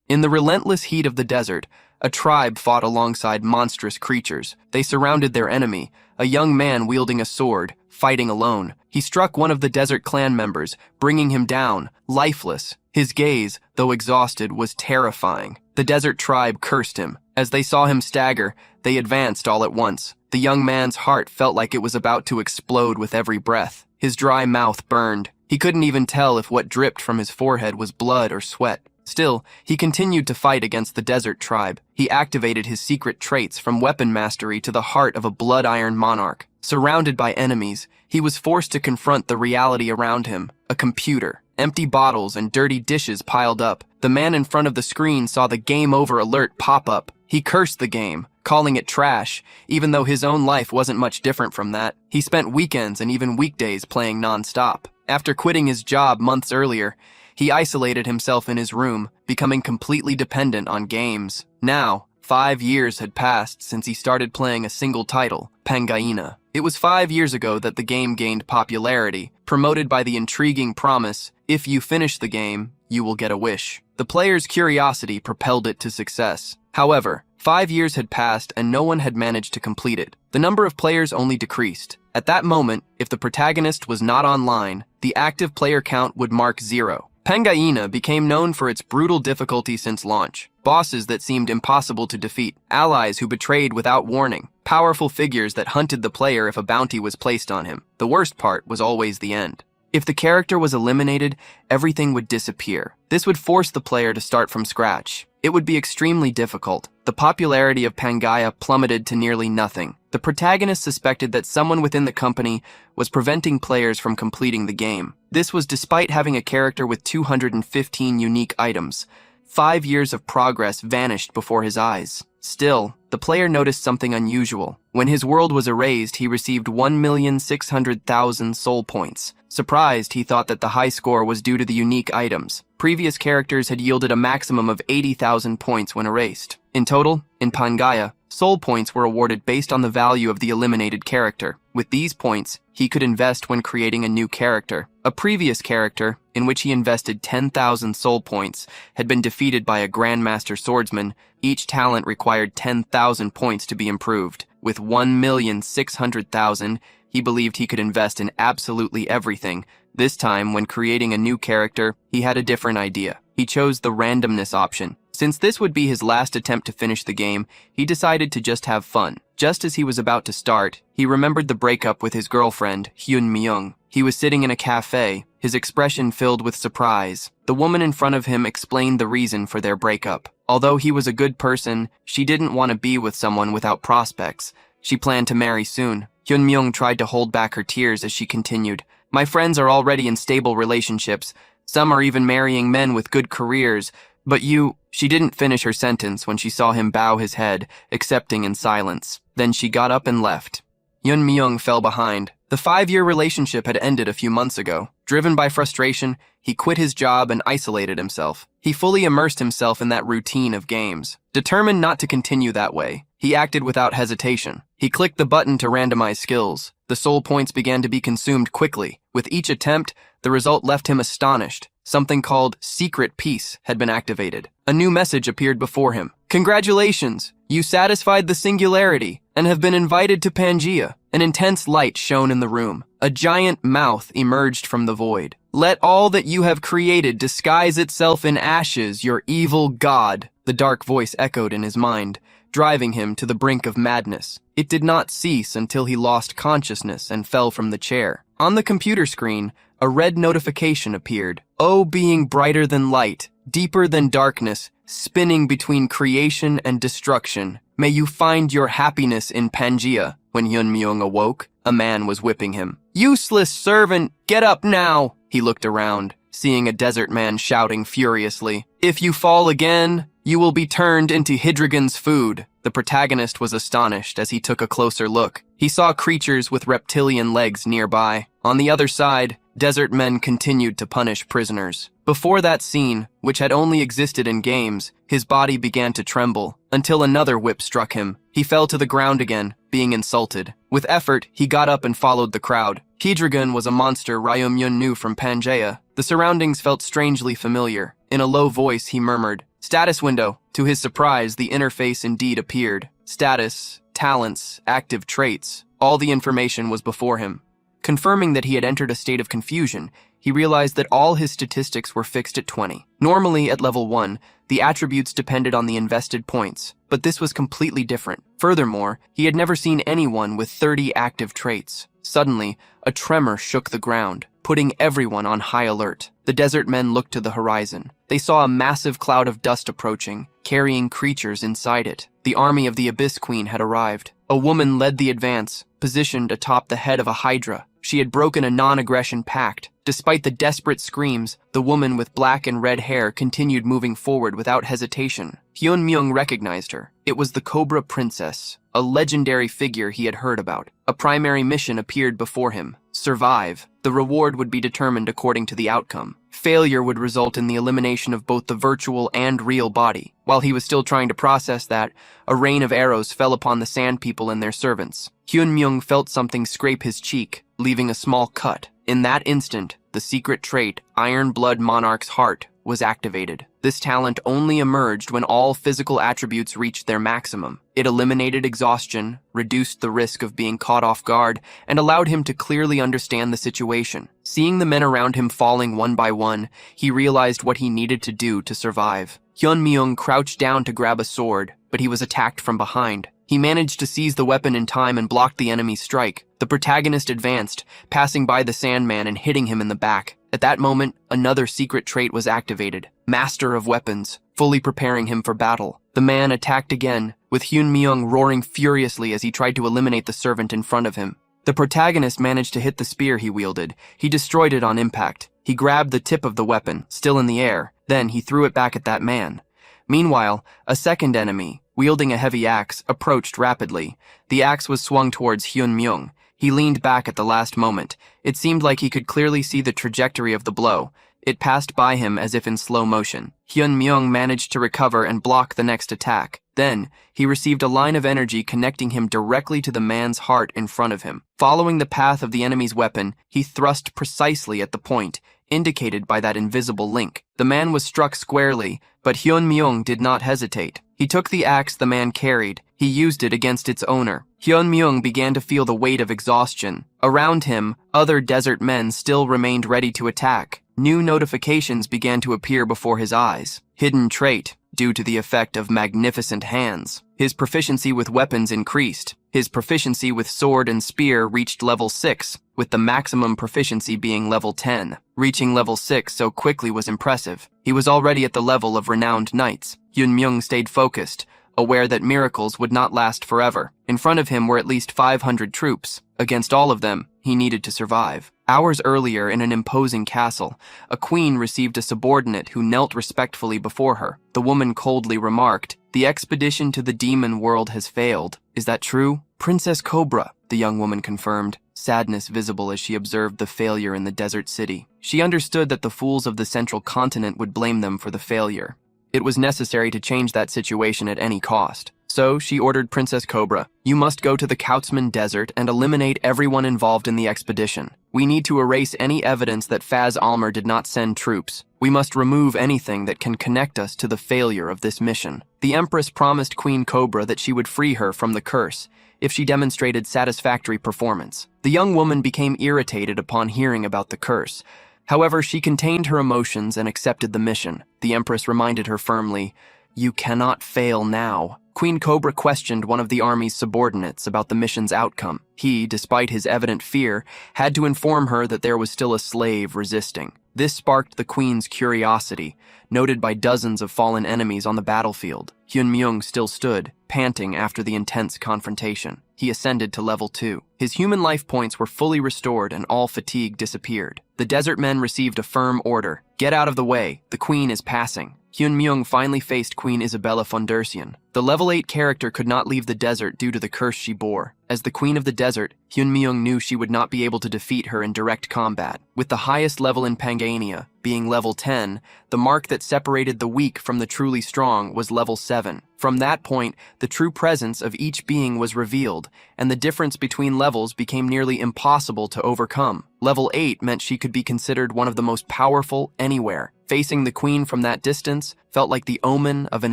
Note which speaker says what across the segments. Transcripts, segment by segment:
Speaker 1: In the relentless heat of the desert, a tribe fought alongside monstrous creatures. They surrounded their enemy, a young man wielding a sword, fighting alone. He struck one of the desert clan members, bringing him down, lifeless. His gaze, though exhausted, was terrifying. The desert tribe cursed him. As they saw him stagger, they advanced all at once. The young man's heart felt like it was about to explode with every breath. His dry mouth burned. He couldn't even tell if what dripped from his forehead was blood or sweat. Still, he continued to fight against the desert tribe. He activated his secret traits from weapon mastery to the heart of a blood-iron monarch. Surrounded by enemies, he was forced to confront the reality around him, a computer. Empty bottles and dirty dishes piled up. The man in front of the screen saw the game over alert pop up. He cursed the game, calling it trash, even though his own life wasn't much different from that. He spent weekends and even weekdays playing non-stop. After quitting his job months earlier, he isolated himself in his room, becoming completely dependent on games. Now, 5 years had passed since he started playing a single title, Pangaina. It was 5 years ago that the game gained popularity, promoted by the intriguing promise, if you finish the game, you will get a wish. The player's curiosity propelled it to success. However, 5 years had passed and no one had managed to complete it. The number of players only decreased. At that moment, if the protagonist was not online, the active player count would mark 0. Pangaina became known for its brutal difficulty since launch. Bosses that seemed impossible to defeat, allies who betrayed without warning, powerful figures that hunted the player if a bounty was placed on him. The worst part was always the end. If the character was eliminated, everything would disappear. This would force the player to start from scratch. It would be extremely difficult. The popularity of Pangaea plummeted to nearly nothing. The protagonist suspected that someone within the company was preventing players from completing the game. This was despite having a character with 215 unique items. 5 years of progress vanished before his eyes. Still, the player noticed something unusual. When his world was erased, he received 1,600,000 soul points. Surprised, he thought that the high score was due to the unique items. Previous characters had yielded a maximum of 80,000 points when erased. In total, in Pangaea, soul points were awarded based on the value of the eliminated character. With these points, he could invest when creating a new character. A previous character, in which he invested 10,000 soul points, had been defeated by a Grandmaster Swordsman. Each talent required 10,000 points to be improved. With 1,600,000, he believed he could invest in absolutely everything. This time, when creating a new character, he had a different idea. He chose the randomness option. Since this would be his last attempt to finish the game, he decided to just have fun. Just as he was about to start, he remembered the breakup with his girlfriend, Hyun Myung. He was sitting in a cafe, his expression filled with surprise. The woman in front of him explained the reason for their breakup. Although he was a good person, she didn't want to be with someone without prospects. She planned to marry soon. Hyun Myung tried to hold back her tears as she continued. My friends are already in stable relationships. Some are even marrying men with good careers. But you... She didn't finish her sentence when she saw him bow his head, accepting in silence. Then she got up and left. Hyun Myung fell behind. The 5-year relationship had ended a few months ago. Driven by frustration, he quit his job and isolated himself. He fully immersed himself in that routine of games. Determined not to continue that way, he acted without hesitation. He clicked the button to randomize skills. The soul points began to be consumed quickly. With each attempt, the result left him astonished. Something called Secret Peace had been activated. A new message appeared before him. Congratulations! You satisfied the singularity and have been invited to Pangaea. An intense light shone in the room. A giant mouth emerged from the void. Let all that you have created disguise itself in ashes, your evil god. The dark voice echoed in his mind, driving him to the brink of madness. It did not cease until he lost consciousness and fell from the chair. On the computer screen, a red notification appeared. Oh, being brighter than light, deeper than darkness, spinning between creation and destruction, may you find your happiness in Pangaea. When Hyun Myung awoke, a man was whipping him. Useless servant, get up now! He looked around, seeing a desert man shouting furiously. If you fall again, you will be turned into Hydreigon's food. The protagonist was astonished as he took a closer look. He saw creatures with reptilian legs nearby. On the other side, desert men continued to punish prisoners. Before that scene, which had only existed in games, his body began to tremble, until another whip struck him. He fell to the ground again, being insulted. With effort, he got up and followed the crowd. Hydreigon was a monster Ryomyun knew from Pangaea. The surroundings felt strangely familiar. In a low voice, he murmured, Status window. To his surprise, the interface indeed appeared. Status, talents, active traits. All the information was before him. Confirming that he had entered a state of confusion, he realized that all his statistics were fixed at 20. Normally, at level 1, the attributes depended on the invested points, but this was completely different. Furthermore, he had never seen anyone with 30 active traits. Suddenly, a tremor shook the ground, putting everyone on high alert. The desert men looked to the horizon. They saw a massive cloud of dust approaching, carrying creatures inside it. The army of the Abyss Queen had arrived. A woman led the advance, positioned atop the head of a hydra. She had broken a non-aggression pact. Despite the desperate screams, the woman with black and red hair continued moving forward without hesitation. Hyun-myung recognized her. It was the Cobra Princess, a legendary figure he had heard about. A primary mission appeared before him: survive. The reward would be determined according to the outcome. Failure would result in the elimination of both the virtual and real body. While he was still trying to process that, a rain of arrows fell upon the Sand People and their servants. Hyun-myung felt something scrape his cheek, leaving a small cut. In that instant, the secret trait, Iron Blood Monarch's Heart, was activated. This talent only emerged when all physical attributes reached their maximum. It eliminated exhaustion, reduced the risk of being caught off guard, and allowed him to clearly understand the situation. Seeing the men around him falling one by one, he realized what he needed to do to survive. Hyun-myung crouched down to grab a sword, but he was attacked from behind. He managed to seize the weapon in time and blocked the enemy's strike. The protagonist advanced, passing by the Sandman and hitting him in the back. At that moment, another secret trait was activated, Master of Weapons, fully preparing him for battle. The man attacked again, with Hyun-myung roaring furiously as he tried to eliminate the servant in front of him. The protagonist managed to hit the spear he wielded. He destroyed it on impact. He grabbed the tip of the weapon, still in the air. Then he threw it back at that man. Meanwhile, a second enemy, wielding a heavy axe, approached rapidly. The axe was swung towards Hyun-myung. He leaned back at the last moment. It seemed like he could clearly see the trajectory of the blow. It passed by him as if in slow motion. Hyun-myung managed to recover and block the next attack. Then, he received a line of energy connecting him directly to the man's heart in front of him. Following the path of the enemy's weapon, he thrust precisely at the point, indicated by that invisible link. The man was struck squarely, but Hyun-myung did not hesitate. He took the axe the man carried. He used it against its owner. Hyun-myung began to feel the weight of exhaustion. Around him, other desert men still remained ready to attack. New notifications began to appear before his eyes. Hidden trait, due to the effect of magnificent hands. His proficiency with weapons increased. His proficiency with sword and spear reached level 6, with the maximum proficiency being level 10. Reaching level 6 so quickly was impressive. He was already at the level of renowned knights. Hyun-myung stayed focused, aware that miracles would not last forever. In front of him were at least 500 troops. Against all of them, he needed to survive. Hours earlier, in an imposing castle, a queen received a subordinate who knelt respectfully before her. The woman coldly remarked, "The expedition to the demon world has failed. Is that true?" "Princess Cobra," the young woman confirmed, sadness visible as she observed the failure in the desert city. She understood that the fools of the central continent would blame them for the failure. It was necessary to change that situation at any cost. So she ordered Princess Cobra, "You must go to the Kautzman Desert and eliminate everyone involved in the expedition. We need to erase any evidence that Faz Almer did not send troops. We must remove anything that can connect us to the failure of this mission." The Empress promised Queen Cobra that she would free her from the curse if she demonstrated satisfactory performance. The young woman became irritated upon hearing about the curse. However, she contained her emotions and accepted the mission. The Empress reminded her firmly, "You cannot fail now." Queen Cobra questioned one of the army's subordinates about the mission's outcome. He, despite his evident fear, had to inform her that there was still a slave resisting. This sparked the queen's curiosity, noted by dozens of fallen enemies on the battlefield. Hyun-myung still stood, panting after the intense confrontation. He ascended to level 2. His human life points were fully restored and all fatigue disappeared. The desert men received a firm order. "Get out of the way, the queen is passing." Hyun-myung finally faced Queen Isabella von Dersian. The level 8 character could not leave the desert due to the curse she bore. As the queen of the desert, Hyun-myung knew she would not be able to defeat her in direct combat. With the highest level in Pangania, being level 10, the mark that separated the weak from the truly strong was level 7. From that point, the true presence of each being was revealed, and the difference between levels became nearly impossible to overcome. Level 8 meant she could be considered one of the most powerful anywhere. Facing the queen from that distance felt like the omen of an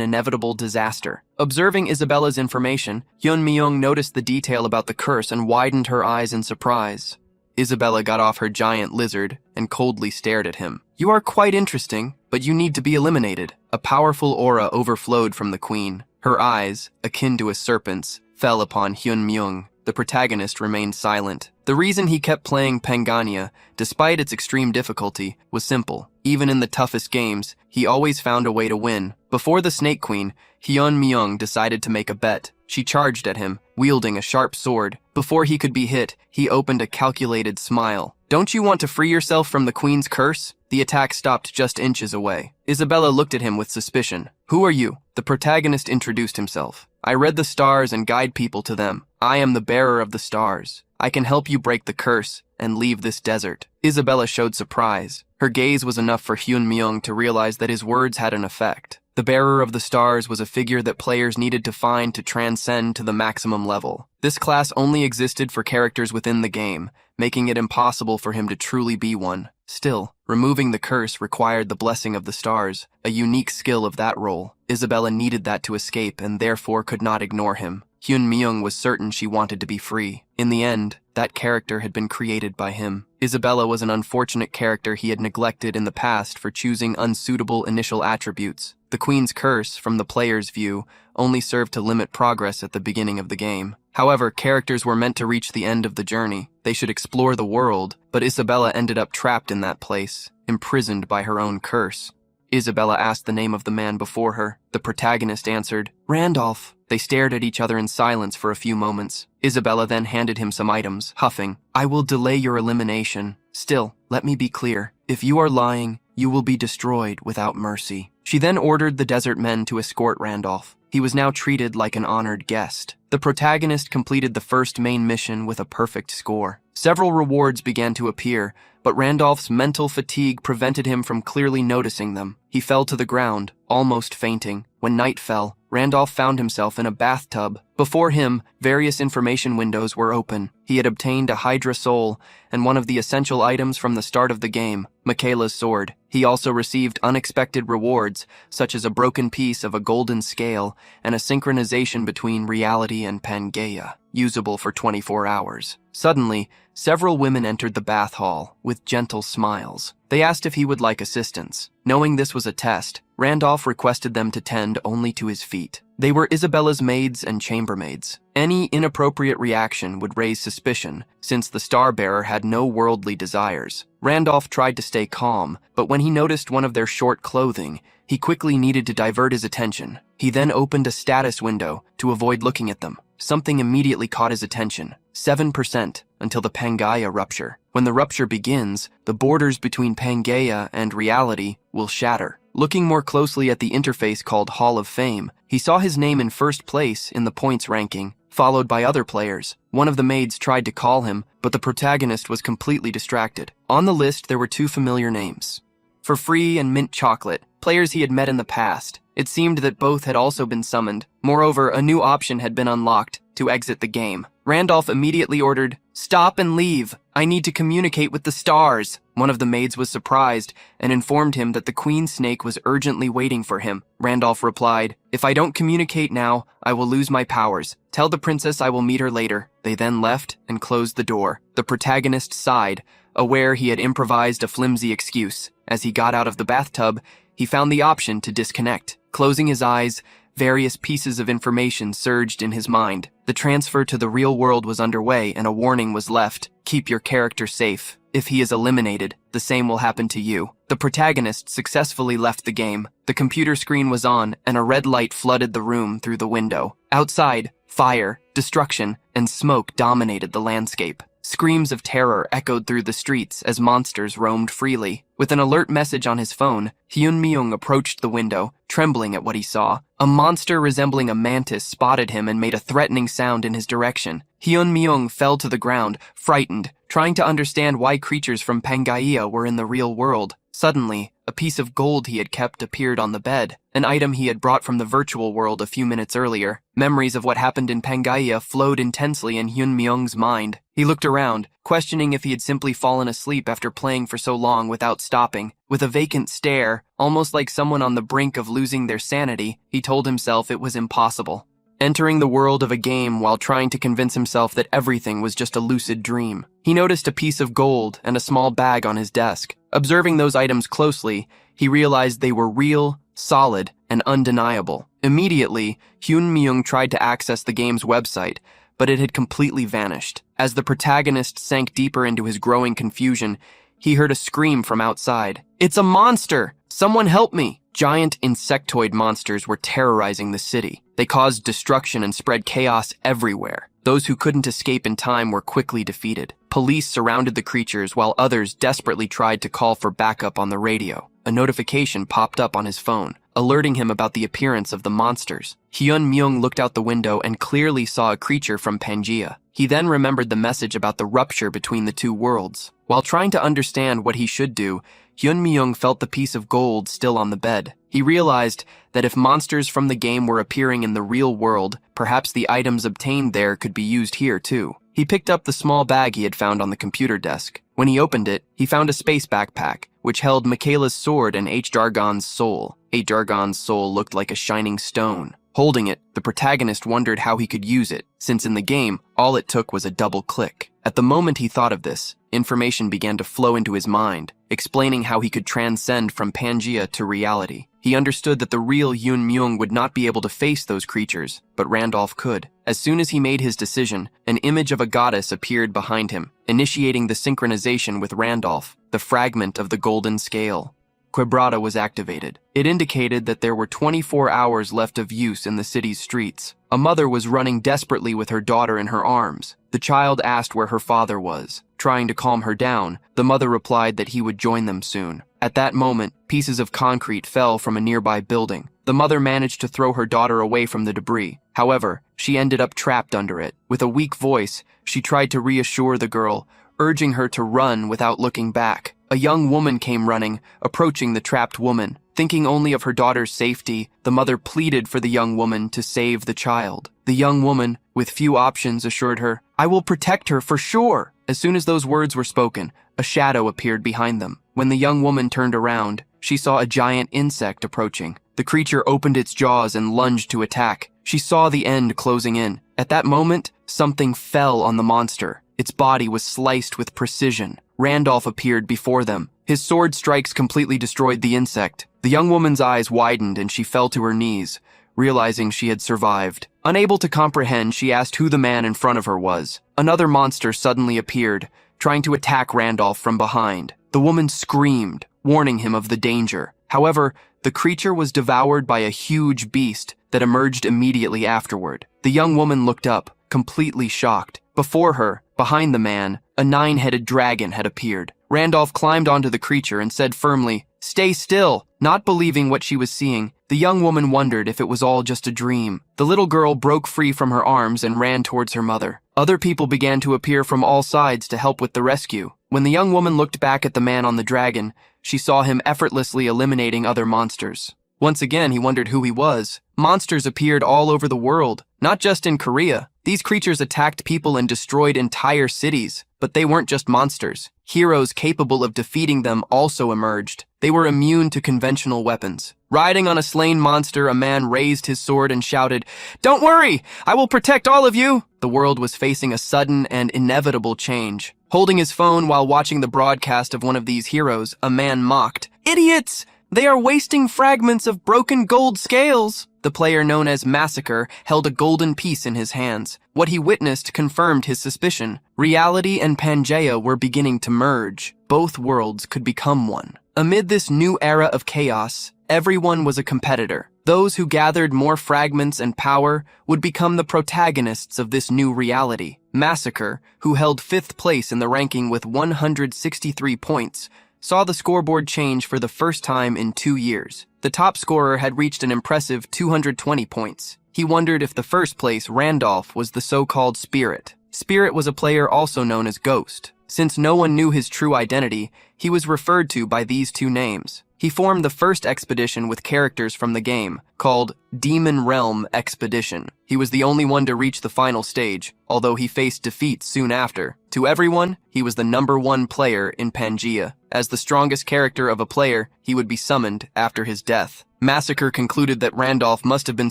Speaker 1: inevitable disaster. Observing Isabella's information, Hyun Myung noticed the detail about the curse and widened her eyes in surprise. Isabella got off her giant lizard and coldly stared at him. "You are quite interesting, but you need to be eliminated." A powerful aura overflowed from the queen. Her eyes, akin to a serpent's, fell upon Hyun Myung. The protagonist remained silent. The reason he kept playing Pangania, despite its extreme difficulty, was simple. Even in the toughest games, he always found a way to win. Before the Snake Queen, Hyun Myung decided to make a bet. She charged at him, wielding a sharp sword. Before he could be hit, he opened a calculated smile. "Don't you want to free yourself from the queen's curse?" The attack stopped just inches away. Isabella looked at him with suspicion. "Who are you?" The protagonist introduced himself. "I read the stars and guide people to them. I am the bearer of the stars. I can help you break the curse and leave this desert." Isabella showed surprise. Her gaze was enough for Hyun Myung to realize that his words had an effect. The bearer of the stars was a figure that players needed to find to transcend to the maximum level. This class only existed for characters within the game, making it impossible for him to truly be one. Still, removing the curse required the blessing of the stars, a unique skill of that role. Isabella needed that to escape and therefore could not ignore him. Hyun Myung was certain she wanted to be free. In the end, that character had been created by him. Isabella was an unfortunate character he had neglected in the past for choosing unsuitable initial attributes. The Queen's curse, from the player's view, only served to limit progress at the beginning of the game. However, characters were meant to reach the end of the journey. They should explore the world, but Isabella ended up trapped in that place, imprisoned by her own curse. Isabella asked the name of the man before her. The protagonist answered, "Randolph." They stared at each other in silence for a few moments. Isabella then handed him some items, huffing, "I will delay your elimination. Still, let me be clear. If you are lying, you will be destroyed without mercy." She then ordered the desert men to escort Randolph. He was now treated like an honored guest. The protagonist completed the first main mission with a perfect score. Several rewards began to appear, but Randolph's mental fatigue prevented him from clearly noticing them. He fell to the ground, almost fainting. When night fell, Randolph found himself in a bathtub. Before him, various information windows were open. He had obtained a Hydra soul and one of the essential items from the start of the game, Michaela's sword. He also received unexpected rewards, such as a broken piece of a golden scale and a synchronization between reality and Pangaea, usable for 24 hours. Suddenly, several women entered the bath hall with gentle smiles. They asked if he would like assistance. Knowing this was a test, Randolph requested them to tend only to his feet. They were Isabella's maids and chambermaids. Any inappropriate reaction would raise suspicion, since the star-bearer had no worldly desires. Randolph tried to stay calm, but when he noticed one of their short clothing, he quickly needed to divert his attention. He then opened a status window to avoid looking at them. Something immediately caught his attention. 7% until the Pangaea rupture. When the rupture begins, the borders between Pangaea and reality will shatter. Looking more closely at the interface called Hall of Fame, he saw his name in first place in the points ranking, followed by other players. One of the maids tried to call him, but the protagonist was completely distracted. On the list, there were two familiar names. For Free and Mint Chocolate, players he had met in the past. It seemed that both had also been summoned. Moreover, a new option had been unlocked to exit the game. Randolph immediately ordered, "Stop and leave. I need to communicate with the stars." One of the maids was surprised and informed him that the queen snake was urgently waiting for him. Randolph replied, "If I don't communicate now, I will lose my powers. Tell the princess I will meet her later." They then left and closed the door. The protagonist sighed, aware he had improvised a flimsy excuse. As he got out of the bathtub, he found the option to disconnect. Closing his eyes, various pieces of information surged in his mind. The transfer to the real world was underway and a warning was left. Keep your character safe. If he is eliminated, the same will happen to you. The protagonist successfully left the game. The computer screen was on and a red light flooded the room through the window. Outside, fire, destruction, and smoke dominated the landscape. Screams of terror echoed through the streets as monsters roamed freely. With an alert message on his phone, Hyun Myung approached the window, trembling at what he saw. A monster resembling a mantis spotted him and made a threatening sound in his direction. Hyun Myung fell to the ground, frightened, trying to understand why creatures from Pangaea were in the real world. Suddenly, a piece of gold he had kept appeared on the bed, an item he had brought from the virtual world a few minutes earlier. Memories of what happened in Pangaea flowed intensely in Hyun Myung's mind. He looked around, questioning if he had simply fallen asleep after playing for so long without stopping. With a vacant stare, almost like someone on the brink of losing their sanity, he told himself it was impossible. Entering the world of a game while trying to convince himself that everything was just a lucid dream. He noticed a piece of gold and a small bag on his desk. Observing those items closely, he realized they were real, solid, and undeniable. Immediately, Hyun Myung tried to access the game's website, but it had completely vanished. As the protagonist sank deeper into his growing confusion, he heard a scream from outside. "It's a monster! Someone help me!" Giant insectoid monsters were terrorizing the city. They caused destruction and spread chaos everywhere. Those who couldn't escape in time were quickly defeated. Police surrounded the creatures while others desperately tried to call for backup on the radio. A notification popped up on his phone, alerting him about the appearance of the monsters. Hyun Myung looked out the window and clearly saw a creature from Pangaea. He then remembered the message about the rupture between the two worlds. While trying to understand what he should do, Hyun Myung felt the piece of gold still on the bed. He realized that if monsters from the game were appearing in the real world, perhaps the items obtained there could be used here too. He picked up the small bag he had found on the computer desk. When he opened it, he found a space backpack, which held Michaela's sword and H. Jargon's soul. H. Jargon's soul looked like a shining stone. Holding it, the protagonist wondered how he could use it, since in the game, all it took was a double click. At the moment he thought of this, information began to flow into his mind, explaining how he could transcend from Pangaea to reality. He understood that the real Hyun Myung would not be able to face those creatures, but Randolph could. As soon as he made his decision, an image of a goddess appeared behind him, initiating the synchronization with Randolph, the fragment of the golden scale. Quebrada was activated. It indicated that there were 24 hours left of use in the city's streets. A mother was running desperately with her daughter in her arms. The child asked where her father was. Trying to calm her down, the mother replied that he would join them soon. At that moment, pieces of concrete fell from a nearby building. The mother managed to throw her daughter away from the debris. However, she ended up trapped under it. With a weak voice, she tried to reassure the girl, urging her to run without looking back. A young woman came running, approaching the trapped woman. Thinking only of her daughter's safety, the mother pleaded for the young woman to save the child. The young woman, with few options, assured her, "I will protect her for sure." As soon as those words were spoken, a shadow appeared behind them. When the young woman turned around, she saw a giant insect approaching. The creature opened its jaws and lunged to attack. She saw the end closing in. At that moment, something fell on the monster. Its body was sliced with precision. Randolph appeared before them. His sword strikes completely destroyed the insect. The young woman's eyes widened and she fell to her knees, realizing she had survived. Unable to comprehend, she asked who the man in front of her was. Another monster suddenly appeared, trying to attack Randolph from behind. The woman screamed, warning him of the danger. However, the creature was devoured by a huge beast that emerged immediately afterward. The young woman looked up, completely shocked. Before her, behind the man, a 9-headed dragon had appeared. Randolph climbed onto the creature and said firmly, "Stay still." Not believing what she was seeing, the young woman wondered if it was all just a dream. The little girl broke free from her arms and ran towards her mother. Other people began to appear from all sides to help with the rescue. When the young woman looked back at the man on the dragon, she saw him effortlessly eliminating other monsters. Once again, he wondered who he was. Monsters appeared all over the world, not just in Korea. These creatures attacked people and destroyed entire cities, but they weren't just monsters. Heroes capable of defeating them also emerged. They were immune to conventional weapons. Riding on a slain monster, a man raised his sword and shouted, "Don't worry, I will protect all of you." The world was facing a sudden and inevitable change. Holding his phone while watching the broadcast of one of these heroes, a man mocked, "Idiots! They are wasting fragments of broken gold scales." The player known as Massacre held a golden piece in his hands. What he witnessed confirmed his suspicion. Reality and Pangaea were beginning to merge. Both worlds could become one. Amid this new era of chaos, everyone was a competitor. Those who gathered more fragments and power would become the protagonists of this new reality. Massacre, who held 5th place in the ranking with 163 points, saw the scoreboard change for the first time in 2 years. The top scorer had reached an impressive 220 points. He wondered if the first place, Randolph, was the so-called Spirit. Spirit was a player also known as Ghost. Since no one knew his true identity, he was referred to by these two names. He formed the first expedition with characters from the game, called Demon Realm Expedition. He was the only one to reach the final stage, although he faced defeat soon after. To everyone, he was the #1 player in Pangea. As the strongest character of a player, he would be summoned after his death. Massacre concluded that Randolph must have been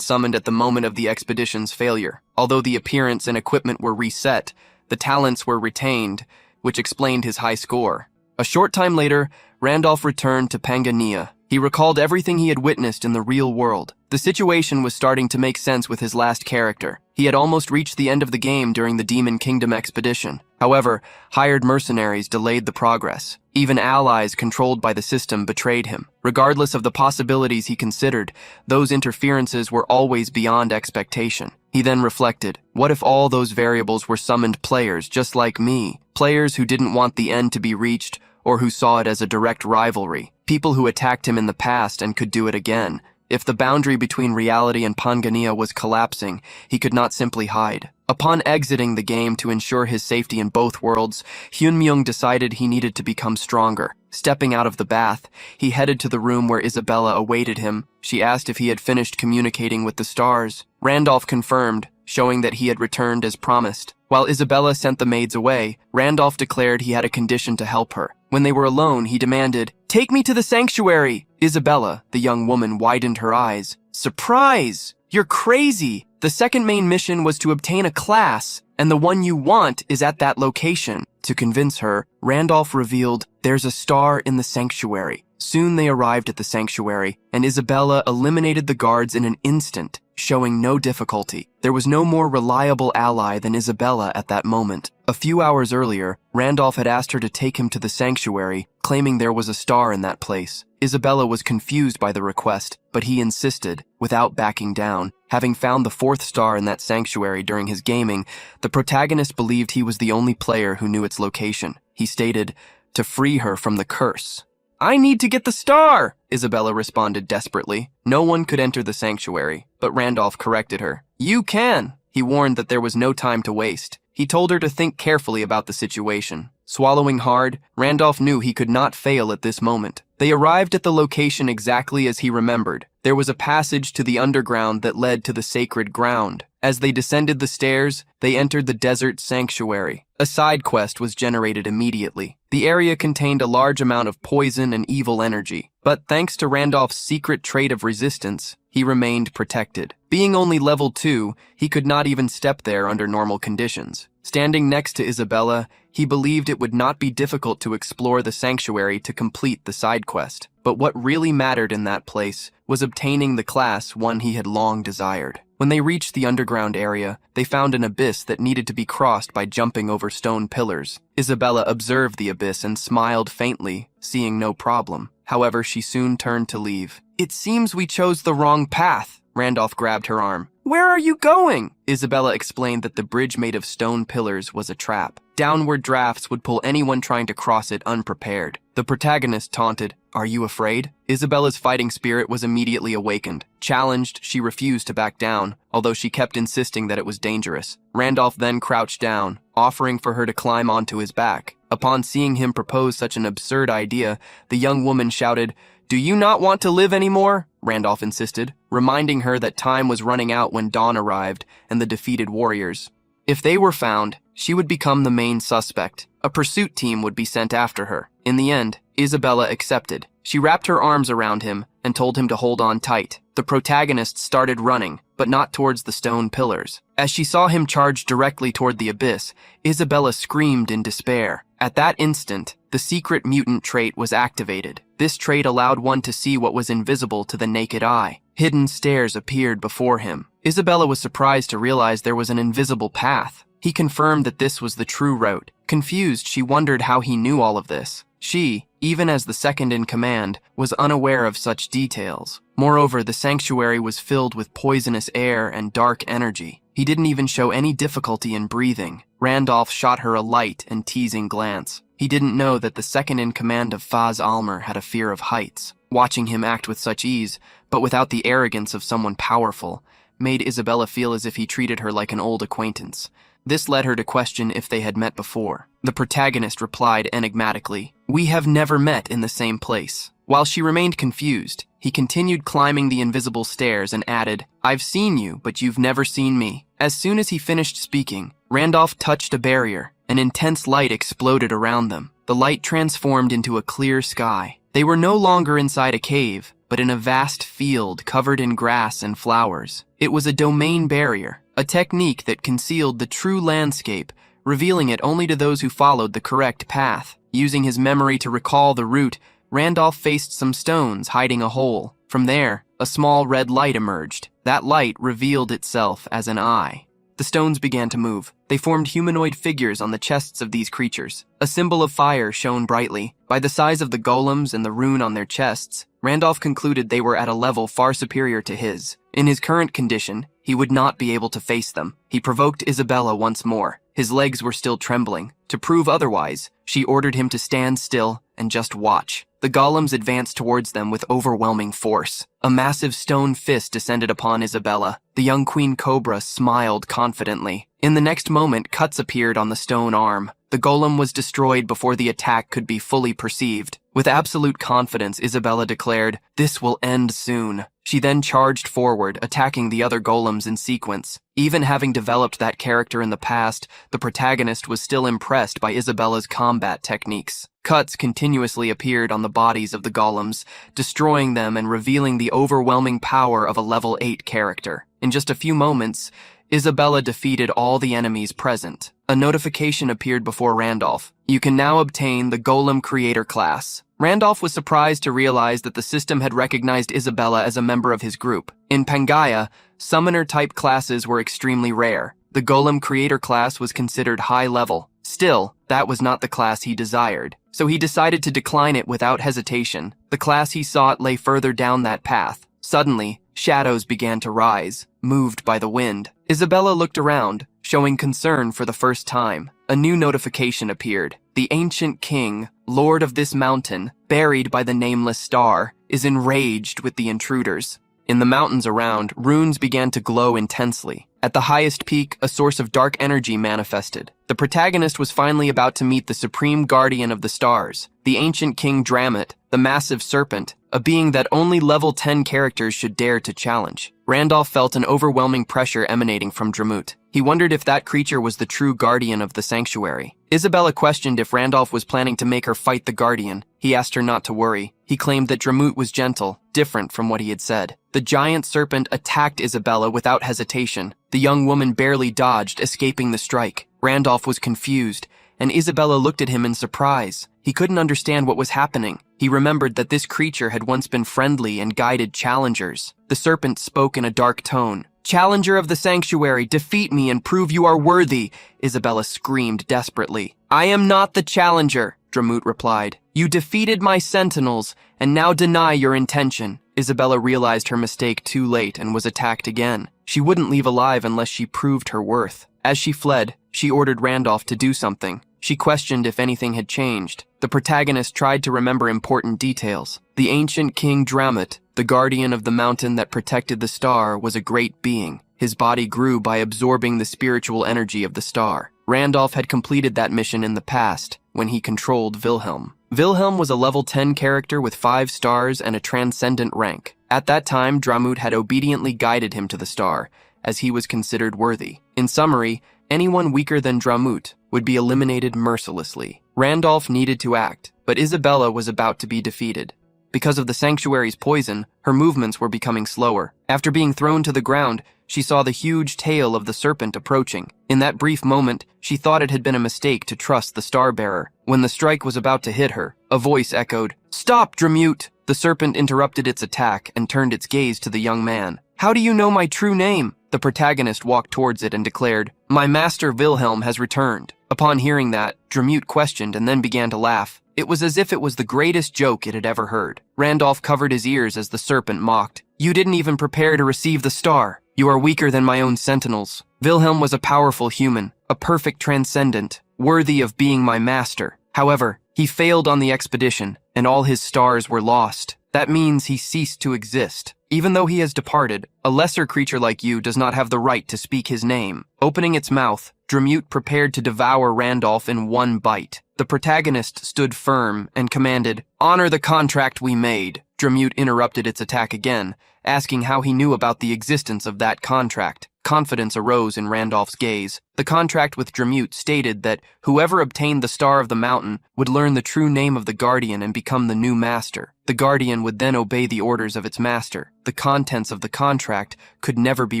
Speaker 1: summoned at the moment of the expedition's failure. Although the appearance and equipment were reset, the talents were retained, which explained his high score. A short time later, Randolph returned to Pangania. He recalled everything he had witnessed in the real world. The situation was starting to make sense with his last character. He had almost reached the end of the game during the Demon Kingdom expedition. However, hired mercenaries delayed the progress. Even allies controlled by the system betrayed him. Regardless of the possibilities he considered, those interferences were always beyond expectation. He then reflected, what if all those variables were summoned players just like me? Players who didn't want the end to be reached or who saw it as a direct rivalry. People who attacked him in the past and could do it again. If the boundary between reality and Pangania was collapsing, he could not simply hide. Upon exiting the game to ensure his safety in both worlds, Hyunmyung decided he needed to become stronger. Stepping out of the bath, he headed to the room where Isabella awaited him. She asked if he had finished communicating with the stars. Randolph confirmed, showing that he had returned as promised. While Isabella sent the maids away, Randolph declared he had a condition to help her. When they were alone, he demanded, "Take me to the sanctuary!" Isabella, the young woman, widened her eyes. "Surprise! You're crazy! The second main mission was to obtain a class, and the one you want is at that location." To convince her, Randolph revealed, "There's a star in the sanctuary." Soon they arrived at the sanctuary, and Isabella eliminated the guards in an instant, showing no difficulty. There was no more reliable ally than Isabella at that moment. A few hours earlier, Randolph had asked her to take him to the sanctuary, claiming there was a star in that place. Isabella was confused by the request, but he insisted, without backing down. Having found the 4th star in that sanctuary during his gaming, the protagonist believed he was the only player who knew its location. He stated, to free her from the curse. "I need to get the star," Isabella responded desperately. No one could enter the sanctuary, but Randolph corrected her. "You can." He warned that there was no time to waste. He told her to think carefully about the situation. Swallowing hard, Randolph knew he could not fail at this moment. They arrived at the location exactly as he remembered. There was a passage to the underground that led to the sacred ground. As they descended the stairs, they entered the desert sanctuary. A side quest was generated immediately. The area contained a large amount of poison and evil energy, but thanks to Randolph's secret trait of resistance, he remained protected. Being only level 2, he could not even step there under normal conditions. Standing next to Isabella, he believed it would not be difficult to explore the sanctuary to complete the side quest. But what really mattered in that place was obtaining the class one he had long desired. When they reached the underground area, they found an abyss that needed to be crossed by jumping over stone pillars. Isabella observed the abyss and smiled faintly, seeing no problem. However, she soon turned to leave. "It seems we chose the wrong path." Randolph grabbed her arm. "Where are you going?" Isabella explained that the bridge made of stone pillars was a trap. Downward drafts would pull anyone trying to cross it unprepared. The protagonist taunted, "Are you afraid?" Isabella's fighting spirit was immediately awakened. Challenged, she refused to back down, although she kept insisting that it was dangerous. Randolph then crouched down, offering for her to climb onto his back. Upon seeing him propose such an absurd idea, the young woman shouted, "Do you not want to live anymore?" Randolph insisted, reminding her that time was running out when dawn arrived and the defeated warriors. If they were found, she would become the main suspect. A pursuit team would be sent after her. In the end, Isabella accepted. She wrapped her arms around him and told him to hold on tight. The protagonist started running, but not towards the stone pillars. As she saw him charge directly toward the abyss, Isabella screamed in despair. At that instant, the secret mutant trait was activated. This trait allowed one to see what was invisible to the naked eye. Hidden stairs appeared before him. Isabella was surprised to realize there was an invisible path. He confirmed that this was the true route. Confused, she wondered how he knew all of this. She, even as the second in command, was unaware of such details. Moreover, the sanctuary was filled with poisonous air and dark energy. He didn't even show any difficulty in breathing. Randolph shot her a light and teasing glance. He didn't know that the second in command of Faz Almer had a fear of heights. Watching him act with such ease, but without the arrogance of someone powerful, made Isabella feel as if he treated her like an old acquaintance. This led her to question if they had met before. The protagonist replied enigmatically, "We have never met in the same place." While she remained confused, he continued climbing the invisible stairs and added, "I've seen you, but you've never seen me." As soon as he finished speaking, Randolph touched a barrier. An intense light exploded around them. The light transformed into a clear sky. They were no longer inside a cave, but in a vast field covered in grass and flowers. It was a domain barrier, a technique that concealed the true landscape, revealing it only to those who followed the correct path. Using his memory to recall the route, Randolph faced some stones hiding a hole. From there, a small red light emerged. That light revealed itself as an eye. The stones began to move. They formed humanoid figures on the chests of these creatures. A symbol of fire shone brightly. By the size of the golems and the rune on their chests, Randolph concluded they were at a level far superior to his. In his current condition, he would not be able to face them. He provoked Isabella once more. His legs were still trembling. To prove otherwise, she ordered him to stand still and just watch. The golems advanced towards them with overwhelming force. A massive stone fist descended upon Isabella. The young queen cobra smiled confidently. In the next moment, cuts appeared on the stone arm. The golem was destroyed before the attack could be fully perceived. With absolute confidence, Isabella declared, "This will end soon." She then charged forward, attacking the other golems in sequence. Even having developed that character in the past, the protagonist was still impressed by Isabella's combat techniques. Cuts continuously appeared on the bodies of the golems, destroying them and revealing the overwhelming power of a level 8 character. In just a few moments, Isabella defeated all the enemies present. A notification appeared before Randolph. "You can now obtain the Golem Creator class." Randolph was surprised to realize that the system had recognized Isabella as a member of his group. In Pangaea, summoner-type classes were extremely rare. The Golem Creator class was considered high level. Still, that was not the class he desired, so he decided to decline it without hesitation. The class he sought lay further down that path. Suddenly, shadows began to rise, moved by the wind. Isabella looked around, showing concern for the first time. A new notification appeared. "The ancient king, lord of this mountain, buried by the nameless star, is enraged with the intruders." In the mountains around, runes began to glow intensely. At the highest peak, a source of dark energy manifested. The protagonist was finally about to meet the supreme guardian of the stars, the ancient King Dramit, the massive serpent, a being that only level 10 characters should dare to challenge. Randolph felt an overwhelming pressure emanating from Dramut. He wondered if that creature was the true guardian of the sanctuary. Isabella questioned if Randolph was planning to make her fight the guardian. He asked her not to worry. He claimed that Dramut was gentle, different from what he had said. The giant serpent attacked Isabella without hesitation. The young woman barely dodged, escaping the strike. Randolph was confused, and Isabella looked at him in surprise. He couldn't understand what was happening. He remembered that this creature had once been friendly and guided challengers. The serpent spoke in a dark tone. "Challenger of the sanctuary, defeat me and prove you are worthy," Isabella screamed desperately. "I am not the challenger," Dramut replied. "You defeated my sentinels, and now deny your intention." Isabella realized her mistake too late and was attacked again. She wouldn't leave alive unless she proved her worth. As she fled, she ordered Randolph to do something. She questioned if anything had changed. The protagonist tried to remember important details. The ancient King Dramit, the guardian of the mountain that protected the star, was a great being. His body grew by absorbing the spiritual energy of the star. Randolph had completed that mission in the past, when he controlled Wilhelm. Wilhelm was a level 10 character with 5 stars and a transcendent rank. At that time, Dramut had obediently guided him to the star, as he was considered worthy. In summary, anyone weaker than Dramut would be eliminated mercilessly. Randolph needed to act, but Isabella was about to be defeated. Because of the sanctuary's poison, her movements were becoming slower. After being thrown to the ground, she saw the huge tail of the serpent approaching. In that brief moment, she thought it had been a mistake to trust the star-bearer. When the strike was about to hit her, a voice echoed, "Stop, Dramut!" The serpent interrupted its attack and turned its gaze to the young man. "How do you know my true name?" The protagonist walked towards it and declared, "My master Wilhelm has returned." Upon hearing that, Dramut questioned and then began to laugh. It was as if it was the greatest joke it had ever heard. Randolph covered his ears as the serpent mocked. "You didn't even prepare to receive the star. You are weaker than my own sentinels." Wilhelm was a powerful human, a perfect transcendent, worthy of being my master. However, he failed on the expedition, and all his stars were lost. That means he ceased to exist. Even though he has departed, a lesser creature like you does not have the right to speak his name. Opening its mouth, Dramute prepared to devour Randolph in one bite. The protagonist stood firm and commanded, "Honor the contract we made." Dramute interrupted its attack again, asking how he knew about the existence of that contract. Confidence arose in Randolph's gaze. The contract with Dramute stated that whoever obtained the Star of the Mountain would learn the true name of the Guardian and become the new master. The Guardian would then obey the orders of its master. The contents of the contract could never be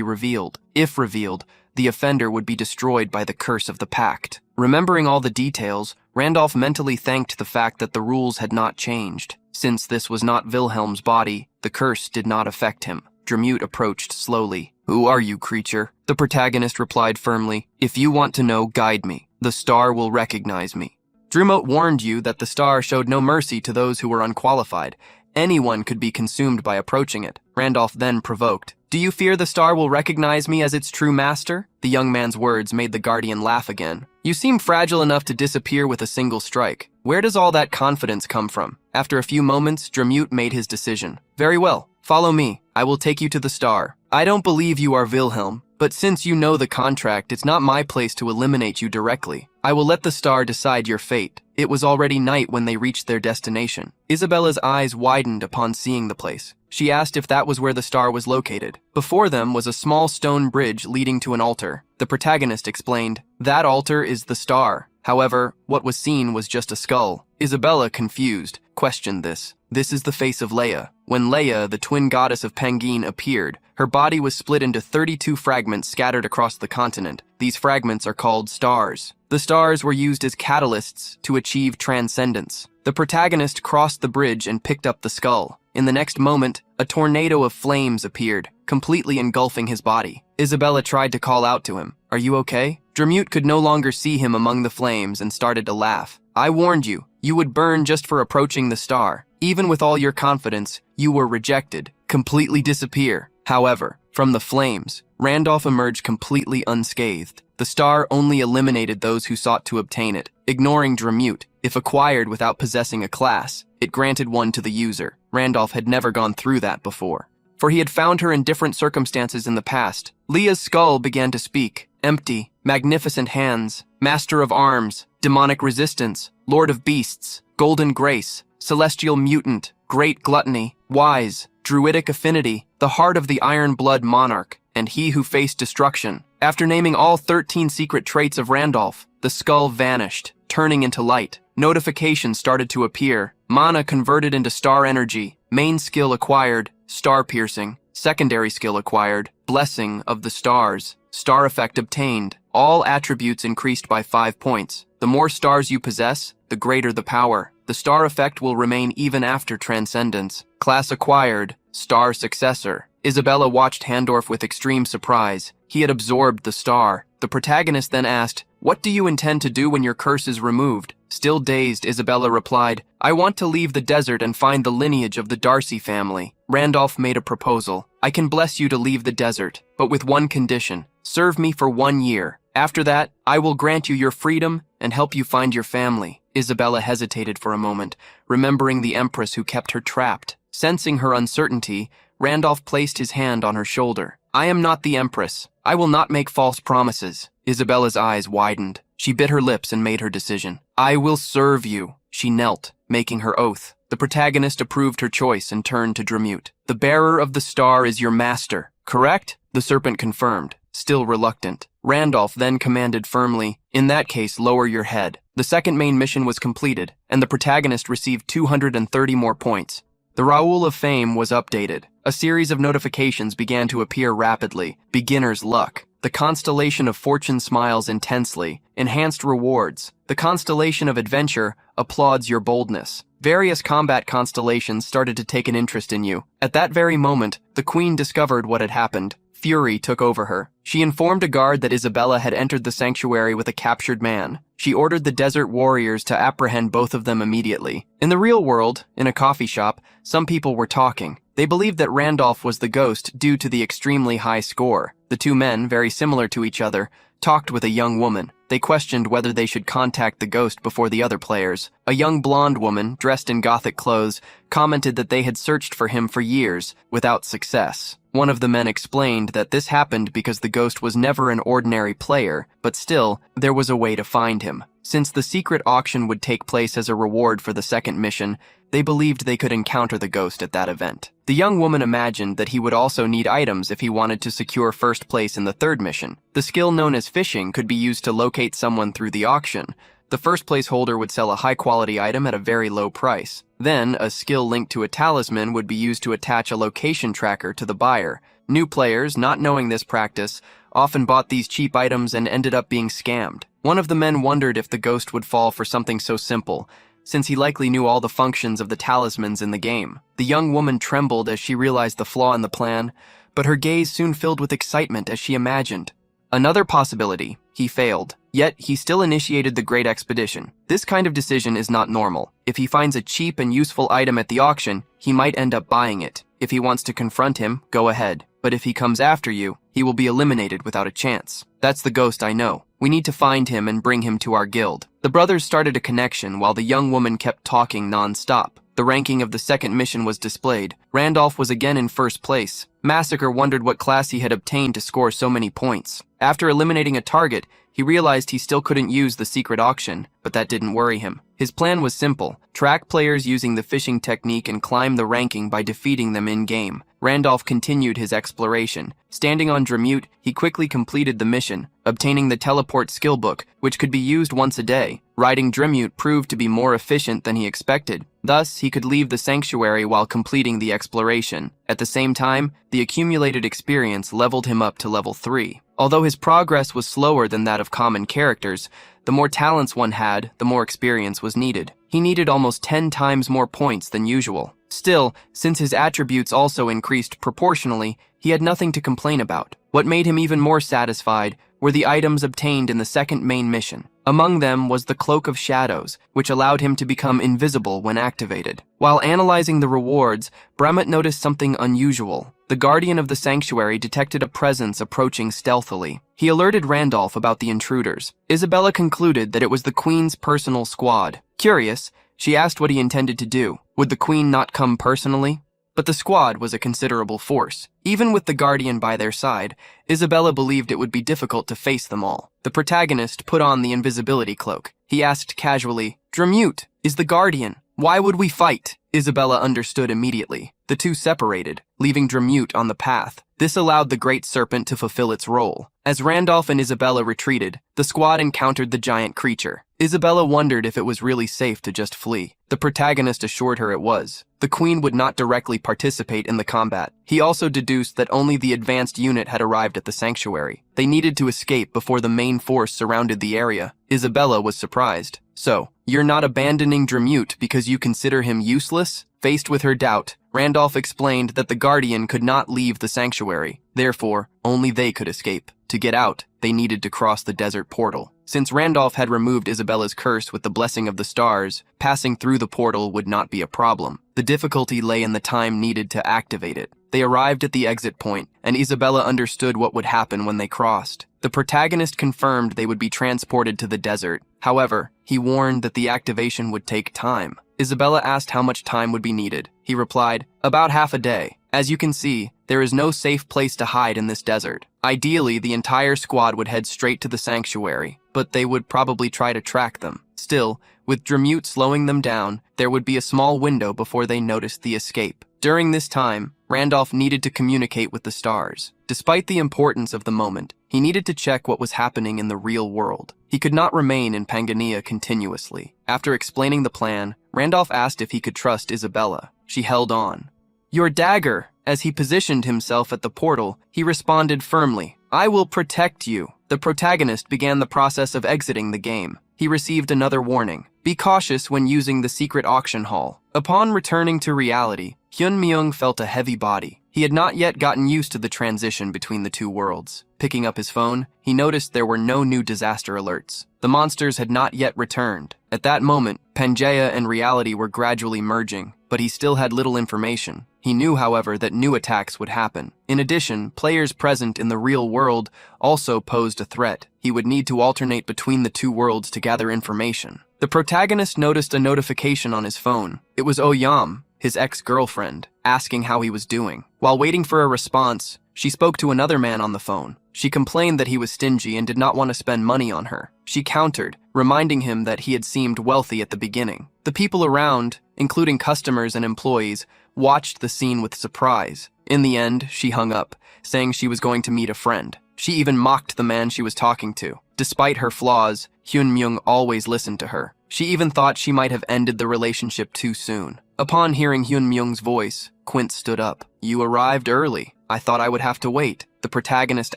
Speaker 1: revealed. If revealed, the offender would be destroyed by the curse of the pact. Remembering all the details, Randolph mentally thanked the fact that the rules had not changed. Since this was not Wilhelm's body, the curse did not affect him. Dramute approached slowly. "Who are you, creature?" The protagonist replied firmly, "If you want to know, guide me. The star will recognize me." Dramute warned you that the star showed no mercy to those who were unqualified. Anyone could be consumed by approaching it. Randolph then provoked, "Do you fear the star will recognize me as its true master?" The young man's words made the Guardian laugh again. "You seem fragile enough to disappear with a single strike. Where does all that confidence come from?" After a few moments, Dramute made his decision. "Very well. Follow me. I will take you to the star. I don't believe you are Wilhelm, but since you know the contract, it's not my place to eliminate you directly. I will let the star decide your fate." It was already night when they reached their destination. Isabella's eyes widened upon seeing the place. She asked if that was where the star was located. Before them was a small stone bridge leading to an altar. The protagonist explained, "That altar is the star. However, what was seen was just a skull." Isabella, confused, questioned this. "This is the face of Leia." When Leia, the twin goddess of Pangeen, appeared, her body was split into 32 fragments scattered across the continent. These fragments are called stars. The stars were used as catalysts to achieve transcendence. The protagonist crossed the bridge and picked up the skull. In the next moment, a tornado of flames appeared, completely engulfing his body. Isabella tried to call out to him, "Are you okay?" Dramute could no longer see him among the flames and started to laugh. "I warned you. You would burn just for approaching the star. Even with all your confidence, you were rejected. Completely disappear." However, from the flames, Randolph emerged completely unscathed. The star only eliminated those who sought to obtain it, ignoring Dramute. If acquired without possessing a class, it granted one to the user. Randolph had never gone through that before, for he had found her in different circumstances in the past. Leah's skull began to speak. Empty, magnificent hands, master of arms, demonic resistance, lord of beasts, golden grace, celestial mutant, great gluttony, wise, druidic affinity, the heart of the iron blood monarch, and he who faced destruction. After naming all 13 secret traits of Randolph, the skull vanished, turning into light. Notifications started to appear. Mana converted into star energy. Main skill acquired, star piercing. Secondary skill acquired, blessing of the stars. Star effect obtained. All attributes increased by 5 points. The more stars you possess, the greater the power. The star effect will remain even after transcendence. Class acquired, star successor. Isabella watched Handorf with extreme surprise. He had absorbed the star. The protagonist then asked, "What do you intend to do when your curse is removed?" Still dazed, Isabella replied, "I want to leave the desert and find the lineage of the Darcy family." Randolph made a proposal. "I can bless you to leave the desert, but with one condition. Serve me for 1 year. After that, I will grant you your freedom and help you find your family." Isabella hesitated for a moment, remembering the Empress who kept her trapped. Sensing her uncertainty, Randolph placed his hand on her shoulder. "I am not the Empress. I will not make false promises." Isabella's eyes widened. She bit her lips and made her decision. "I will serve you." She knelt, making her oath. The protagonist approved her choice and turned to Dramute. "The bearer of the star is your master, correct?" The serpent confirmed, still reluctant. Randolph then commanded firmly, "In that case, lower your head." The second main mission was completed, and the protagonist received 230 more points. The Raoul of Fame was updated. A series of notifications began to appear rapidly. Beginner's luck. The constellation of fortune smiles intensely. Enhanced rewards. The constellation of adventure applauds your boldness. Various combat constellations started to take an interest in you. At that very moment, the queen discovered what had happened. Fury took over her. She informed a guard that Isabella had entered the sanctuary with a captured man. She ordered the desert warriors to apprehend both of them immediately. In the real world, in a coffee shop, some people were talking. They believed that Randolph was the ghost due to the extremely high score. The two men, very similar to each other, talked with a young woman. They questioned whether they should contact the ghost before the other players. A young blonde woman, dressed in gothic clothes, commented that they had searched for him for years, without success. One of the men explained that this happened because the ghost was never an ordinary player, but still, there was a way to find him. Since the secret auction would take place as a reward for the second mission, they believed they could encounter the ghost at that event. The young woman imagined that he would also need items if he wanted to secure first place in the third mission. The skill known as fishing could be used to locate someone through the auction. The first place holder would sell a high-quality item at a very low price. Then, a skill linked to a talisman would be used to attach a location tracker to the buyer. New players, not knowing this practice, often bought these cheap items and ended up being scammed. One of the men wondered if the ghost would fall for something so simple, since he likely knew all the functions of the talismans in the game. The young woman trembled as she realized the flaw in the plan, but her gaze soon filled with excitement as she imagined. Another possibility: he failed. Yet, he still initiated the great expedition. This kind of decision is not normal. If he finds a cheap and useful item at the auction, he might end up buying it. If he wants to confront him, go ahead. But if he comes after you, he will be eliminated without a chance. That's the ghost I know. We need to find him and bring him to our guild. The brothers started a connection while the young woman kept talking non-stop. The ranking of the second mission was displayed. Randolph was again in first place. Massacre wondered what class he had obtained to score so many points. After eliminating a target, he realized he still couldn't use the secret auction, but that didn't worry him. His plan was simple: track players using the fishing technique and climb the ranking by defeating them in-game. Randolph continued his exploration. Standing on Dramute, he quickly completed the mission, obtaining the teleport skill book, which could be used once a day. Riding Dramute proved to be more efficient than he expected. Thus, he could leave the sanctuary while completing the exploration. At the same time, the accumulated experience leveled him up to level 3. Although his progress was slower than that of common characters, the more talents one had, the more experience was needed. He needed almost 10 times more points than usual. Still, since his attributes also increased proportionally, he had nothing to complain about. What made him even more satisfied were the items obtained in the second main mission. Among them was the Cloak of Shadows, which allowed him to become invisible when activated. While analyzing the rewards, Bremit noticed something unusual. The guardian of the sanctuary detected a presence approaching stealthily. He alerted Randolph about the intruders. Isabella concluded that it was the Queen's personal squad. Curious, she asked what he intended to do. Would the Queen not come personally? But the squad was a considerable force. Even with the Guardian by their side, Isabella believed it would be difficult to face them all. The protagonist put on the invisibility cloak. He asked casually, "Dramute, is the Guardian? Why would we fight?" Isabella understood immediately. The two separated, leaving Dramute on the path. This allowed the Great Serpent to fulfill its role. As Randolph and Isabella retreated, the squad encountered the giant creature. Isabella wondered if it was really safe to just flee. The protagonist assured her it was. The Queen would not directly participate in the combat. He also deduced that only the advanced unit had arrived at the sanctuary. They needed to escape before the main force surrounded the area. Isabella was surprised. "So, you're not abandoning Dramute because you consider him useless?" Faced with her doubt, Randolph explained that the Guardian could not leave the sanctuary. Therefore, only they could escape. To get out, they needed to cross the desert portal. Since Randolph had removed Isabella's curse with the blessing of the stars, passing through the portal would not be a problem. The difficulty lay in the time needed to activate it. They arrived at the exit point, and Isabella understood what would happen when they crossed. The protagonist confirmed they would be transported to the desert. However, he warned that the activation would take time. Isabella asked how much time would be needed. He replied, "About half a day. As you can see, there is no safe place to hide in this desert. Ideally, the entire squad would head straight to the sanctuary, but they would probably try to track them. Still, with Dramute slowing them down, there would be a small window before they noticed the escape. During this time, Randolph needed to communicate with the stars. Despite the importance of the moment, he needed to check what was happening in the real world. He could not remain in Pangania continuously. After explaining the plan, Randolph asked if he could trust Isabella. She held on. "Your dagger." As he positioned himself at the portal, he responded firmly, "I will protect you." The protagonist began the process of exiting the game. He received another warning. Be cautious when using the secret auction hall. Upon returning to reality, Hyun Myung felt a heavy body. He had not yet gotten used to the transition between the two worlds. Picking up his phone, he noticed there were no new disaster alerts. The monsters had not yet returned. At that moment, Pangea and reality were gradually merging, but he still had little information. He knew, however, that new attacks would happen. In addition, players present in the real world also posed a threat. He would need to alternate between the two worlds to gather information. The protagonist noticed a notification on his phone. It was Oh-yam, his ex-girlfriend, asking how he was doing. While waiting for a response, she spoke to another man on the phone. She complained that he was stingy and did not want to spend money on her. She countered, reminding him that he had seemed wealthy at the beginning. The people around, including customers and employees, watched the scene with surprise. In the end, she hung up, saying she was going to meet a friend. She even mocked the man she was talking to. Despite her flaws, Hyun Myung always listened to her. She even thought she might have ended the relationship too soon. Upon hearing Hyun Myung's voice, Quint stood up. "You arrived early. I thought I would have to wait." The protagonist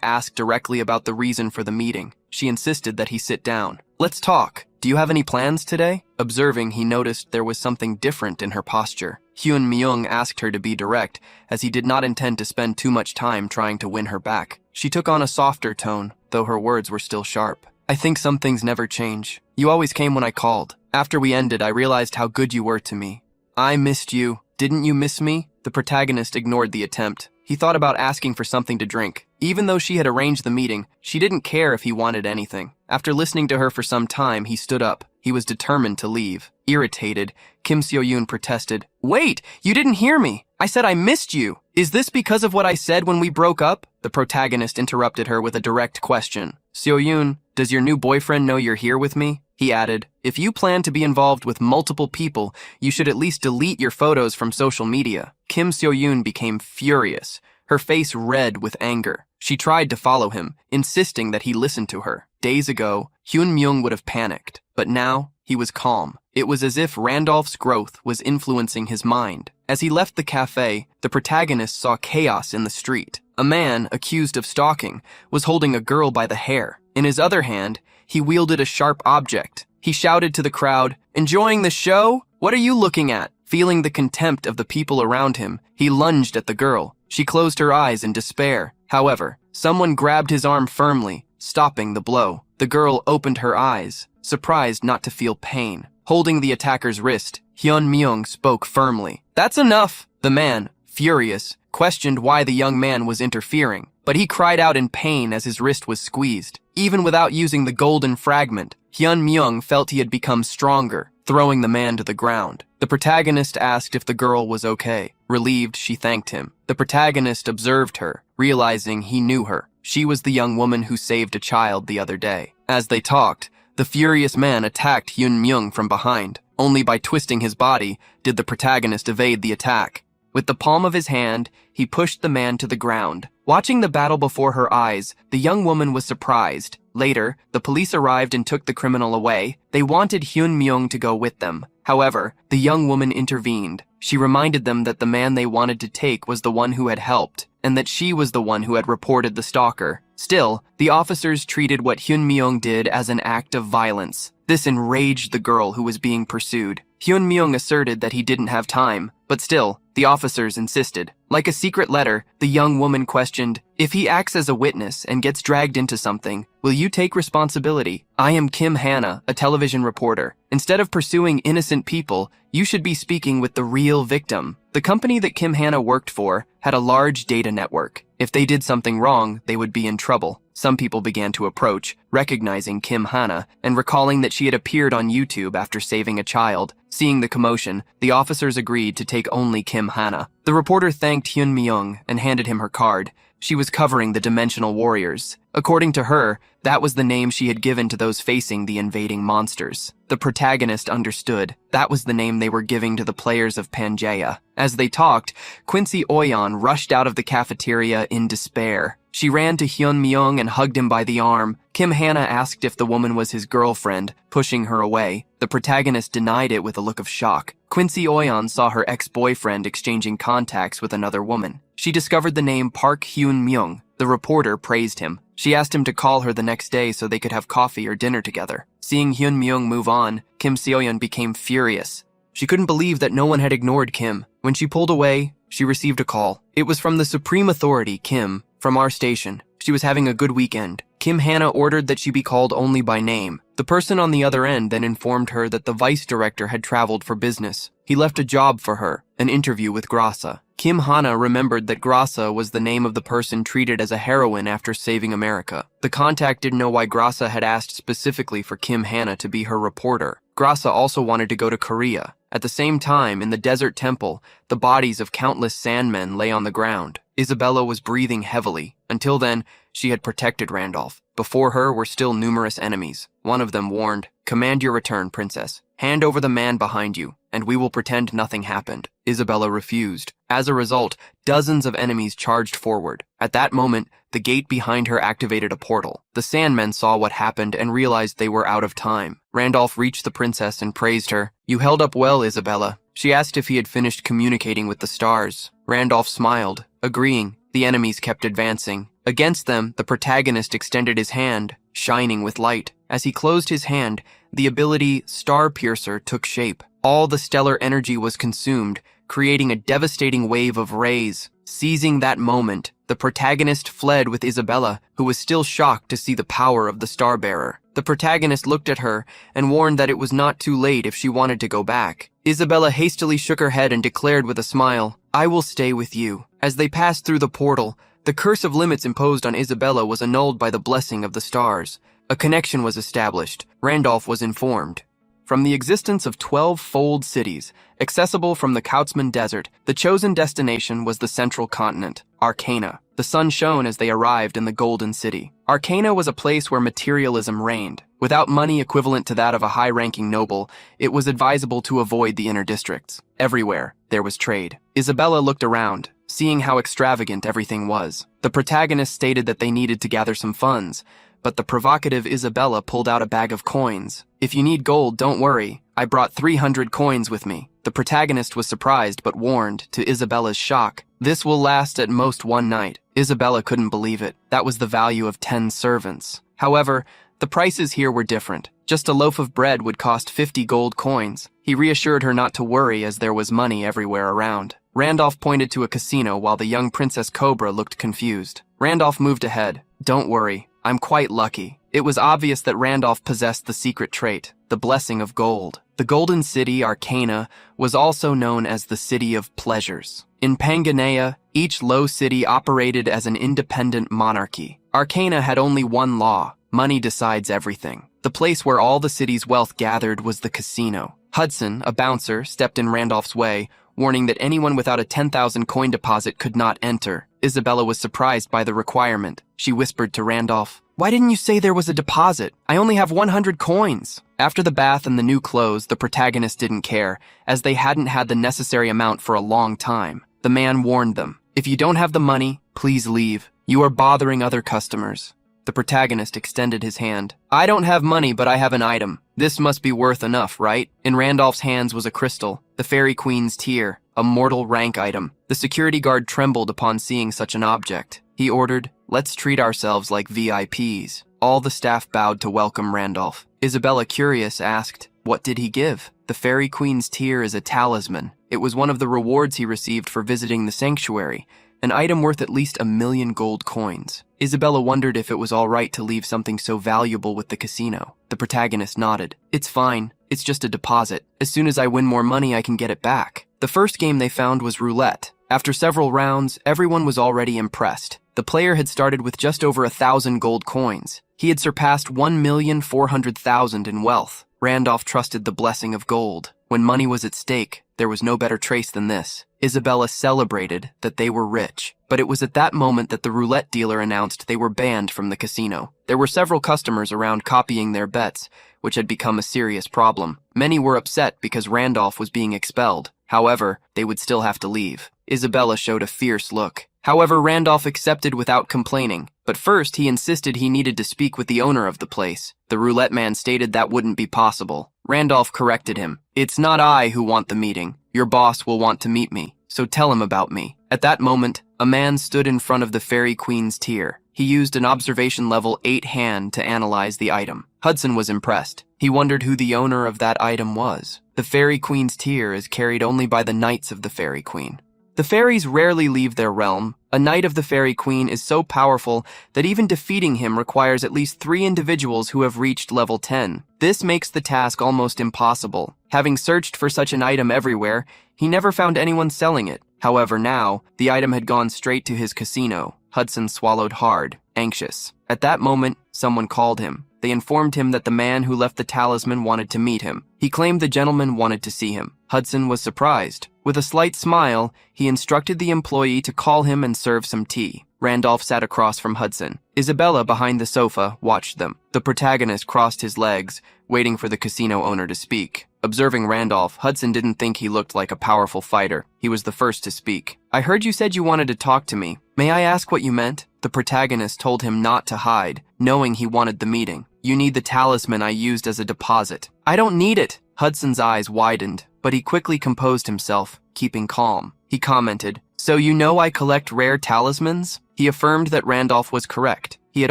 Speaker 1: asked directly about the reason for the meeting. She insisted that he sit down. "Let's talk. Do you have any plans today?" Observing, he noticed there was something different in her posture. Hyun Myung asked her to be direct, as he did not intend to spend too much time trying to win her back. She took on a softer tone, though her words were still sharp. "I think some things never change. You always came when I called. After we ended, I realized how good you were to me. I missed you. Didn't you miss me?" The protagonist ignored the attempt. He thought about asking for something to drink. Even though she had arranged the meeting, she didn't care if he wanted anything. After listening to her for some time, he stood up. He was determined to leave. Irritated, Kim Seo-yoon protested, "Wait, you didn't hear me. I said I missed you. Is this because of what I said when we broke up?" The protagonist interrupted her with a direct question. "Seo-yoon, does your new boyfriend know you're here with me?" He added, "If you plan to be involved with multiple people, you should at least delete your photos from social media." Kim Seo-yoon became furious, her face red with anger. She tried to follow him, insisting that he listen to her. Days ago, Hyun Myung would have panicked, but now he was calm. It was as if Randolph's growth was influencing his mind. As he left the cafe, the protagonist saw chaos in the street. A man, accused of stalking, was holding a girl by the hair. In his other hand, he wielded a sharp object. He shouted to the crowd, "Enjoying the show? What are you looking at?" Feeling the contempt of the people around him, he lunged at the girl. She closed her eyes in despair. However, someone grabbed his arm firmly, stopping the blow. The girl opened her eyes, surprised not to feel pain. Holding the attacker's wrist, Hyun Myung spoke firmly. "That's enough!" The man, furious, questioned why the young man was interfering, but he cried out in pain as his wrist was squeezed. Even without using the golden fragment, Hyun Myung felt he had become stronger, throwing the man to the ground. The protagonist asked if the girl was okay. Relieved, she thanked him. The protagonist observed her, realizing he knew her. She was the young woman who saved a child the other day. As they talked, the furious man attacked Hyun Myung from behind. Only by twisting his body did the protagonist evade the attack. With the palm of his hand, he pushed the man to the ground. Watching the battle before her eyes, the young woman was surprised. Later, the police arrived and took the criminal away. They wanted Hyun Myung to go with them. However, the young woman intervened. She reminded them that the man they wanted to take was the one who had helped, and that she was the one who had reported the stalker. Still, the officers treated what Hyun Myung did as an act of violence. This enraged the girl who was being pursued. Hyun Myung asserted that he didn't have time, but still, the officers insisted. Like a secret letter, the young woman questioned, "If he acts as a witness and gets dragged into something, will you take responsibility? I am Kim Hannah, a television reporter. Instead of pursuing innocent people, you should be speaking with the real victim." The company that Kim Hannah worked for had a large data network. If they did something wrong, they would be in trouble. Some people began to approach, recognizing Kim Hannah and recalling that she had appeared on YouTube after saving a child. Seeing the commotion, the officers agreed to take only Kim Hannah. The reporter thanked Hyun Myung and handed him her card. She was covering the Dimensional Warriors. According to her, that was the name she had given to those facing the invading monsters. The protagonist understood. That was the name they were giving to the players of Pangea. As they talked, Quincy Oyan rushed out of the cafeteria in despair. She ran to Hyun Myung and hugged him by the arm. Kim Hannah asked if the woman was his girlfriend, pushing her away. The protagonist denied it with a look of shock. Quincy Oyan saw her ex-boyfriend exchanging contacts with another woman. She discovered the name Park Hyun Myung. The reporter praised him. She asked him to call her the next day so they could have coffee or dinner together. Seeing Hyun Myung move on, Kim Seo-yeon became furious. She couldn't believe that no one had ignored Kim. When she pulled away, she received a call. It was from the Supreme Authority, Kim, from our station. She was having a good weekend. Kim Hannah ordered that she be called only by name. The person on the other end then informed her that the vice director had traveled for business. He left a job for her, an interview with Grasa. Kim Hannah remembered that Grasa was the name of the person treated as a heroine after saving America. The contact didn't know why Grasa had asked specifically for Kim Hannah to be her reporter. Grasa also wanted to go to Korea. At the same time, in the desert temple, the bodies of countless sandmen lay on the ground. Isabella was breathing heavily. Until then, she had protected Randolph. Before her were still numerous enemies. One of them warned, "Command your return, princess. Hand over the man behind you, and we will pretend nothing happened." Isabella refused. As a result, dozens of enemies charged forward. At that moment, the gate behind her activated a portal. The Sandmen saw what happened and realized they were out of time. Randolph reached the princess and praised her. "You held up well, Isabella." She asked if he had finished communicating with the stars. Randolph smiled, agreeing. The enemies kept advancing. Against them, the protagonist extended his hand, shining with light. As he closed his hand, the ability Star Piercer took shape. All the stellar energy was consumed, creating a devastating wave of rays. Seizing that moment, the protagonist fled with Isabella, who was still shocked to see the power of the Starbearer. The protagonist looked at her and warned that it was not too late if she wanted to go back. Isabella hastily shook her head and declared with a smile, "I will stay with you." As they passed through the portal, the curse of limits imposed on Isabella was annulled by the blessing of the stars. A connection was established. Randolph was informed. From the existence of 12-fold cities, accessible from the Kautzman Desert, the chosen destination was the central continent, Arcana. The sun shone as they arrived in the Golden City. Arcana was a place where materialism reigned. Without money equivalent to that of a high-ranking noble, it was advisable to avoid the inner districts. Everywhere, there was trade. Isabella looked around, seeing how extravagant everything was. The protagonist stated that they needed to gather some funds, but the provocative Isabella pulled out a bag of coins. "If you need gold, don't worry. I brought 300 coins with me." The protagonist was surprised but warned, to Isabella's shock. "This will last at most one night." Isabella couldn't believe it. That was the value of 10 servants. However, the prices here were different. Just a loaf of bread would cost 50 gold coins. He reassured her not to worry as there was money everywhere around. Randolph pointed to a casino while the young Princess Cobra looked confused. Randolph moved ahead. "Don't worry. I'm quite lucky." It was obvious that Randolph possessed the secret trait, the blessing of gold. The Golden City, Arcana, was also known as the City of Pleasures. In Pangaea, each low city operated as an independent monarchy. Arcana had only one law: money decides everything. The place where all the city's wealth gathered was the casino. Hudson, a bouncer, stepped in Randolph's way, warning that anyone without a 10,000 coin deposit could not enter. Isabella was surprised by the requirement. She whispered to Randolph, "Why didn't you say there was a deposit? I only have 100 coins." After the bath and the new clothes, the protagonist didn't care, as they hadn't had the necessary amount for a long time. The man warned them, "If you don't have the money, please leave. You are bothering other customers." The protagonist extended his hand. "I don't have money, but I have an item. This must be worth enough, right?" In Randolph's hands was a crystal, the Fairy Queen's tear, a mortal rank item. The security guard trembled upon seeing such an object. He ordered, "Let's treat ourselves like VIPs." All the staff bowed to welcome Randolph. Isabella, curious, asked, "What did he give?" "The Fairy Queen's tear is a talisman. It was one of the rewards he received for visiting the sanctuary, an item worth at least 1,000,000 gold coins." Isabella wondered if it was all right to leave something so valuable with the casino. The protagonist nodded. "It's fine. It's just a deposit. As soon as I win more money, I can get it back." The first game they found was roulette. After several rounds, everyone was already impressed. The player had started with just over 1,000 gold coins. He had surpassed 1,400,000 in wealth. Randolph trusted the blessing of gold. When money was at stake, there was no better trace than this. Isabella celebrated that they were rich, but it was at that moment that the roulette dealer announced they were banned from the casino. There were several customers around copying their bets, which had become a serious problem. Many were upset because Randolph was being expelled. However, they would still have to leave. Isabella showed a fierce look. However, Randolph accepted without complaining. But first, he insisted he needed to speak with the owner of the place. The roulette man stated that wouldn't be possible. Randolph corrected him. "It's not I who want the meeting. Your boss will want to meet me, so tell him about me." At that moment, a man stood in front of the Fairy Queen's tear. He used an observation level 8 hand to analyze the item. Hudson was impressed. He wondered who the owner of that item was. The Fairy Queen's tear is carried only by the Knights of the Fairy Queen. The fairies rarely leave their realm. A Knight of the Fairy Queen is so powerful that even defeating him requires at least 3 individuals who have reached level 10. This makes the task almost impossible. Having searched for such an item everywhere, he never found anyone selling it. However, now, the item had gone straight to his casino. Hudson swallowed hard, anxious. At that moment, someone called him. They informed him that the man who left the talisman wanted to meet him. He claimed the gentleman wanted to see him. Hudson was surprised. With a slight smile, he instructed the employee to call him and serve some tea. Randolph sat across from Hudson. Isabella, behind the sofa, watched them. The protagonist crossed his legs, waiting for the casino owner to speak. Observing Randolph, Hudson didn't think he looked like a powerful fighter. He was the first to speak. "I heard you said you wanted to talk to me. May I ask what you meant?" The protagonist told him not to hide, knowing he wanted the meeting. "You need the talisman I used as a deposit." "I don't need it." Hudson's eyes widened, but he quickly composed himself, keeping calm. He commented, "So you know I collect rare talismans?" He affirmed that Randolph was correct. He had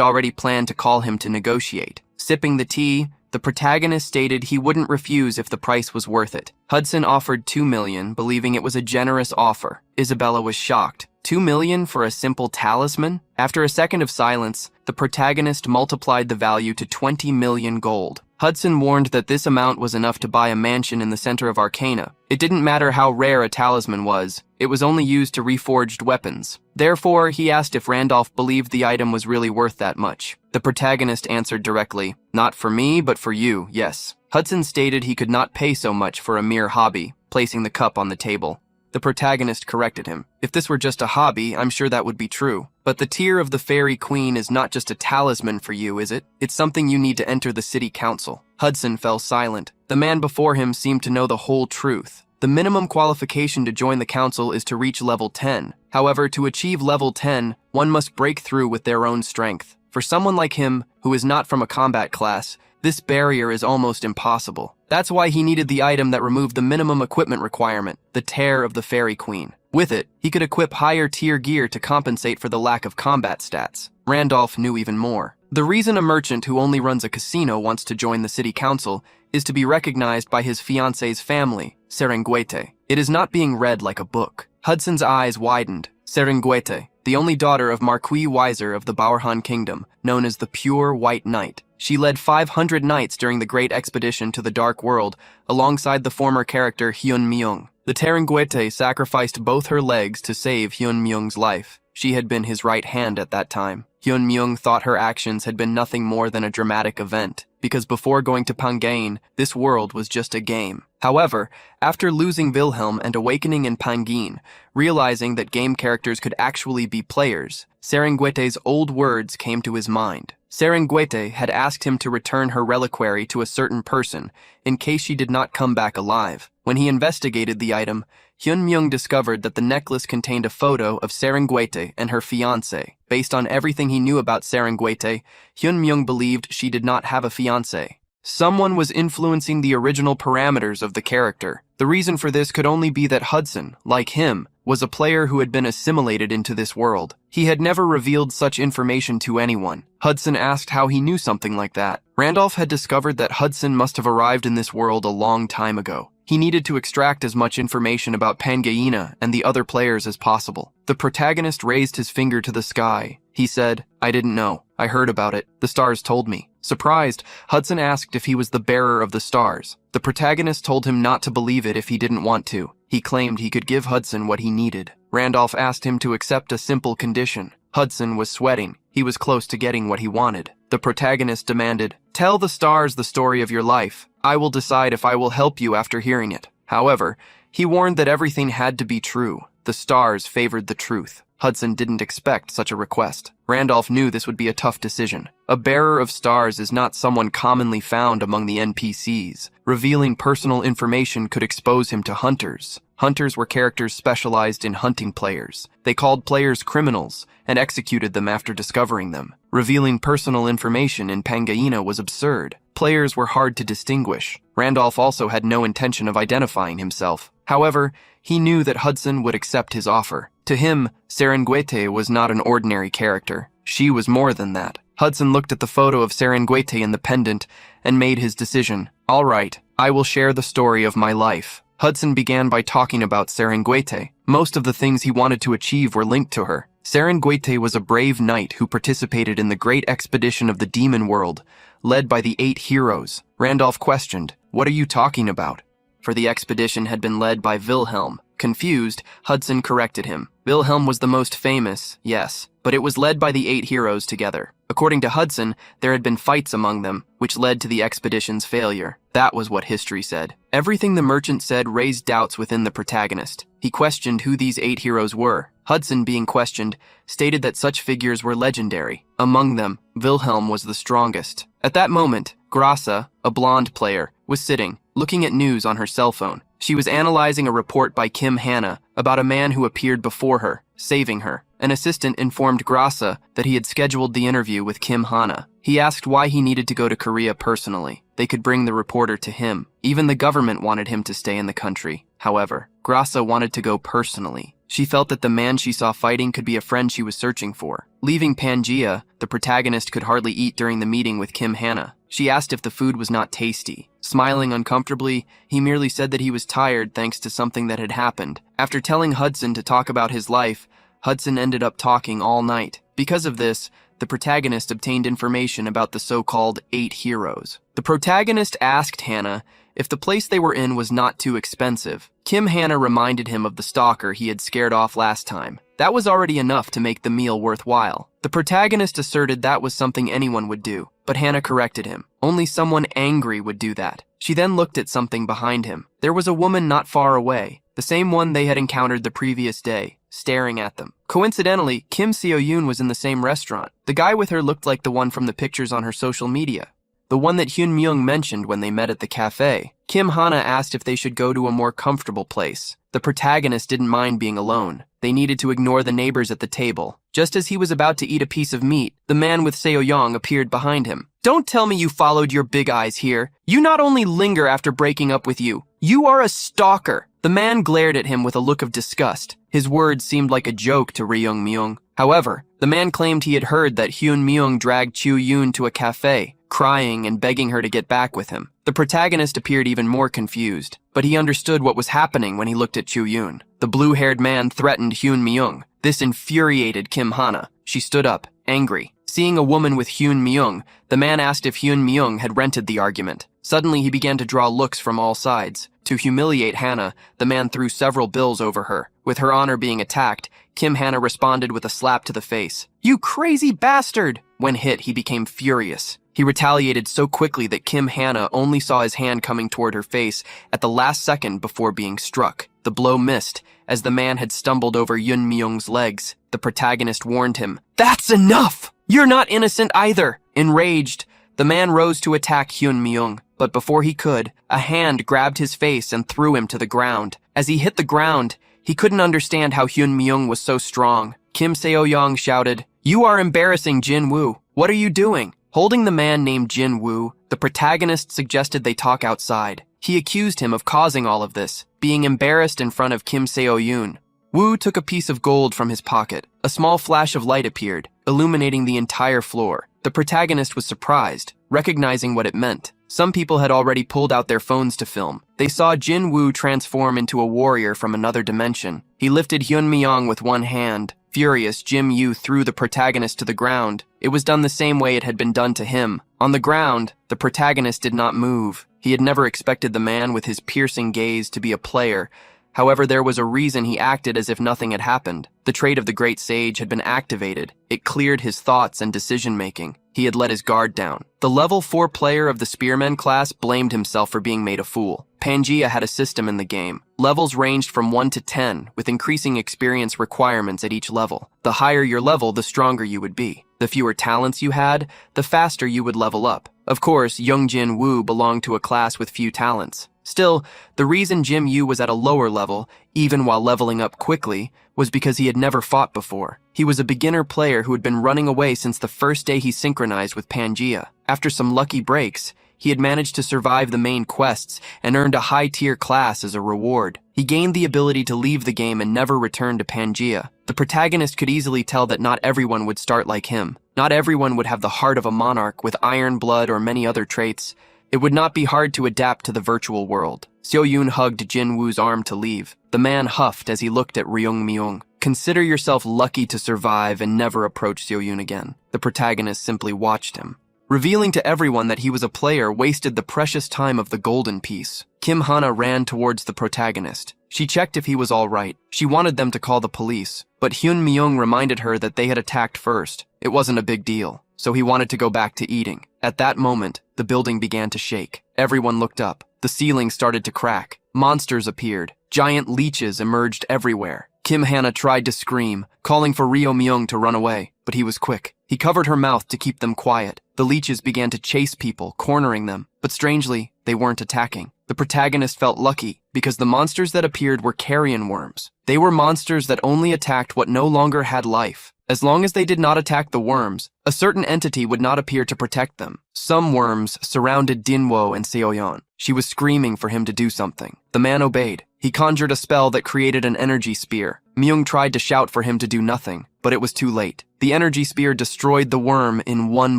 Speaker 1: already planned to call him to negotiate. Sipping the tea, the protagonist stated he wouldn't refuse if the price was worth it. Hudson offered $2 million, believing it was a generous offer. Isabella was shocked. $2 million for a simple talisman? After a second of silence, the protagonist multiplied the value to 20 million gold. Hudson warned that this amount was enough to buy a mansion in the center of Arcana. It didn't matter how rare a talisman was. It was only used to reforged weapons. Therefore, he asked if Randolph believed the item was really worth that much. The protagonist answered directly, "Not for me, but for you, yes." Hudson stated he could not pay so much for a mere hobby, placing the cup on the table. The protagonist corrected him. "If this were just a hobby, I'm sure that would be true. But the tear of the Fairy Queen is not just a talisman for you, is it? It's something you need to enter the city council." Hudson fell silent. The man before him seemed to know the whole truth. The minimum qualification to join the council is to reach level 10. However, to achieve level 10, one must break through with their own strength. For someone like him, who is not from a combat class, this barrier is almost impossible. That's why he needed the item that removed the minimum equipment requirement, the Tear of the Fairy Queen. With it, he could equip higher tier gear to compensate for the lack of combat stats. Randolph knew even more. The reason a merchant who only runs a casino wants to join the city council is to be recognized by his fiancée's family, Serengüete. It is not being read like a book. Hudson's eyes widened. Serengüete, the only daughter of Marquis Weiser of the Baohan Kingdom, known as the Pure White Knight. She led 500 knights during the Great Expedition to the Dark World, alongside the former character Hyun Myung. The Serengüete sacrificed both her legs to save Hyun Myung's life. She had been his right hand at that time. Hyun Myung thought her actions had been nothing more than a dramatic event, because before going to Pangain, this world was just a game. However, after losing Wilhelm and awakening in Pangain, realizing that game characters could actually be players, Serengüete's old words came to his mind. Serengüete had asked him to return her reliquary to a certain person, in case she did not come back alive. When he investigated the item, Hyun Myung discovered that the necklace contained a photo of Serengüete and her fiancé. Based on everything he knew about Serengüete, Hyun Myung believed she did not have a fiancé. Someone was influencing the original parameters of the character. The reason for this could only be that Hudson, like him, was a player who had been assimilated into this world. He had never revealed such information to anyone. Hudson asked how he knew something like that. Randolph had discovered that Hudson must have arrived in this world a long time ago. He needed to extract as much information about Pangaea and the other players as possible. The protagonist raised his finger to the sky. He said, "I didn't know. I heard about it. The stars told me." Surprised, Hudson asked if he was the bearer of the stars. The protagonist told him not to believe it if he didn't want to. He claimed he could give Hudson what he needed. Randolph asked him to accept a simple condition. Hudson was sweating. He was close to getting what he wanted. The protagonist demanded, "Tell the stars the story of your life. I will decide if I will help you after hearing it." However, he warned that everything had to be true. The stars favored the truth. Hudson didn't expect such a request. Randolph knew this would be a tough decision. A bearer of stars is not someone commonly found among the NPCs. Revealing personal information could expose him to hunters. Hunters were characters specialized in hunting players. They called players criminals and executed them after discovering them. Revealing personal information in Pangaea was absurd. Players were hard to distinguish. Randolph also had no intention of identifying himself. However, he knew that Hudson would accept his offer. To him, Serengeti was not an ordinary character. She was more than that. Hudson looked at the photo of Serengeti in the pendant and made his decision. All right, I will share the story of my life. Hudson began by talking about Serengeti. Most of the things he wanted to achieve were linked to her. Serengeti was a brave knight who participated in the great expedition of the demon world, led by the 8 heroes. Randolph questioned, "What are you talking about?" For the expedition had been led by Wilhelm. Confused, Hudson corrected him. Wilhelm was the most famous, yes, but it was led by the 8 heroes together. According to Hudson, there had been fights among them, which led to the expedition's failure. That was what history said. Everything the merchant said raised doubts within the protagonist. He questioned who these 8 heroes were. Hudson, being questioned, stated that such figures were legendary. Among them, Wilhelm was the strongest. At that moment, Grasa, a blonde player, was sitting, looking at news on her cell phone. She was analyzing a report by Kim Hannah about a man who appeared before her, saving her. An assistant informed Grasa that he had scheduled the interview with Kim Hannah. He asked why he needed to go to Korea personally. They could bring the reporter to him. Even the government wanted him to stay in the country. However, Grasa wanted to go personally. She felt that the man she saw fighting could be a friend she was searching for. Leaving Pangea, the protagonist could hardly eat during the meeting with Kim Hannah. She asked if the food was not tasty. Smiling uncomfortably, he merely said that he was tired thanks to something that had happened. After telling Hudson to talk about his life, Hudson ended up talking all night. Because of this, the protagonist obtained information about the so-called 8 heroes. The protagonist asked Hannah if the place they were in was not too expensive. Kim Hannah reminded him of the stalker he had scared off last time. That was already enough to make the meal worthwhile. The protagonist asserted that was something anyone would do, but Hannah corrected him. Only someone angry would do that. She then looked at something behind him. There was a woman not far away, the same one they had encountered the previous day, staring at them. Coincidentally, Kim Seo-yoon was in the same restaurant. The guy with her looked like the one from the pictures on her social media, the one that Hyun Myung mentioned when they met at the cafe. Kim Hannah asked if they should go to a more comfortable place. The protagonist didn't mind being alone. They needed to ignore the neighbors at the table. Just as he was about to eat a piece of meat, the man with Seo-young appeared behind him. "Don't tell me you followed your big eyes here. You not only linger after breaking up with you are a stalker." The man glared at him with a look of disgust. His words seemed like a joke to Ryung Myung. However, the man claimed he had heard that Hyun Myung dragged Chu Yoon to a cafe, crying and begging her to get back with him. The protagonist appeared even more confused, but he understood what was happening when he looked at Chu Yoon. The blue-haired man threatened Hyun Myung. This infuriated Kim Hannah. She stood up, angry. Seeing a woman with Hyun Myung, the man asked if Hyun Myung had rented the argument. Suddenly, he began to draw looks from all sides. To humiliate Hannah, the man threw several bills over her. With her honor being attacked, Kim Hannah responded with a slap to the face. "You crazy bastard!" When hit, he became furious. He retaliated so quickly that Kim Hannah only saw his hand coming toward her face at the last second before being struck. The blow missed, as the man had stumbled over Yun Myung's legs. The protagonist warned him, "That's enough! You're not innocent either!" Enraged, the man rose to attack Hyun Myung, but before he could, a hand grabbed his face and threw him to the ground. As he hit the ground, he couldn't understand how Hyun Myung was so strong. Kim Seo-young shouted, "You are embarrassing, Jin Woo. What are you doing?" Holding the man named Jin Woo, the protagonist suggested they talk outside. He accused him of causing all of this, being embarrassed in front of Kim Seo-yoon. Woo took a piece of gold from his pocket. A small flash of light appeared, illuminating the entire floor. The protagonist was surprised, recognizing what it meant. Some people had already pulled out their phones to film. They saw Jin Woo transform into a warrior from another dimension. He lifted Hyun Myung with one hand. Furious, Jim Yu threw the protagonist to the ground. It was done the same way it had been done to him. On the ground, the protagonist did not move. He had never expected the man with his piercing gaze to be a player. However, there was a reason he acted as if nothing had happened. The trait of the great sage had been activated. It cleared his thoughts and decision-making. He had let his guard down. The level 4 player of the Spearman class blamed himself for being made a fool. Pangea had a system in the game. Levels ranged from 1 to 10, with increasing experience requirements at each level. The higher your level, the stronger you would be. The fewer talents you had, the faster you would level up. Of course, Young Jin Woo belonged to a class with few talents. Still, the reason Jim Yu was at a lower level, even while leveling up quickly, was because he had never fought before. He was a beginner player who had been running away since the first day he synchronized with Pangea. After some lucky breaks, he had managed to survive the main quests and earned a high-tier class as a reward. He gained the ability to leave the game and never return to Pangaea. The protagonist could easily tell that not everyone would start like him. Not everyone would have the heart of a monarch with iron blood or many other traits. It would not be hard to adapt to the virtual world. Seo-yoon hugged Jin-woo's arm to leave. The man huffed as he looked at Ryung-myung. Consider yourself lucky to survive and never approach Seo-yoon again. The protagonist simply watched him. Revealing to everyone that he was a player wasted the precious time of the golden piece. Kim Hana ran towards the protagonist. She checked if he was all right. She wanted them to call the police, but Hyun-myung reminded her that they had attacked first. It wasn't a big deal, so he wanted to go back to eating. At that moment, the building began to shake. Everyone looked up. The ceiling started to crack. Monsters appeared. Giant leeches emerged everywhere. Kim Hana tried to scream, calling for Ryo-myung to run away, but he was quick. He covered her mouth to keep them quiet. The leeches began to chase people, cornering them, but strangely, they weren't attacking. The protagonist felt lucky because the monsters that appeared were carrion worms. They were monsters that only attacked what no longer had life. As long as they did not attack the worms, a certain entity would not appear to protect them. Some worms surrounded Dinwo and Seo-yeon. She was screaming for him to do something. The man obeyed. He conjured a spell that created an energy spear. Myung tried to shout for him to do nothing, but it was too late. The energy spear destroyed the worm in one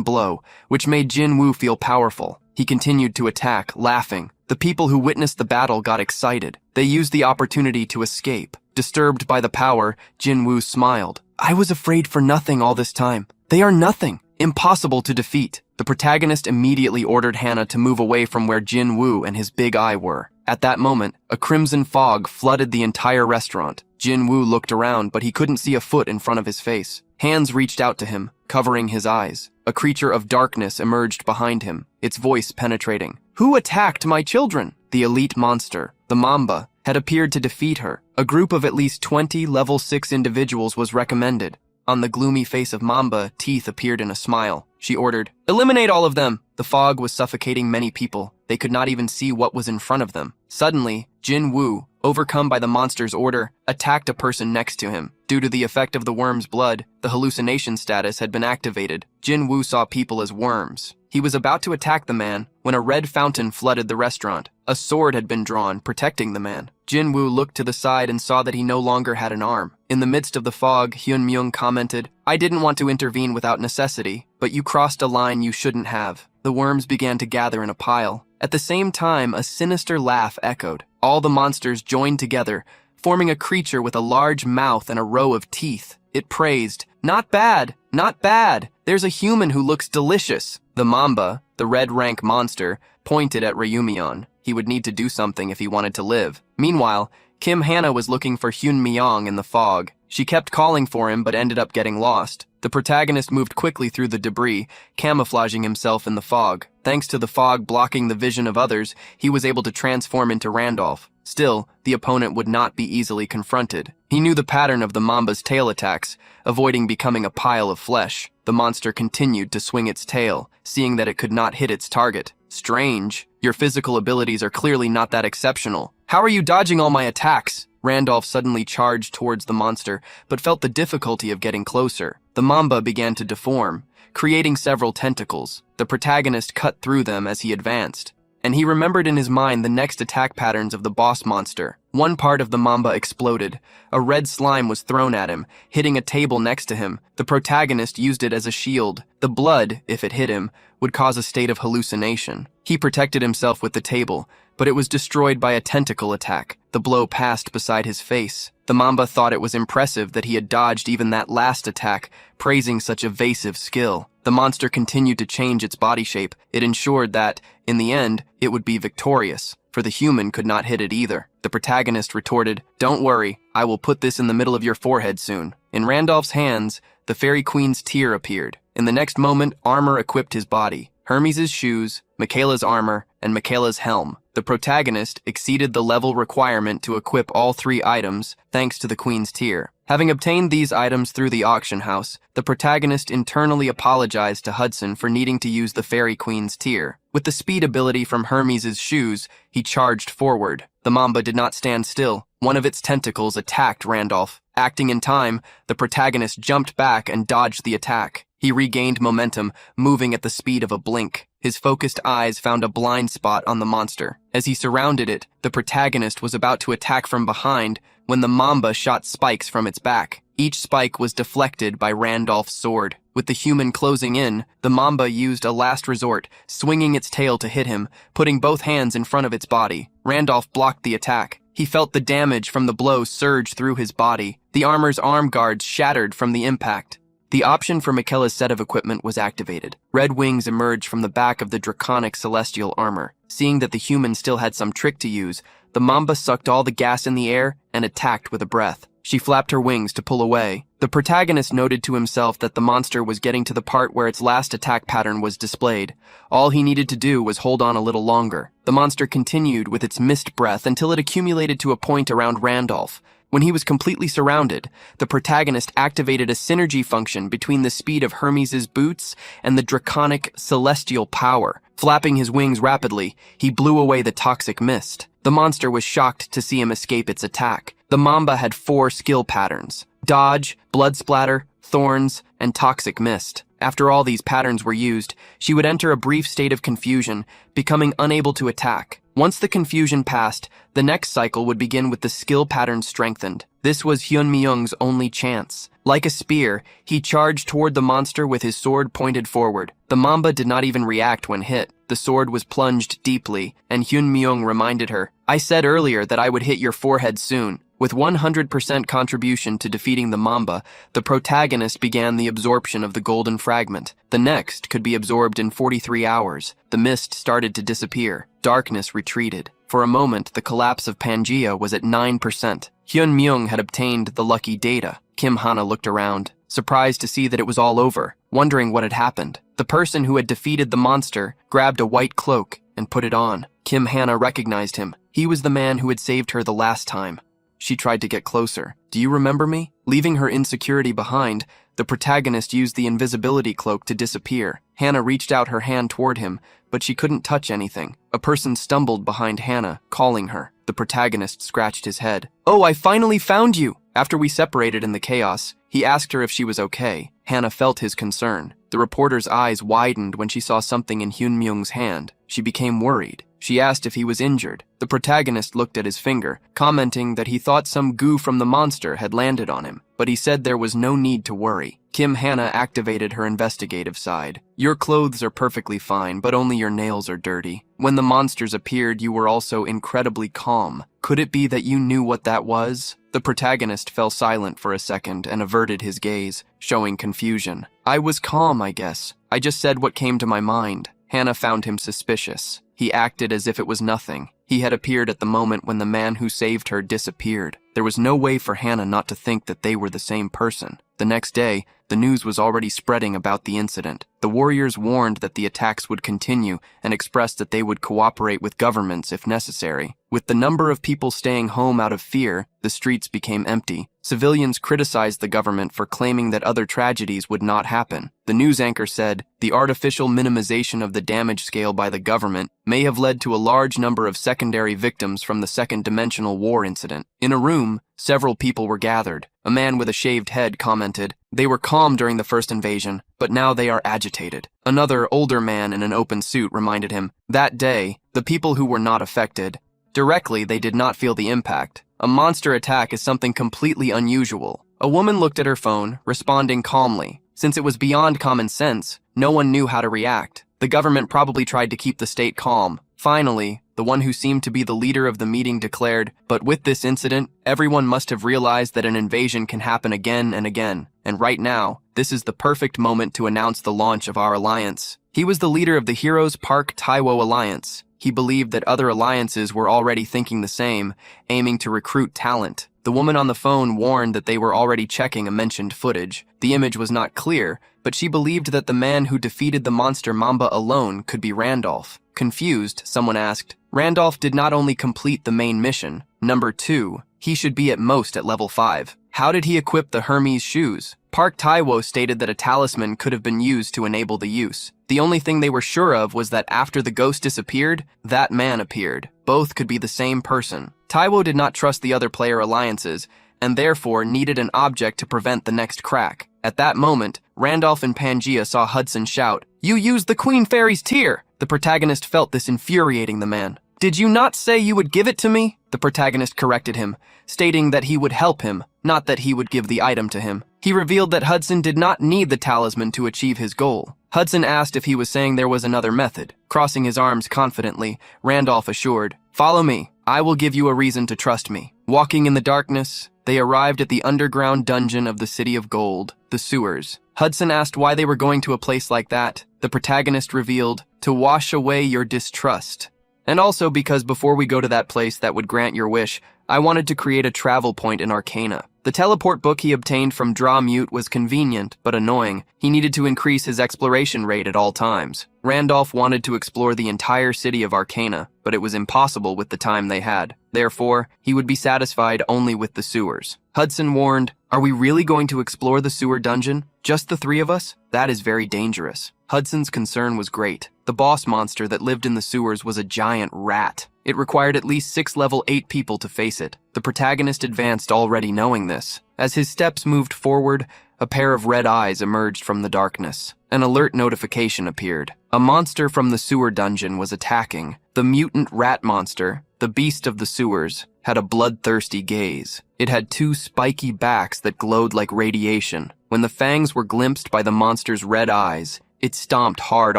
Speaker 1: blow, which made Jin-woo feel powerful. He continued to attack, laughing. The people who witnessed the battle got excited. They used the opportunity to escape. Disturbed by the power, Jin-woo smiled. I was afraid for nothing all this time. They are nothing. Impossible to defeat. The protagonist immediately ordered Hannah to move away from where Jin-woo and his big eye were. At that moment, a crimson fog flooded the entire restaurant. Jin-woo looked around, but he couldn't see a foot in front of his face. Hands reached out to him, covering his eyes. A creature of darkness emerged behind him, its voice penetrating. Who attacked my children? The elite monster, the Mamba, had appeared to defeat her. A group of at least 20 level 6 individuals was recommended. On the gloomy face of Mamba, teeth appeared in a smile. She ordered, "Eliminate all of them!" The fog was suffocating many people. They could not even see what was in front of them. Suddenly, Jin-woo, overcome by the monster's order, attacked a person next to him. Due to the effect of the worm's blood, the hallucination status had been activated. Jin-woo saw people as worms. He was about to attack the man when a red fountain flooded the restaurant. A sword had been drawn, protecting the man. Jin-woo looked to the side and saw that he no longer had an arm. In the midst of the fog, Hyun-myung commented, I didn't want to intervene without necessity, but you crossed a line you shouldn't have. The worms began to gather in a pile. At the same time, a sinister laugh echoed. All the monsters joined together, forming a creature with a large mouth and a row of teeth. It praised, "Not bad, not bad. There's a human who looks delicious." The Mamba, the red rank monster, pointed at Ryumyeon. He would need to do something if he wanted to live. Meanwhile, Kim Hana was looking for Hyun-myung in the fog. She kept calling for him but ended up getting lost. The protagonist moved quickly through the debris, camouflaging himself in the fog. Thanks to the fog blocking the vision of others, he was able to transform into Randolph. Still, the opponent would not be easily confronted. He knew the pattern of the Mamba's tail attacks, avoiding becoming a pile of flesh. The monster continued to swing its tail, seeing that it could not hit its target. Strange. Your physical abilities are clearly not that exceptional. How are you dodging all my attacks? Randolph suddenly charged towards the monster, but felt the difficulty of getting closer. The Mamba began to deform, creating several tentacles. The protagonist cut through them as he advanced, and he remembered in his mind the next attack patterns of the boss monster. One part of the Mamba exploded. A red slime was thrown at him, hitting a table next to him. The protagonist used it as a shield. The blood, if it hit him, would cause a state of hallucination. He protected himself with the table, but it was destroyed by a tentacle attack. The blow passed beside his face. The Mamba thought it was impressive that he had dodged even that last attack, praising such evasive skill. The monster continued to change its body shape. It ensured that, in the end, it would be victorious, for the human could not hit it either. The protagonist retorted, "Don't worry, I will put this in the middle of your forehead soon." In Randolph's hands, the Fairy Queen's tear appeared. In the next moment, armor equipped his body. Hermes' shoes, Michaela's armor, and Michaela's helm. The protagonist exceeded the level requirement to equip all 3 items thanks to the Queen's tear. Having obtained these items through the auction house, the protagonist internally apologized to Hudson for needing to use the Fairy Queen's tear. With the speed ability from Hermes' shoes, he charged forward. The Mamba did not stand still. One of its tentacles attacked Randolph. Acting in time, the protagonist jumped back and dodged the attack. He regained momentum, moving at the speed of a blink. His focused eyes found a blind spot on the monster. As he surrounded it, the protagonist was about to attack from behind when the mamba shot spikes from its back. Each spike was deflected by Randolph's sword. With the human closing in, the mamba used a last resort, swinging its tail to hit him, putting both hands in front of its body. Randolph blocked the attack. He felt the damage from the blow surge through his body. The armor's arm guards shattered from the impact. The option for Michaela's set of equipment was activated. Red wings emerged from the back of the draconic celestial armor. Seeing that the human still had some trick to use, the mamba sucked all the gas in the air and attacked with a breath. She flapped her wings to pull away. The protagonist noted to himself that the monster was getting to the part where its last attack pattern was displayed. All he needed to do was hold on a little longer. The monster continued with its mist breath until it accumulated to a point around Randolph. When he was completely surrounded, the protagonist activated a synergy function between the speed of Hermes' boots and the draconic celestial power. Flapping his wings rapidly, he blew away the toxic mist. The monster was shocked to see him escape its attack. The mamba had 4 skill patterns: dodge, blood splatter, thorns, and toxic mist. After all these patterns were used, she would enter a brief state of confusion, becoming unable to attack. Once the confusion passed, the next cycle would begin with the skill pattern strengthened. This was Hyun Myung's only chance. Like a spear, he charged toward the monster with his sword pointed forward. The mamba did not even react when hit. The sword was plunged deeply, and Hyun Myung reminded her, "I said earlier that I would hit your forehead soon." With 100% contribution to defeating the mamba, the protagonist began the absorption of the golden fragment. The next could be absorbed in 43 hours. The mist started to disappear. Darkness retreated. For a moment, the collapse of Pangea was at 9%. Hyun Myung had obtained the lucky data. Kim Hana looked around, surprised to see that it was all over, wondering what had happened. The person who had defeated the monster grabbed a white cloak and put it on. Kim Hana recognized him. He was the man who had saved her the last time. She tried to get closer. "Do you remember me?" Leaving her insecurity behind, the protagonist used the invisibility cloak to disappear. Hannah reached out her hand toward him, but she couldn't touch anything. A person stumbled behind Hannah, calling her. The protagonist scratched his head. "Oh, I finally found you!" After we separated in the chaos, he asked her if she was okay. Hannah felt his concern. The reporter's eyes widened when she saw something in Hyun Myung's hand. She became worried. She asked if he was injured. The protagonist looked at his finger, commenting that he thought some goo from the monster had landed on him, but he said there was no need to worry. Kim Hannah activated her investigative side. "Your clothes are perfectly fine, but only your nails are dirty. When the monsters appeared, you were also incredibly calm. Could it be that you knew what that was?" The protagonist fell silent for a second and averted his gaze, showing confusion. "I was calm, I guess. I just said what came to my mind." Hannah found him suspicious. He acted as if it was nothing. He had appeared at the moment when the man who saved her disappeared. There was no way for Hannah not to think that they were the same person. The next day, the news was already spreading about the incident. The warriors warned that the attacks would continue and expressed that they would cooperate with governments if necessary. With the number of people staying home out of fear, the streets became empty. Civilians criticized the government for claiming that other tragedies would not happen. The news anchor said, "The artificial minimization of the damage scale by the government may have led to a large number of secondary victims from the second-dimensional war incident." In a room, several people were gathered. A man with a shaved head commented, "They were calm during the first invasion, but now they are agitated." Another, older man in an open suit reminded him, "That day, the people who were not affected, directly they did not feel the impact. A monster attack is something completely unusual." A woman looked at her phone, responding calmly. Since it was beyond common sense, no one knew how to react. The government probably tried to keep the state calm. Finally, the one who seemed to be the leader of the meeting declared, "But with this incident, everyone must have realized that an invasion can happen again and again. And right now, this is the perfect moment to announce the launch of our alliance." He was the leader of the Heroes Park Taiwo Alliance. He believed that other alliances were already thinking the same, aiming to recruit talent. The woman on the phone warned that they were already checking a mentioned footage. The image was not clear, but she believed that the man who defeated the monster Mamba alone could be Randolph. Confused, someone asked, "Randolph did not only complete the main mission. Number 2, he should be at most at level 5. How did he equip the Hermes shoes?" Park Taiwo stated that a talisman could have been used to enable the use. The only thing they were sure of was that after the ghost disappeared, that man appeared. Both could be the same person. Taiwo did not trust the other player alliances, and therefore needed an object to prevent the next crack. At that moment, Randolph and Pangea saw Hudson shout, "You used the Queen Fairy's tear!" The protagonist felt this infuriating the man. "Did you not say you would give it to me?" The protagonist corrected him, stating that he would help him, not that he would give the item to him. He revealed that Hudson did not need the talisman to achieve his goal. Hudson asked if he was saying there was another method. Crossing his arms confidently, Randolph assured, "Follow me. I will give you a reason to trust me." Walking in the darkness, they arrived at the underground dungeon of the City of Gold, the sewers. Hudson asked why they were going to a place like that. The protagonist revealed, "To wash away your distrust. And also because before we go to that place that would grant your wish, I wanted to create a travel point in Arcana." The teleport book he obtained from Draw Mute was convenient, but annoying. He needed to increase his exploration rate at all times. Randolph wanted to explore the entire city of Arcana, but it was impossible with the time they had. Therefore, he would be satisfied only with the sewers. Hudson warned, "Are we really going to explore the sewer dungeon? Just the three of us? That is very dangerous." Hudson's concern was great. The boss monster that lived in the sewers was a giant rat. It required at least 6 level 8 people to face it. The protagonist advanced already knowing this. As his steps moved forward, a pair of red eyes emerged from the darkness. An alert notification appeared. A monster from the sewer dungeon was attacking. The mutant rat monster, the beast of the sewers, had a bloodthirsty gaze. It had 2 spiky backs that glowed like radiation. When the fangs were glimpsed by the monster's red eyes, it stomped hard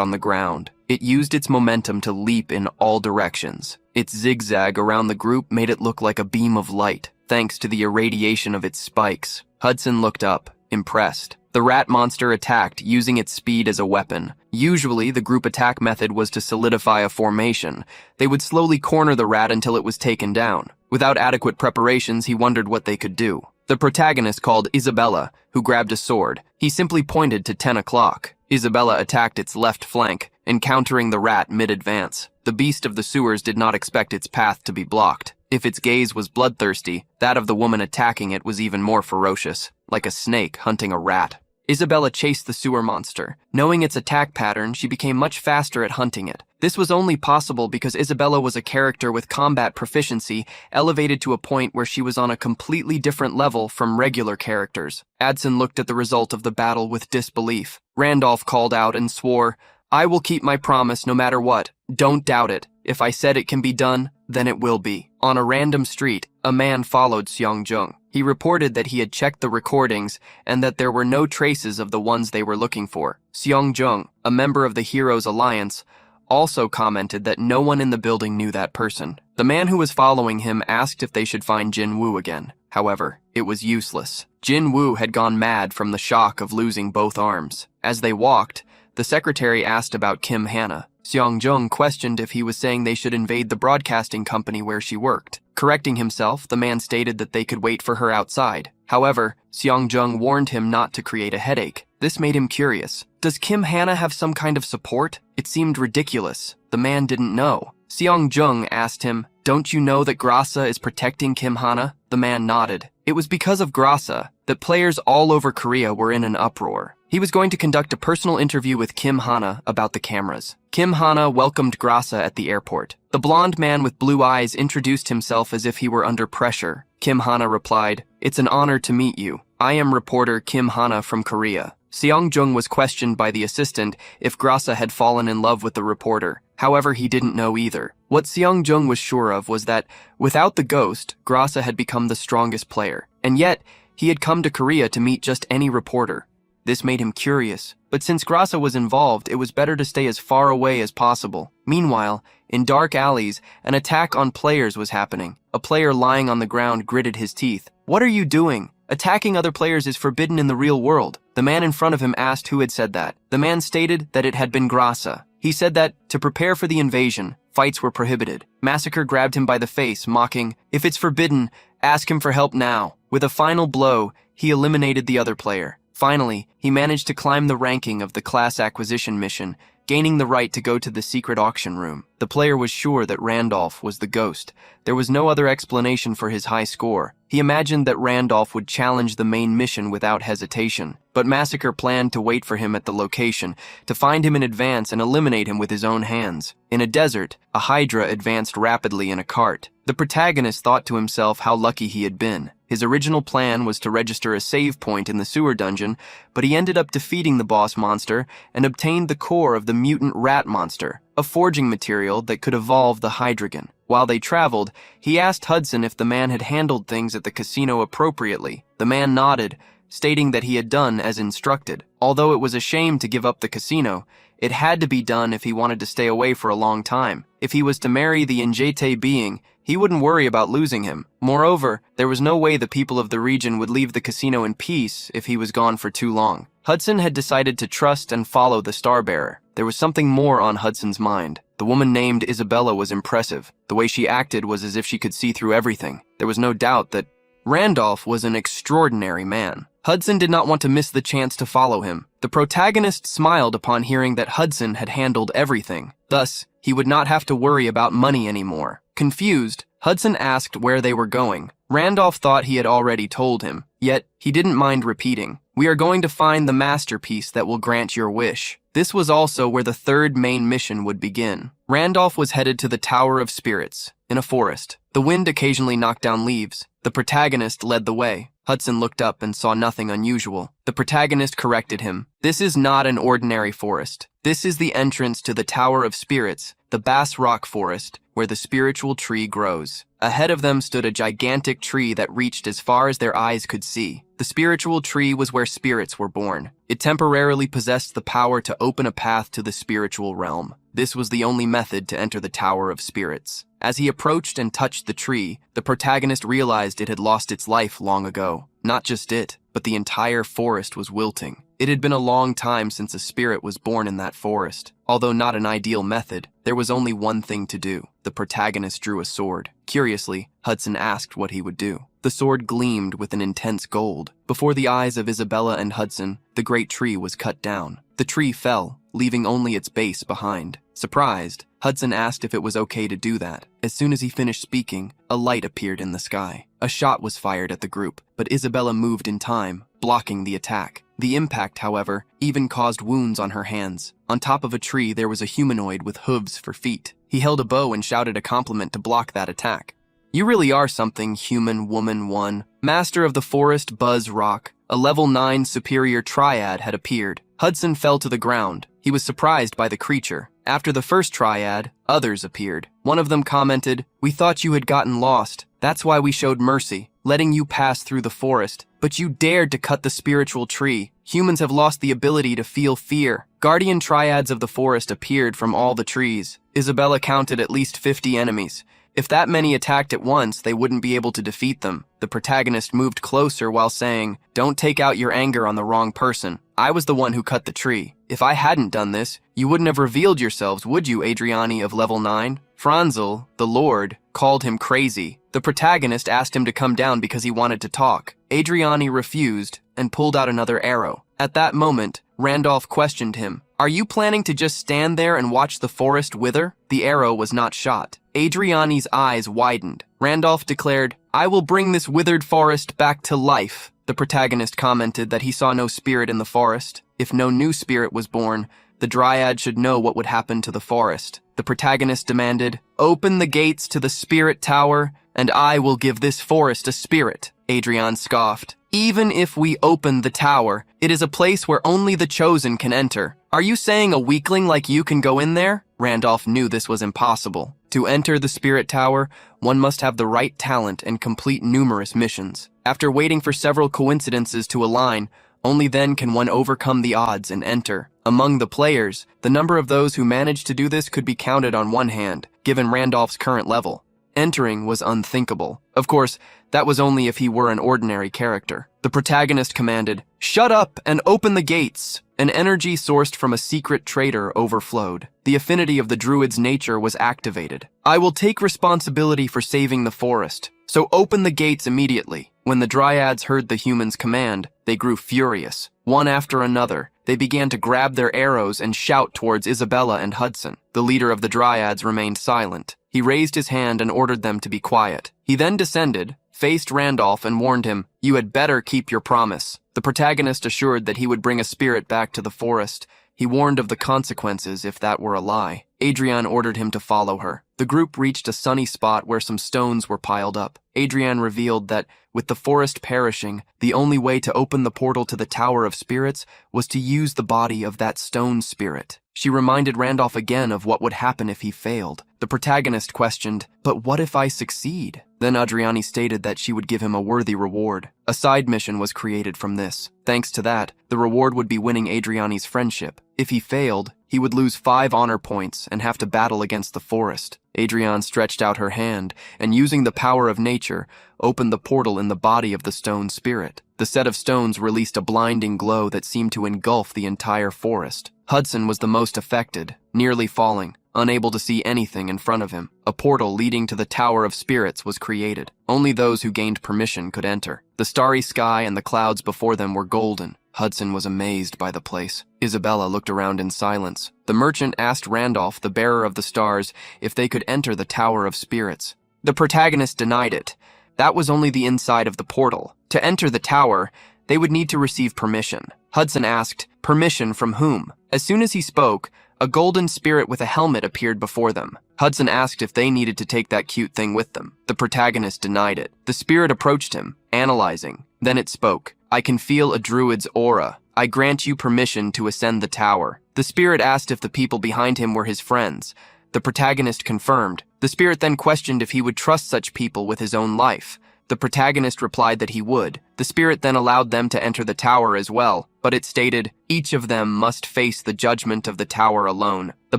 Speaker 1: on the ground. It used its momentum to leap in all directions. Its zigzag around the group made it look like a beam of light, thanks to the irradiation of its spikes. Hudson looked up, impressed. The rat monster attacked, using its speed as a weapon. Usually, the group attack method was to solidify a formation. They would slowly corner the rat until it was taken down. Without adequate preparations, he wondered what they could do. The protagonist called Isabella, who grabbed a sword. He simply pointed to 10 o'clock. Isabella attacked its left flank, encountering the rat mid-advance. The beast of the sewers did not expect its path to be blocked. If its gaze was bloodthirsty, that of the woman attacking it was even more ferocious, like a snake hunting a rat. Isabella chased the sewer monster. Knowing its attack pattern, she became much faster at hunting it. This was only possible because Isabella was a character with combat proficiency elevated to a point where she was on a completely different level from regular characters. Adson looked at the result of the battle with disbelief. Randolph called out and swore, "I will keep my promise no matter what. Don't doubt it. If I said it can be done, then it will be." On a random street, a man followed Seong-jung. He reported that he had checked the recordings and that there were no traces of the ones they were looking for. Seong-jung, a member of the Heroes Alliance, also commented that no one in the building knew that person. The man who was following him asked if they should find Jin-woo again. However, it was useless. Jin-woo had gone mad from the shock of losing both arms. As they walked, the secretary asked about Kim Hana. Seong-jung questioned if he was saying they should invade the broadcasting company where she worked. Correcting himself, the man stated that they could wait for her outside. However, Seong-jung warned him not to create a headache. This made him curious. Does Kim Hana have some kind of support? It seemed ridiculous. The man didn't know. Seong-jung asked him, "Don't you know that Grasa is protecting Kim Hana?" The man nodded. It was because of Grasa that players all over Korea were in an uproar. He was going to conduct a personal interview with Kim Hana about the cameras. Kim Hana welcomed Grasa at the airport. The blonde man with blue eyes introduced himself as if he were under pressure. Kim Hana replied, "It's an honor to meet you. I am reporter Kim Hana from Korea." Seong-jung was questioned by the assistant if Grasa had fallen in love with the reporter. However, he didn't know either. What Seong-jung was sure of was that, without the ghost, Grasa had become the strongest player. And yet, he had come to Korea to meet just any reporter. This made him curious, but since Grasa was involved, it was better to stay as far away as possible. Meanwhile, in dark alleys, an attack on players was happening. A player lying on the ground gritted his teeth. "What are you doing? Attacking other players is forbidden in the real world." The man in front of him asked who had said that. The man stated that it had been Grasa. He said that, to prepare for the invasion, fights were prohibited. Massacre grabbed him by the face, mocking, "If it's forbidden, ask him for help now." With a final blow, he eliminated the other player. Finally, he managed to climb the ranking of the class acquisition mission, gaining the right to go to the secret auction room. The player was sure that Randolph was the ghost. There was no other explanation for his high score. He imagined that Randolph would challenge the main mission without hesitation, but Massacre planned to wait for him at the location, to find him in advance and eliminate him with his own hands. In a desert, a Hydra advanced rapidly in a cart. The protagonist thought to himself how lucky he had been. His original plan was to register a save point in the sewer dungeon, but he ended up defeating the boss monster and obtained the core of the mutant rat monster, a forging material that could evolve the Hydreigon. While they traveled, he asked Hudson if the man had handled things at the casino appropriately. The man nodded, stating that he had done as instructed. Although it was a shame to give up the casino, it had to be done if he wanted to stay away for a long time. If he was to marry the Njete being, he wouldn't worry about losing him. Moreover, there was no way the people of the region would leave the casino in peace if he was gone for too long. Hudson had decided to trust and follow the Starbearer. There was something more on Hudson's mind. The woman named Isabella was impressive. The way she acted was as if she could see through everything. There was no doubt that Randolph was an extraordinary man. Hudson did not want to miss the chance to follow him. The protagonist smiled upon hearing that Hudson had handled everything. Thus, he would not have to worry about money anymore. Confused, Hudson asked where they were going. Randolph thought he had already told him, yet he didn't mind repeating. "We are going to find the masterpiece that will grant your wish." This was also where the third main mission would begin. Randolph was headed to the Tower of Spirits, in a forest. The wind occasionally knocked down leaves. The protagonist led the way. Hudson looked up and saw nothing unusual. The protagonist corrected him. "This is not an ordinary forest. This is the entrance to the Tower of Spirits, the Bass Rock Forest, where the spiritual tree grows." Ahead of them stood a gigantic tree that reached as far as their eyes could see. The spiritual tree was where spirits were born. It temporarily possessed the power to open a path to the spiritual realm. This was the only method to enter the Tower of Spirits. As he approached and touched the tree, the protagonist realized it had lost its life long ago. Not just it, but the entire forest was wilting. It had been a long time since a spirit was born in that forest. Although not an ideal method, there was only one thing to do. The protagonist drew a sword. Curiously, Hudson asked what he would do. The sword gleamed with an intense gold. Before the eyes of Isabella and Hudson, the great tree was cut down. The tree fell, leaving only its base behind. Surprised, Hudson asked if it was okay to do that. As soon as he finished speaking, a light appeared in the sky. A shot was fired at the group, but Isabella moved in time, blocking the attack. The impact, however, even caused wounds on her hands. On top of a tree, there was a humanoid with hooves for feet. He held a bow and shouted a compliment to block that attack. "You really are something, human woman 1. Master of the forest, Buzz Rock." A level 9 superior triad had appeared. Hudson fell to the ground. He was surprised by the creature. After the first triad, others appeared. One of them commented, "We thought you had gotten lost. That's why we showed mercy, letting you pass through the forest. But you dared to cut the spiritual tree. Humans have lost the ability to feel fear." Guardian triads of the forest appeared from all the trees. Isabella counted at least 50 enemies. If that many attacked at once, they wouldn't be able to defeat them. The protagonist moved closer while saying, "Don't take out your anger on the wrong person. I was the one who cut the tree. If I hadn't done this, you wouldn't have revealed yourselves, would you, Adriani of level 9? Franzel, the Lord, called him crazy. The protagonist asked him to come down because he wanted to talk. Adriani refused and pulled out another arrow. At that moment, Randolph questioned him. "Are you planning to just stand there and watch the forest wither?" The arrow was not shot. Adriani's eyes widened. Randolph declared, "I will bring this withered forest back to life." The protagonist commented that he saw no spirit in the forest. If no new spirit was born, the Dryad should know what would happen to the forest. The protagonist demanded, "Open the gates to the spirit tower, and I will give this forest a spirit." Adrian scoffed. "Even if we open the tower, it is a place where only the chosen can enter. Are you saying a weakling like you can go in there?" Randolph knew this was impossible. To enter the spirit tower, one must have the right talent and complete numerous missions. After waiting for several coincidences to align, only then can one overcome the odds and enter. Among the players, the number of those who managed to do this could be counted on one hand, given Randolph's current level. Entering was unthinkable. Of course, that was only if he were an ordinary character. The protagonist commanded, "Shut up and open the gates." An energy sourced from a secret trader overflowed. The affinity of the druid's nature was activated. "I will take responsibility for saving the forest, so open the gates immediately." When the Dryads heard the human's command, they grew furious. One after another, they began to grab their arrows and shout towards Isabella and Hudson. The leader of the Dryads remained silent. He raised his hand and ordered them to be quiet. He then descended, faced Randolph, and warned him, "You had better keep your promise." The protagonist assured that he would bring a spirit back to the forest. He warned of the consequences if that were a lie. Adrian ordered him to follow her. The group reached a sunny spot where some stones were piled up. Adrian revealed that, with the forest perishing, the only way to open the portal to the Tower of Spirits was to use the body of that stone spirit. She reminded Randolph again of what would happen if he failed. The protagonist questioned, "But what if I succeed?" Then Adriani stated that she would give him a worthy reward. A side mission was created from this. Thanks to that, the reward would be winning Adriani's friendship. If he failed, he would lose 5 honor points and have to battle against the forest. Adrian stretched out her hand, and using the power of nature, opened the portal in the body of the stone spirit. The set of stones released a blinding glow that seemed to engulf the entire forest. Hudson was the most affected, nearly falling, unable to see anything in front of him. A portal leading to the Tower of Spirits was created. Only those who gained permission could enter. The starry sky and the clouds before them were golden. Hudson was amazed by the place. Isabella looked around in silence. The merchant asked Randolph, the bearer of the stars, if they could enter the Tower of Spirits. The protagonist denied it. That was only the inside of the portal. To enter the tower, they would need to receive permission. Hudson asked, "Permission from whom?" As soon as he spoke, a golden spirit with a helmet appeared before them. Hudson asked if they needed to take that cute thing with them. The protagonist denied it. The spirit approached him, analyzing. Then it spoke. "I can feel a druid's aura. I grant you permission to ascend the tower." The spirit asked if the people behind him were his friends. The protagonist confirmed. The spirit then questioned if he would trust such people with his own life. The protagonist replied that he would. The spirit then allowed them to enter the tower as well, but it stated, each of them must face the judgment of the tower alone. The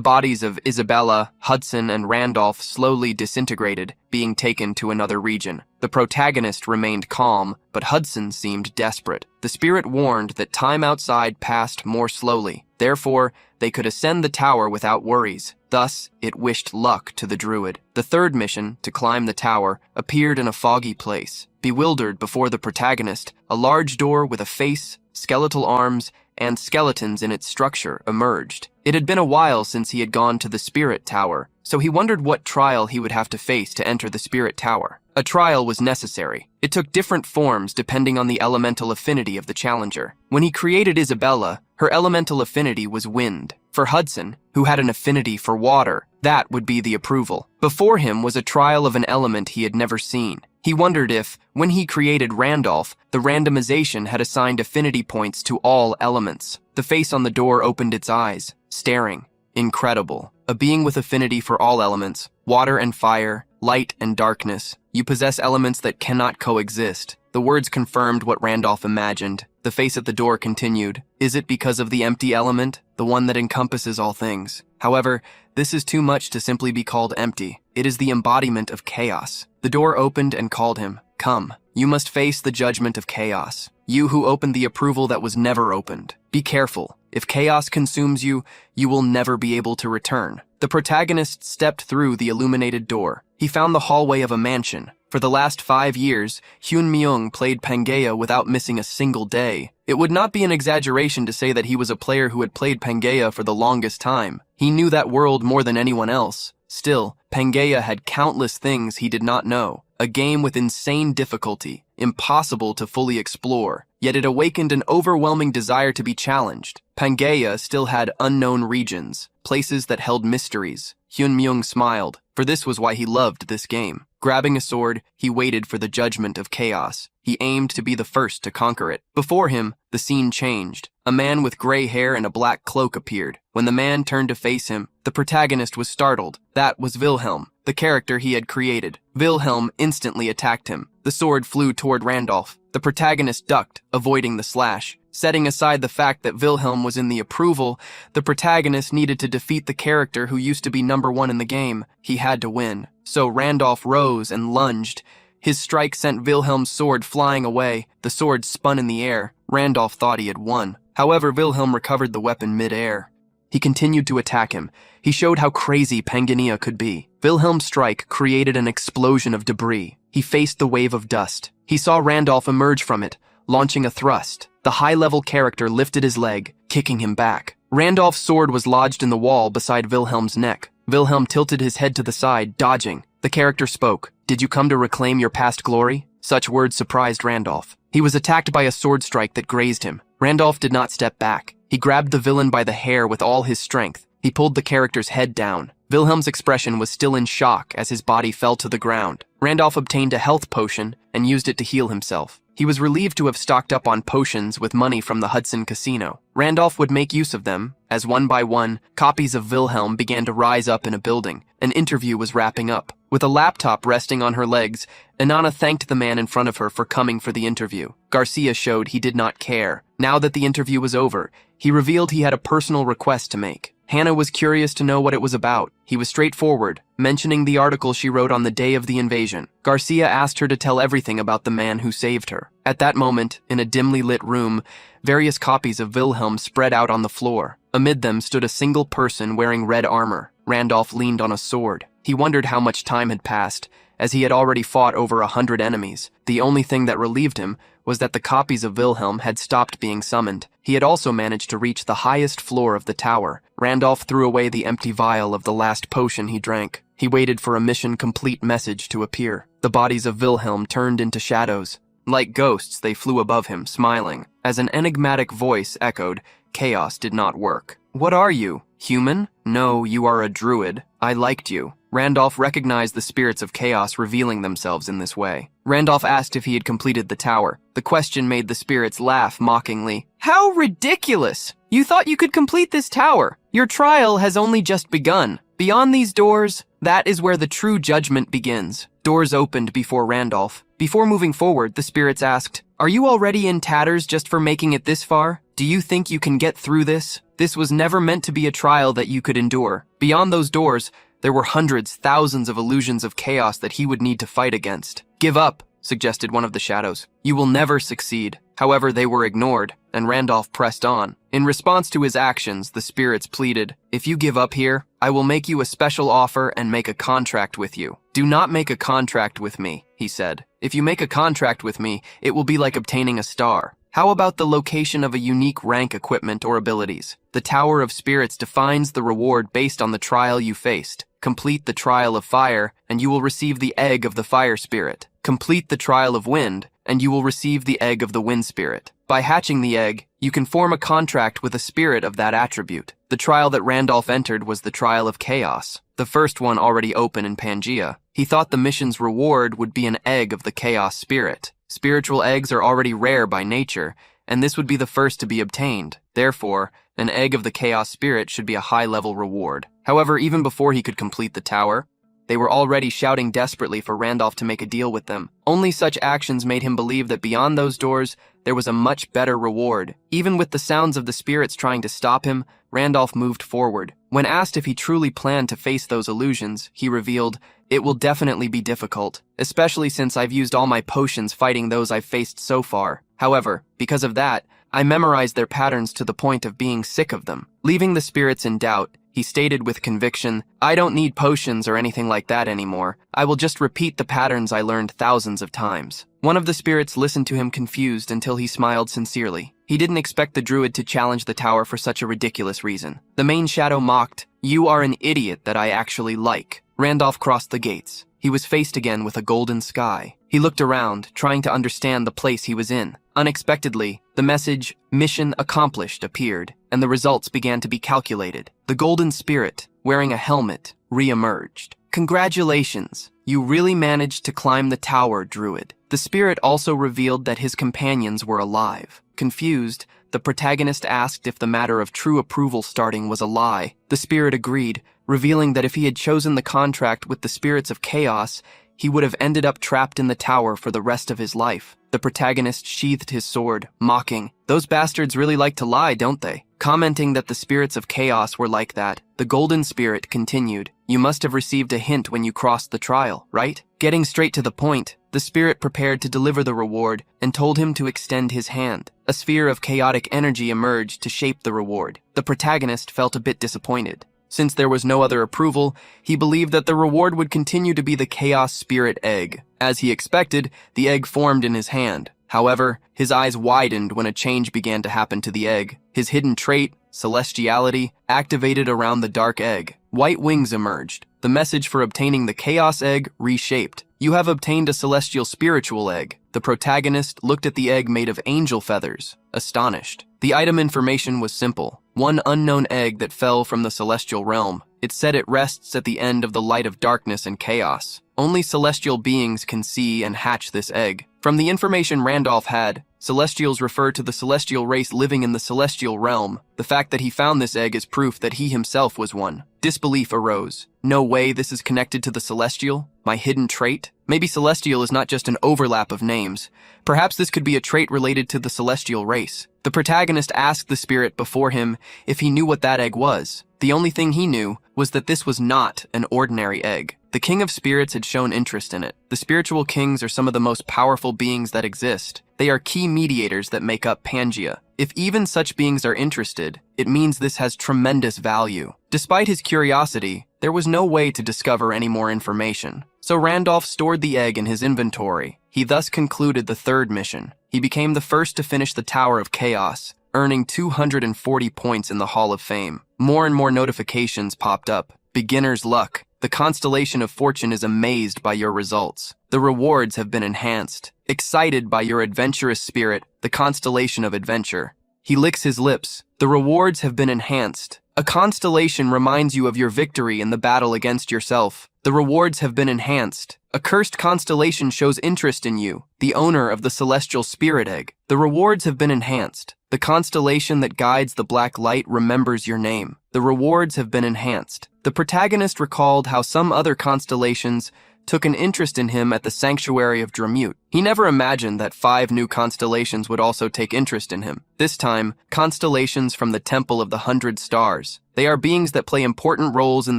Speaker 1: bodies of Isabella, Hudson, and Randolph slowly disintegrated, being taken to another region. The protagonist remained calm, but Hudson seemed desperate. The spirit warned that time outside passed more slowly. Therefore, they could ascend the tower without worries. Thus, it wished luck to the druid. The third mission, to climb the tower, appeared in a foggy place. Bewildered before the protagonist, a large door with a face, skeletal arms, and skeletons in its structure emerged. It had been a while since he had gone to the Spirit Tower, so he wondered what trial he would have to face to enter the Spirit Tower. A trial was necessary. It took different forms depending on the elemental affinity of the challenger. When he created Isabella, her elemental affinity was wind. For Hudson, who had an affinity for water, that would be the approval. Before him was a trial of an element he had never seen. He wondered if, when he created Randolph, the randomization had assigned affinity points to all elements. The face on the door opened its eyes, staring. Incredible. A being with affinity for all elements, water and fire, light and darkness. You possess elements that cannot coexist. The words confirmed what Randolph imagined. The face at the door continued. Is it because of the empty element, the one that encompasses all things? However, this is too much to simply be called empty. It is the embodiment of chaos. The door opened and called him. Come, you must face the judgment of chaos. You who opened the approval that was never opened. Be careful. If chaos consumes you, you will never be able to return. The protagonist stepped through the illuminated door. He found the hallway of a mansion. For the last 5 years, Hyun Myung played Pangea without missing a single day. It would not be an exaggeration to say that he was a player who had played Pangea for the longest time. He knew that world more than anyone else. Still, Pangea had countless things he did not know. A game with insane difficulty, impossible to fully explore, yet it awakened an overwhelming desire to be challenged. Pangea still had unknown regions, places that held mysteries. Hyun Myung smiled, for this was why he loved this game. Grabbing a sword, he waited for the judgment of chaos. He aimed to be the first to conquer it. Before him, the scene changed. A man with gray hair and a black cloak appeared. When the man turned to face him, the protagonist was startled. That was Wilhelm, the character he had created. Wilhelm instantly attacked him. The sword flew toward Randolph. The protagonist ducked, avoiding the slash. Setting aside the fact that Wilhelm was in the approval, the protagonist needed to defeat the character who used to be #1 in the game. He had to win. So Randolph rose and lunged. His strike sent Wilhelm's sword flying away. The sword spun in the air. Randolph thought he had won. However, Wilhelm recovered the weapon mid-air. He continued to attack him. He showed how crazy Pangania could be. Wilhelm's strike created an explosion of debris. He faced the wave of dust. He saw Randolph emerge from it, launching a thrust. The high-level character lifted his leg, kicking him back. Randolph's sword was lodged in the wall beside Wilhelm's neck. Wilhelm tilted his head to the side, dodging. The character spoke. Did you come to reclaim your past glory? Such words surprised Randolph. He was attacked by a sword strike that grazed him. Randolph did not step back. He grabbed the villain by the hair with all his strength. He pulled the character's head down. Wilhelm's expression was still in shock as his body fell to the ground. Randolph obtained a health potion and used it to heal himself. He was relieved to have stocked up on potions with money from the Hudson Casino. Randolph would make use of them, as one by one, copies of Wilhelm began to rise up in a building. An interview was wrapping up. With a laptop resting on her legs, Inanna thanked the man in front of her for coming for the interview. Garcia showed he did not care. Now that the interview was over, he revealed he had a personal request to make. Hannah was curious to know what it was about. He was straightforward, mentioning the article she wrote on the day of the invasion. Garcia asked her to tell everything about the man who saved her. At that moment, in a dimly lit room, various copies of Wilhelm spread out on the floor. Amid them stood a single person wearing red armor. Randolph leaned on a sword. He wondered how much time had passed, as he had already fought over 100 enemies. The only thing that relieved him was that the copies of Wilhelm had stopped being summoned. He had also managed to reach the highest floor of the tower. Randolph threw away the empty vial of the last potion he drank. He waited for a mission-complete message to appear. The bodies of Wilhelm turned into shadows. Like ghosts, they flew above him, smiling. As an enigmatic voice echoed, "Chaos did not work." "What are you? Human? No, you are a druid. I liked you." Randolph recognized the spirits of chaos revealing themselves in this way. Randolph asked if he had completed the tower. The question made the spirits laugh mockingly. "How ridiculous! You thought you could complete this tower. Your trial has only just begun. Beyond these doors, that is where the true judgment begins." Doors opened before Randolph. Before moving forward, the spirits asked, "Are you already in tatters just for making it this far? Do you think you can get through this? This was never meant to be a trial that you could endure." Beyond those doors, there were hundreds, thousands of illusions of chaos that he would need to fight against. "Give up," suggested one of the shadows. "You will never succeed." However, they were ignored, and Randolph pressed on. In response to his actions, the spirits pleaded, "If you give up here, I will make you a special offer and make a contract with you." "Do not make a contract with me," he said. "If you make a contract with me, it will be like obtaining a star. How about the location of a unique rank, equipment, or abilities? The Tower of Spirits defines the reward based on the trial you faced. Complete the trial of fire, and you will receive the egg of the fire spirit. Complete the trial of wind, and you will receive the egg of the wind spirit. By hatching the egg, you can form a contract with a spirit of that attribute." The trial that Randolph entered was the trial of chaos, the first one already open in Pangea. He thought the mission's reward would be an egg of the chaos spirit. Spiritual eggs are already rare by nature, and this would be the first to be obtained. Therefore, an egg of the chaos spirit should be a high-level reward. However, even before he could complete the tower, they were already shouting desperately for Randolph to make a deal with them. Only such actions made him believe that beyond those doors, there was a much better reward. Even with the sounds of the spirits trying to stop him, Randolph moved forward. When asked if he truly planned to face those illusions, he revealed, "It will definitely be difficult, especially since I've used all my potions fighting those I've faced so far. However, because of that, I memorized their patterns to the point of being sick of them." Leaving the spirits in doubt, he stated with conviction, "I don't need potions or anything like that anymore. I will just repeat the patterns I learned thousands of times." One of the spirits listened to him confused until he smiled sincerely. He didn't expect the druid to challenge the tower for such a ridiculous reason. The main shadow mocked, "You are an idiot that I actually like." Randolph crossed the gates. He was faced again with a golden sky. He looked around, trying to understand the place he was in. Unexpectedly, the message, "Mission accomplished," appeared, and the results began to be calculated. The golden spirit, wearing a helmet, re-emerged. "Congratulations! You really managed to climb the tower, druid." The spirit also revealed that his companions were alive. Confused, the protagonist asked if the matter of true approval starting was a lie. The spirit agreed, revealing that if he had chosen the contract with the spirits of chaos, he would have ended up trapped in the tower for the rest of his life. The protagonist sheathed his sword, mocking, "Those bastards really like to lie, don't they?" Commenting that the spirits of chaos were like that, the golden spirit continued, "You must have received a hint when you crossed the trial, right?" Getting straight to the point, the spirit prepared to deliver the reward and told him to extend his hand. A sphere of chaotic energy emerged to shape the reward. The protagonist felt a bit disappointed. Since there was no other approval, he believed that the reward would continue to be the Chaos Spirit Egg. As he expected, the egg formed in his hand. However, his eyes widened when a change began to happen to the egg. His hidden trait, celestiality, activated around the dark egg. White wings emerged. The message for obtaining the Chaos Egg reshaped. You have obtained a celestial spiritual egg. The protagonist looked at the egg made of angel feathers, astonished. The item information was simple. One unknown egg that fell from the celestial realm. It said it rests at the end of the light of darkness and chaos. Only celestial beings can see and hatch this egg. From the information Randolph had, celestials refer to the celestial race living in the celestial realm. The fact that he found this egg is proof that he himself was one. Disbelief arose. No way this is connected to the celestial? My hidden trait? Maybe celestial is not just an overlap of names. Perhaps this could be a trait related to the celestial race. The protagonist asked the spirit before him if he knew what that egg was. The only thing he knew was that this was not an ordinary egg. The King of Spirits had shown interest in it. The spiritual kings are some of the most powerful beings that exist. They are key mediators that make up Pangea. If even such beings are interested, it means this has tremendous value. Despite his curiosity, there was no way to discover any more information. So Randolph stored the egg in his inventory. He thus concluded the third mission. He became the first to finish the Tower of Chaos, earning 240 points in the Hall of Fame. More and more notifications popped up. Beginner's luck. The constellation of fortune is amazed by your results. The rewards have been enhanced. Excited by your adventurous spirit, the constellation of adventure. He licks his lips. The rewards have been enhanced. A constellation reminds you of your victory in the battle against yourself. The rewards have been enhanced. A cursed constellation shows interest in you, the owner of the celestial spirit egg. The rewards have been enhanced. The constellation that guides the black light remembers your name. The rewards have been enhanced. The protagonist recalled how some other constellations took an interest in him at the sanctuary of Dramute. He never imagined that 5 new constellations would also take interest in him. This time, constellations from the Temple of the 100 Stars. They are beings that play important roles in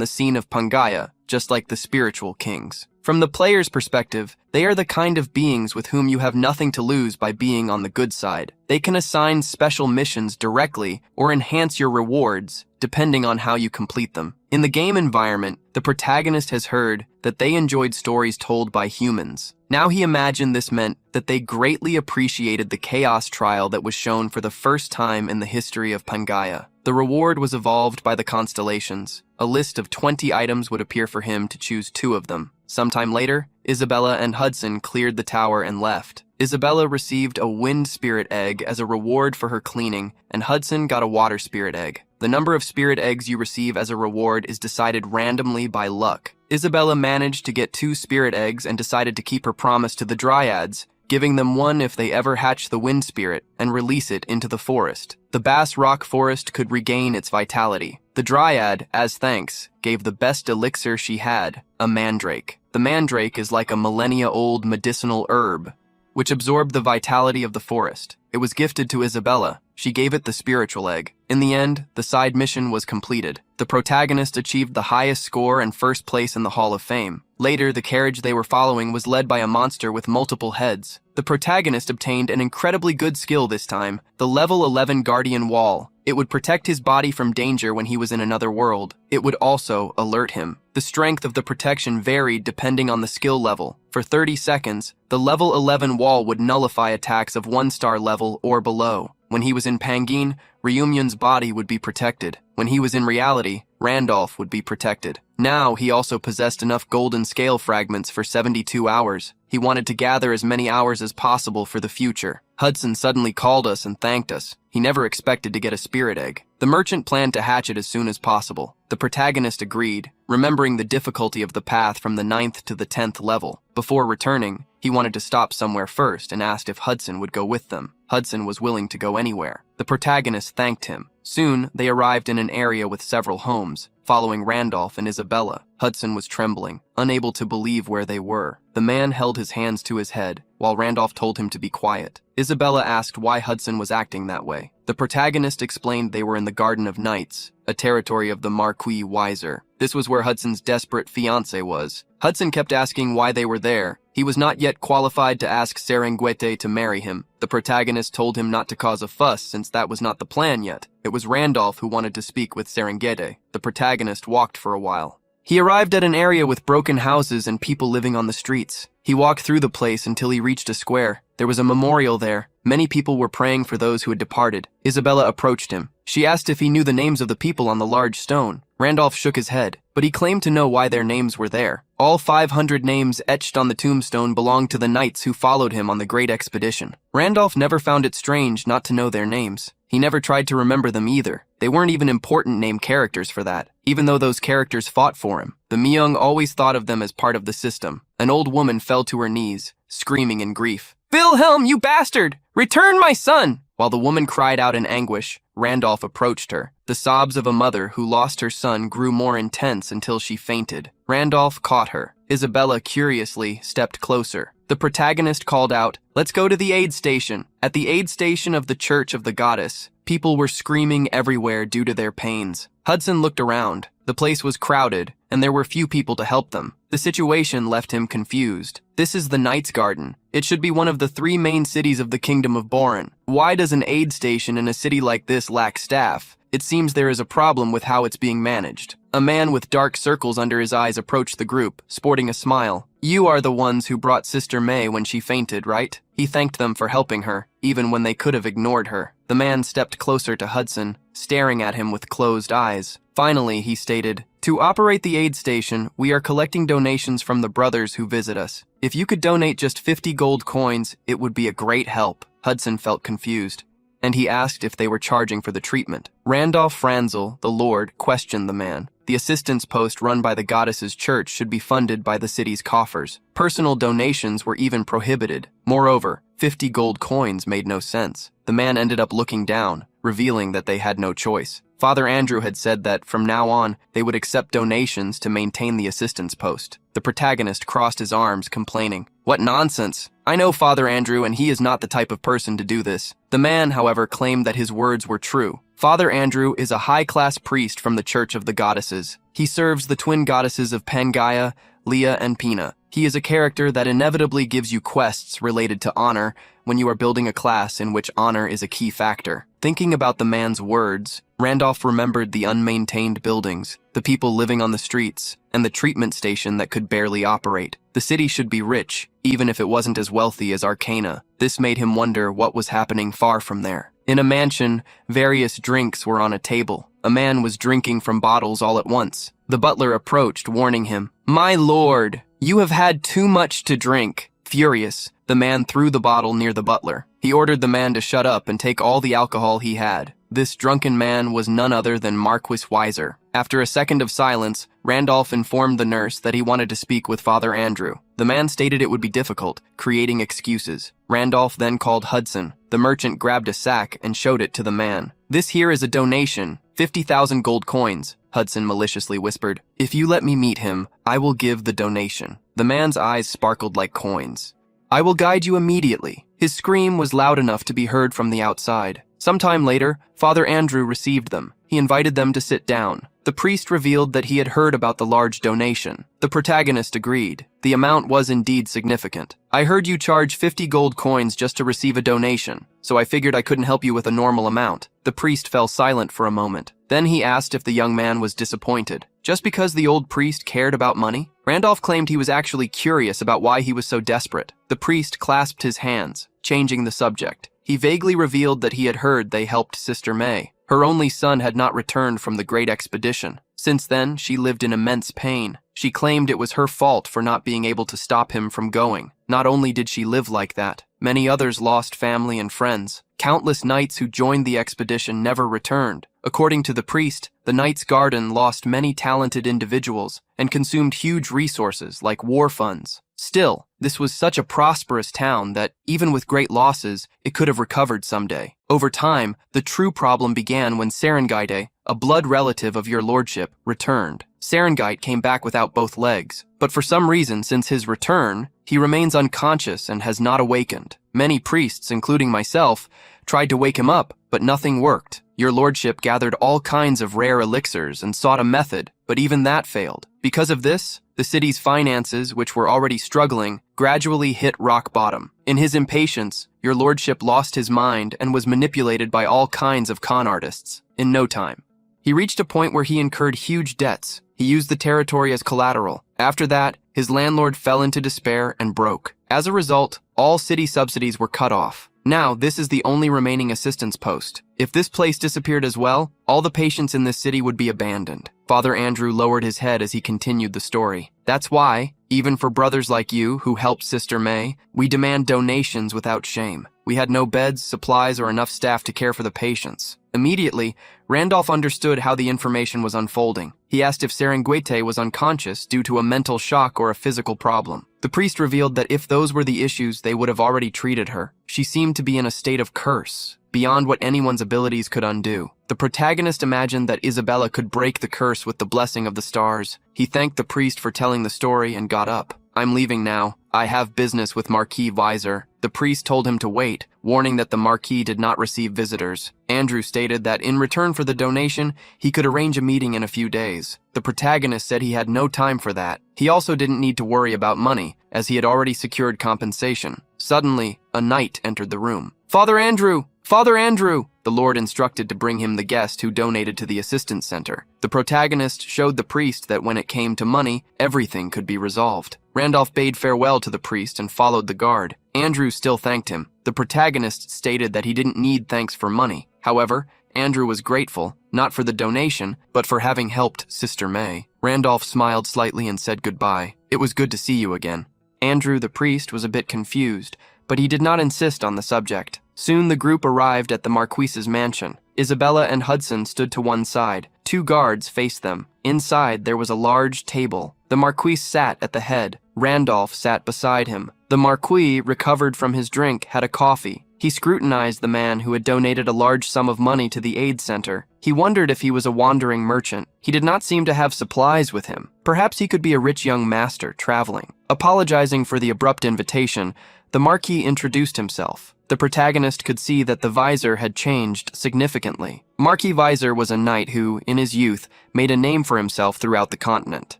Speaker 1: the scene of Pangaea, just like the spiritual kings. From the player's perspective, they are the kind of beings with whom you have nothing to lose by being on the good side. They can assign special missions directly or enhance your rewards, depending on how you complete them. In the game environment, the protagonist has heard that they enjoyed stories told by humans. Now he imagined this meant that they greatly appreciated the chaos trial that was shown for the first time in the history of Pangaea. The reward was evolved by the constellations. A list of 20 items would appear for him to choose 2 of them. Sometime later, Isabella and Hudson cleared the tower and left. Isabella received a wind spirit egg as a reward for her cleaning, and Hudson got a water spirit egg. The number of spirit eggs you receive as a reward is decided randomly by luck. Isabella managed to get 2 spirit eggs and decided to keep her promise to the Dryads, giving them one if they ever hatch the wind spirit and release it into the forest. The Bass Rock Forest could regain its vitality. The Dryad, as thanks, gave the best elixir she had, a mandrake. The mandrake is like a millennia-old medicinal herb, which absorbed the vitality of the forest. It was gifted to Isabella. She gave it the spiritual egg. In the end, the side mission was completed. The protagonist achieved the highest score and first place in the Hall of Fame. Later, the carriage they were following was led by a monster with multiple heads. The protagonist obtained an incredibly good skill this time, the level 11 Guardian Wall. It would protect his body from danger when he was in another world. It would also alert him. The strength of the protection varied depending on the skill level. For 30 seconds, the level 11 wall would nullify attacks of 1-star level or below. When he was in Pangine, Reunion's body would be protected. When he was in reality, Randolph would be protected. Now he also possessed enough golden scale fragments for 72 hours. He wanted to gather as many hours as possible for the future. Hudson suddenly called us and thanked us. He never expected to get a spirit egg. The merchant planned to hatch it as soon as possible. The protagonist agreed, remembering the difficulty of the path from the 9th to the 10th level. Before returning, he wanted to stop somewhere first and asked if Hudson would go with them. Hudson was willing to go anywhere. The protagonist thanked him. Soon, they arrived in an area with several homes, following Randolph and Isabella. Hudson was trembling, unable to believe where they were. The man held his hands to his head, while Randolph told him to be quiet. Isabella asked why Hudson was acting that way. The protagonist explained they were in the Garden of Knights, a territory of the Marquis Wiser. This was where Hudson's desperate fiancé was. Hudson kept asking why they were there. He was not yet qualified to ask Serengeti to marry him. The protagonist told him not to cause a fuss since that was not the plan yet. It was Randolph who wanted to speak with Serengeti. The protagonist walked for a while. He arrived at an area with broken houses and people living on the streets. He walked through the place until he reached a square. There was a memorial there. Many people were praying for those who had departed. Isabella approached him. She asked if he knew the names of the people on the large stone. Randolph shook his head, but he claimed to know why their names were there. All 500 names etched on the tombstone belonged to the knights who followed him on the great expedition. Randolph never found it strange not to know their names. He never tried to remember them either. They weren't even important name characters for that, even though those characters fought for him. The Myung always thought of them as part of the system. An old woman fell to her knees, screaming in grief. "Wilhelm, you bastard! Return my son!" While the woman cried out in anguish, Randolph approached her. The sobs of a mother who lost her son grew more intense until she fainted. Randolph caught her. Isabella curiously stepped closer. The protagonist called out, "Let's go to the aid station." At the aid station of the Church of the Goddess, people were screaming everywhere due to their pains. Hudson looked around. The place was crowded, and there were few people to help them. The situation left him confused. This is the Knight's Garden. It should be one of the 3 main cities of the Kingdom of Boran. Why does an aid station in a city like this lack staff? It seems there is a problem with how it's being managed. A man with dark circles under his eyes approached the group, sporting a smile. "You are the ones who brought Sister May when she fainted, right?" He thanked them for helping her, even when they could have ignored her. The man stepped closer to Hudson, staring at him with closed eyes. Finally, he stated, "To operate the aid station, we are collecting donations from the brothers who visit us. If you could donate just 50 gold coins, it would be a great help." Hudson felt confused, and he asked if they were charging for the treatment. Randolph Franzel, the Lord, questioned the man. The assistance post run by the goddess's church should be funded by the city's coffers. Personal donations were even prohibited. Moreover, 50 gold coins made no sense. The man ended up looking down, revealing that they had no choice. Father Andrew had said that from now on, they would accept donations to maintain the assistance post. The protagonist crossed his arms, complaining, "What nonsense! I know Father Andrew, and he is not the type of person to do this." The man, however, claimed that his words were true. Father Andrew is a high-class priest from the Church of the Goddesses. He serves the twin goddesses of Pangaea, Leah, and Pina. He is a character that inevitably gives you quests related to honor when you are building a class in which honor is a key factor. Thinking about the man's words, Randolph remembered the unmaintained buildings, the people living on the streets, and the treatment station that could barely operate. The city should be rich, even if it wasn't as wealthy as Arcana. This made him wonder what was happening far from there. In a mansion, various drinks were on a table. A man was drinking from bottles all at once. The butler approached, warning him, "My lord, you have had too much to drink." Furious, the man threw the bottle near the butler. He ordered the man to shut up and take all the alcohol he had. This drunken man was none other than Marquis Weiser. After a second of silence, Randolph informed the nurse that he wanted to speak with Father Andrew. The man stated it would be difficult, creating excuses. Randolph then called Hudson. The merchant grabbed a sack and showed it to the man. "This here is a donation, 50,000 gold coins," Hudson maliciously whispered. "If you let me meet him, I will give the donation." The man's eyes sparkled like coins. "I will guide you immediately." His scream was loud enough to be heard from the outside. Sometime later, Father Andrew received them. He invited them to sit down. The priest revealed that he had heard about the large donation. The protagonist agreed. The amount was indeed significant. "I heard you charge 50 gold coins just to receive a donation, so I figured I couldn't help you with a normal amount." The priest fell silent for a moment. Then he asked if the young man was disappointed. Just because the old priest cared about money? Randolph claimed he was actually curious about why he was so desperate. The priest clasped his hands, changing the subject. He vaguely revealed that he had heard they helped Sister May. Her only son had not returned from the great expedition. Since then, she lived in immense pain. She claimed it was her fault for not being able to stop him from going. Not only did she live like that, many others lost family and friends. Countless knights who joined the expedition never returned. According to the priest, the Knight's Garden lost many talented individuals and consumed huge resources like war funds. Still, this was such a prosperous town that, even with great losses, it could have recovered someday. Over time, the true problem began when Serengite, a blood relative of your lordship, returned. Serengite came back without both legs, but for some reason since his return, he remains unconscious and has not awakened. Many priests, including myself, tried to wake him up, but nothing worked. Your lordship gathered all kinds of rare elixirs and sought a method, but even that failed. Because of this, the city's finances, which were already struggling, gradually hit rock bottom. In his impatience, your lordship lost his mind and was manipulated by all kinds of con artists. In no time, he reached a point where he incurred huge debts. He used the territory as collateral. After that, his landlord fell into despair and broke. As a result, all city subsidies were cut off. Now, this is the only remaining assistance post. If this place disappeared as well, all the patients in this city would be abandoned. Father Andrew lowered his head as he continued the story. That's why, even for brothers like you who helped Sister May, we demand donations without shame. We had no beds, supplies, or enough staff to care for the patients. Immediately, Randolph understood how the information was unfolding. He asked if Serengeti was unconscious due to a mental shock or a physical problem. The priest revealed that if those were the issues, they would have already treated her. She seemed to be in a state of curse, beyond what anyone's abilities could undo. The protagonist imagined that Isabella could break the curse with the blessing of the stars. He thanked the priest for telling the story and got up. I'm leaving now. I have business with Marquis Visor. The priest told him to wait, warning that the Marquis did not receive visitors. Andrew stated that in return for the donation, he could arrange a meeting in a few days. The protagonist said he had no time for that. He also didn't need to worry about money, as he had already secured compensation. Suddenly, a knight entered the room. Father Andrew! Father Andrew! The Lord instructed to bring him the guest who donated to the assistance center. The protagonist showed the priest that when it came to money, everything could be resolved. Randolph bade farewell to the priest and followed the guard. Andrew still thanked him. The protagonist stated that he didn't need thanks for money. However, Andrew was grateful, not for the donation, but for having helped Sister May. Randolph smiled slightly and said goodbye. It was good to see you again. Andrew, the priest, was a bit confused, but he did not insist on the subject. Soon the group arrived at the Marquise's mansion. Isabella and Hudson stood to one side. 2 guards faced them. Inside, there was a large table. The Marquise sat at the head. Randolph sat beside him. The Marquis, recovered from his drink, had a coffee. He scrutinized the man who had donated a large sum of money to the aid center. He wondered if he was a wandering merchant. He did not seem to have supplies with him. Perhaps he could be a rich young master traveling. Apologizing for the abrupt invitation, the Marquis introduced himself. The protagonist could see that the Visor had changed significantly. Marquis Visor was a knight who, in his youth, made a name for himself throughout the continent,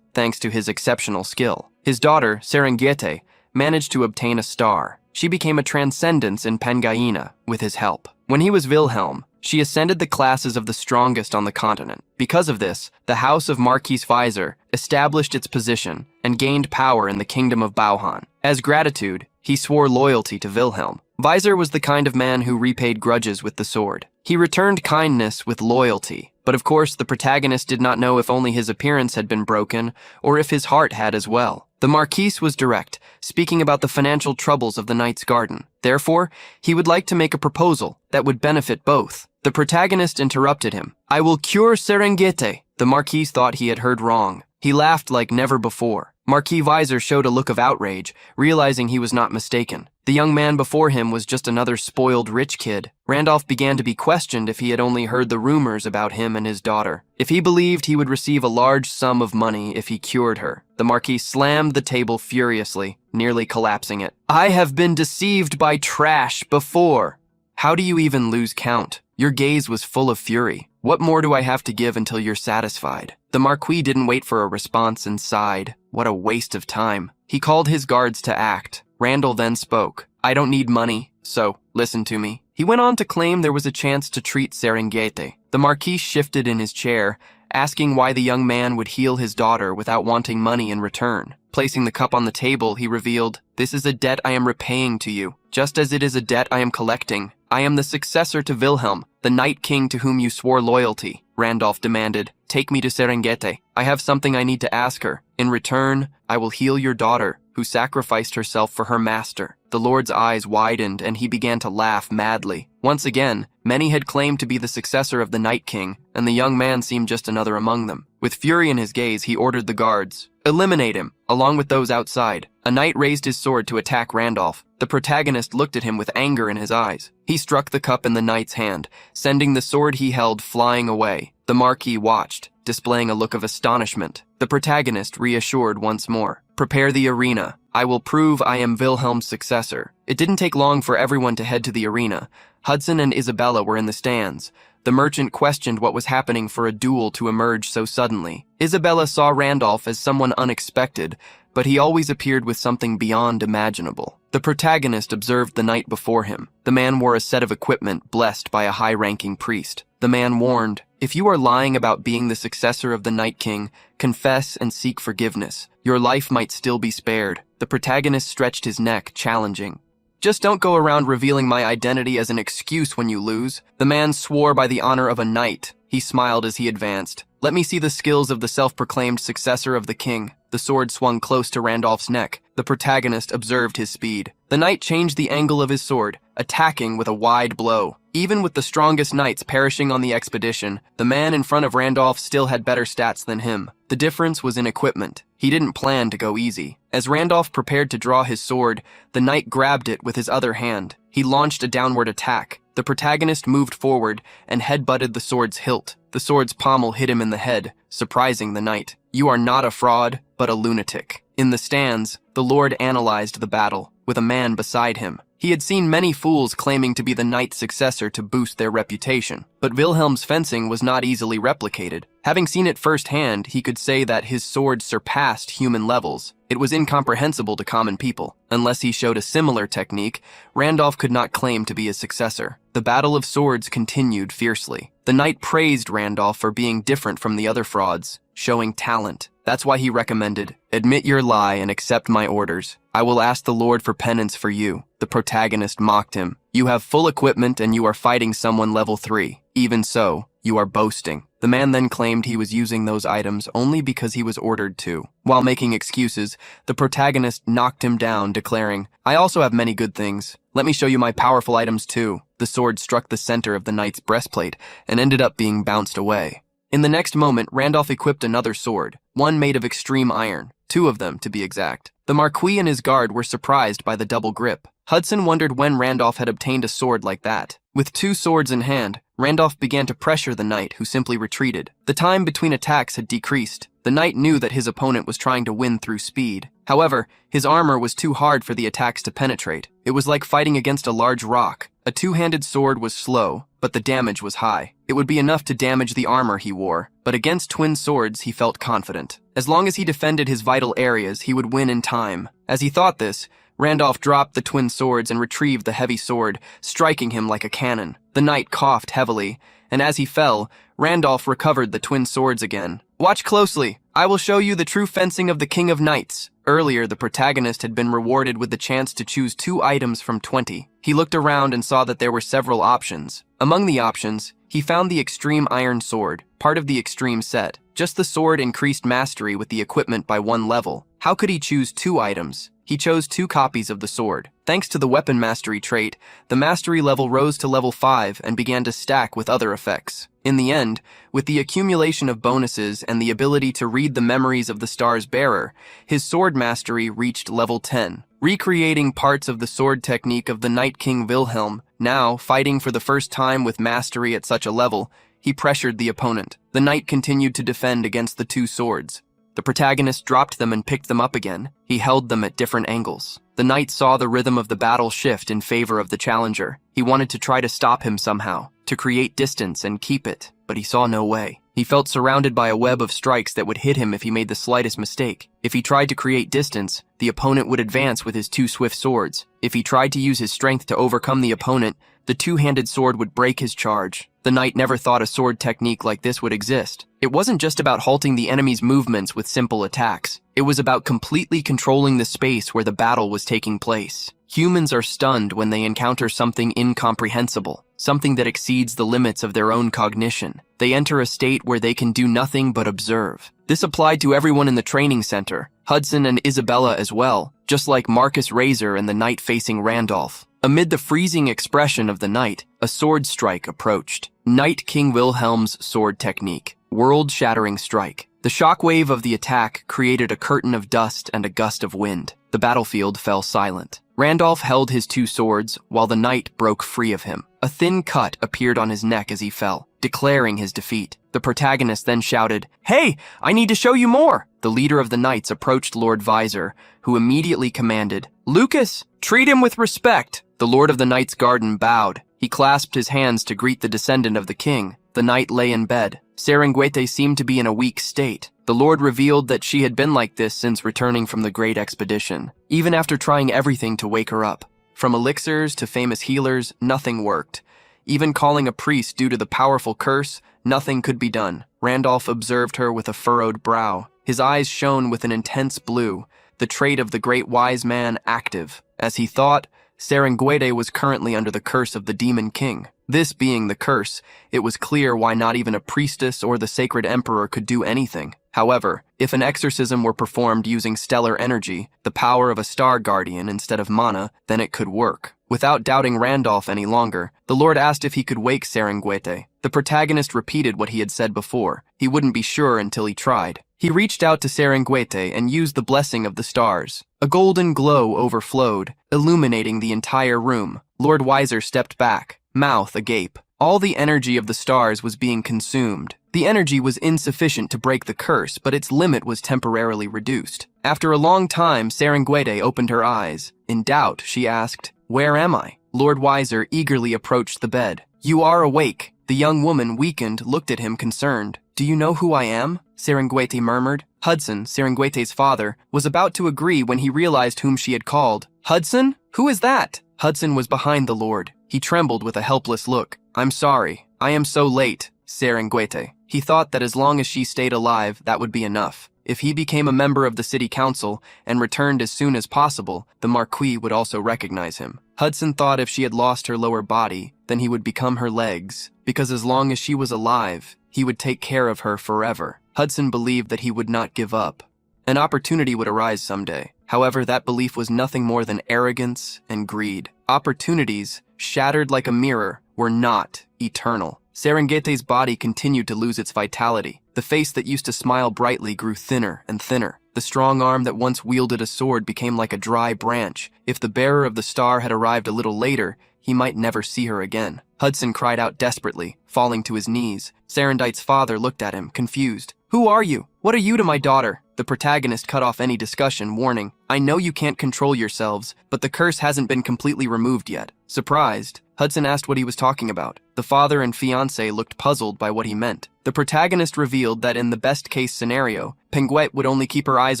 Speaker 1: thanks to his exceptional skill. His daughter, Serengeti, managed to obtain a star. She became a transcendence in Pangaea with his help. When he was Wilhelm, she ascended the classes of the strongest on the continent. Because of this, the House of Marquis Visor established its position and gained power in the kingdom of Bauhan. As gratitude, he swore loyalty to Wilhelm. Visor was the kind of man who repaid grudges with the sword. He returned kindness with loyalty. But of course, the protagonist did not know if only his appearance had been broken or if his heart had as well. The Marquise was direct, speaking about the financial troubles of the Knight's Garden. Therefore, he would like to make a proposal that would benefit both. The protagonist interrupted him. I will cure Serengeti. The Marquise thought he had heard wrong. He laughed like never before. Marquis Visor showed a look of outrage, realizing he was not mistaken. The young man before him was just another spoiled rich kid. Randolph began to be questioned if he had only heard the rumors about him and his daughter. If he believed he would receive a large sum of money if he cured her. The Marquis slammed the table furiously, nearly collapsing it. I have been deceived by trash before. How do you even lose count? Your gaze was full of fury. What more do I have to give until you're satisfied? The Marquis didn't wait for a response and sighed. What a waste of time. He called his guards to act. Randall then spoke. I don't need money, so listen to me. He went on to claim there was a chance to treat Serengeti. The Marquis shifted in his chair, asking why the young man would heal his daughter without wanting money in return. Placing the cup on the table, he revealed, This is a debt I am repaying to you, just as it is a debt I am collecting. I am the successor to Wilhelm, the Night King to whom you swore loyalty. Randolph demanded, Take me to Serengeti. I have something I need to ask her. In return, I will heal your daughter, who sacrificed herself for her master. The Lord's eyes widened and he began to laugh madly. Once again, many had claimed to be the successor of the Night King, and the young man seemed just another among them. With fury in his gaze, he ordered the guards, Eliminate him, along with those outside. A knight raised his sword to attack Randolph. The protagonist looked at him with anger in his eyes. He struck the cup in the knight's hand, sending the sword he held flying away. The Marquis watched, displaying a look of astonishment. The protagonist reassured once more. Prepare the arena. I will prove I am Wilhelm's successor. It didn't take long for everyone to head to the arena. Hudson and Isabella were in the stands. The merchant questioned what was happening for a duel to emerge so suddenly. Isabella saw Randolph as someone unexpected, but he always appeared with something beyond imaginable. The protagonist observed the knight before him. The man wore a set of equipment blessed by a high-ranking priest. The man warned, If you are lying about being the successor of the Night King, confess and seek forgiveness. Your life might still be spared. The The protagonist stretched his neck, challenging. Just don't go around revealing my identity as an excuse when you lose. The man swore by the honor of a knight. He smiled as he advanced. Let me see the skills of the self-proclaimed successor of the king. The sword swung close to Randolph's neck. The protagonist observed his speed. The knight changed the angle of his sword, attacking with a wide blow. Even with the strongest knights perishing on the expedition, the man in front of Randolph still had better stats than him. The difference was in equipment. He didn't plan to go easy. As Randolph prepared to draw his sword, the knight grabbed it with his other hand. He launched a downward attack. The protagonist moved forward and headbutted the sword's hilt. The sword's pommel hit him in the head, surprising the knight. You are not a fraud, but a lunatic. In the stands, the lord analyzed the battle, with a man beside him. He had seen many fools claiming to be the knight's successor to boost their reputation, but Wilhelm's fencing was not easily replicated. Having seen it firsthand, he could say that his sword surpassed human levels. It was incomprehensible to common people. Unless he showed a similar technique, Randolph could not claim to be his successor. The battle of swords continued fiercely. The knight praised Randolph for being different from the other frauds, showing talent. That's why he recommended, admit your lie and accept my orders. I will ask the Lord for penance for you. The protagonist mocked him. You have full equipment and you are fighting someone level 3. Even so, you are boasting. The man then claimed he was using those items only because he was ordered to. While making excuses, the protagonist knocked him down, declaring, I also have many good things. Let me show you my powerful items too. The sword struck the center of the knight's breastplate and ended up being bounced away. In the next moment, Randolph equipped another sword, one made of extreme iron, 2 of them to be exact. The Marquis and his guard were surprised by the double grip. Hudson wondered when Randolph had obtained a sword like that. With 2 swords in hand, Randolph began to pressure the knight, who simply retreated. The time between attacks had decreased. The knight knew that his opponent was trying to win through speed. However, his armor was too hard for the attacks to penetrate. It was like fighting against a large rock. A 2-handed sword was slow, but the damage was high. It would be enough to damage the armor he wore, but against twin swords he felt confident. As long as he defended his vital areas, he would win in time. As he thought this, Randolph dropped the twin swords and retrieved the heavy sword, striking him like a cannon. The knight coughed heavily, and as he fell, Randolph recovered the twin swords again. Watch closely. I will show you the true fencing of the King of Knights. Earlier, the protagonist had been rewarded with the chance to choose 2 items from 20. He looked around and saw that there were several options. Among the options, he found the Extreme Iron Sword, part of the Extreme set. Just the sword increased mastery with the equipment by 1 level. How could he choose 2 items? He chose 2 copies of the sword. Thanks to the weapon mastery trait, the mastery level rose to level 5 and began to stack with other effects. In the end, with the accumulation of bonuses and the ability to read the memories of the star's bearer, his sword mastery reached level 10. Recreating parts of the sword technique of the Night King Wilhelm, now fighting for the first time with mastery at such a level, he pressured the opponent. The knight continued to defend against the 2 swords. The protagonist dropped them and picked them up again. He held them at different angles. The knight saw the rhythm of the battle shift in favor of the challenger. He wanted to try to stop him somehow, to create distance and keep it, but he saw no way. He felt surrounded by a web of strikes that would hit him if he made the slightest mistake. If he tried to create distance, the opponent would advance with his 2 swift swords. If he tried to use his strength to overcome the opponent, the 2-handed sword would break his charge. The knight never thought a sword technique like this would exist. It wasn't just about halting the enemy's movements with simple attacks. It was about completely controlling the space where the battle was taking place. Humans are stunned when they encounter something incomprehensible, something that exceeds the limits of their own cognition. They enter a state where they can do nothing but observe. This applied to everyone in the training center, Hudson and Isabella as well, just like Marcus Razor and the knight facing Randolph. Amid the freezing expression of the knight, a sword strike approached. Knight King Wilhelm's sword technique. World-shattering strike. The shockwave of the attack created a curtain of dust and a gust of wind. The battlefield fell silent. Randolph held his 2 swords, while the knight broke free of him. A thin cut appeared on his neck as he fell, declaring his defeat. The protagonist then shouted, "Hey, I need to show you more!" The leader of the knights approached Lord Visor, who immediately commanded, "Lucas, treat him with respect." The Lord of the Knight's Garden bowed. He clasped his hands to greet the descendant of the king. The knight lay in bed. Serengeti seemed to be in a weak state. The Lord revealed that she had been like this since returning from the great expedition, even after trying everything to wake her up. From elixirs to famous healers, nothing worked. Even calling a priest due to the powerful curse, nothing could be done. Randolph observed her with a furrowed brow. His eyes shone with an intense blue, the trait of the great wise man active. As he thought, Serengüete was currently under the curse of the Demon King. This being the curse, it was clear why not even a priestess or the sacred emperor could do anything. However, if an exorcism were performed using stellar energy, the power of a star guardian instead of mana, then it could work. Without doubting Randolph any longer, the Lord asked if he could wake Serengüete. The protagonist repeated what he had said before. He wouldn't be sure until he tried. He reached out to Serengüete and used the blessing of the stars. A golden glow overflowed, illuminating the entire room. Lord Weiser stepped back, mouth agape. All the energy of the stars was being consumed. The energy was insufficient to break the curse, but its limit was temporarily reduced. After a long time, Serengüete opened her eyes. In doubt, she asked, "Where am I?" Lord Weiser eagerly approached the bed. "You are awake." The young woman, weakened, looked at him concerned. "Do you know who I am?" Serengüete murmured. Hudson, Serengüete's father, was about to agree when he realized whom she had called. "Hudson? Who is that?" Hudson was behind the Lord. He trembled with a helpless look. "I'm sorry. I am so late." Serengüete. He thought that as long as she stayed alive, that would be enough. If he became a member of the city council and returned as soon as possible, the Marquis would also recognize him. Hudson thought if she had lost her lower body, then he would become her legs, because as long as she was alive, he would take care of her forever. Hudson believed that he would not give up. An opportunity would arise someday. However, that belief was nothing more than arrogance and greed. Opportunities, shattered like a mirror, were not eternal. Serengüete's body continued to lose its vitality. The face that used to smile brightly grew thinner and thinner. The strong arm that once wielded a sword became like a dry branch. If the bearer of the star had arrived a little later, he might never see her again. Hudson cried out desperately, falling to his knees. Serendite's father looked at him, confused. "Who are you? What are you to my daughter?" The protagonist cut off any discussion, warning, "I know you can't control yourselves, but the curse hasn't been completely removed yet." Surprised, Hudson asked what he was talking about. The father and fiancé looked puzzled by what he meant. The protagonist revealed that in the best-case scenario, Penguet would only keep her eyes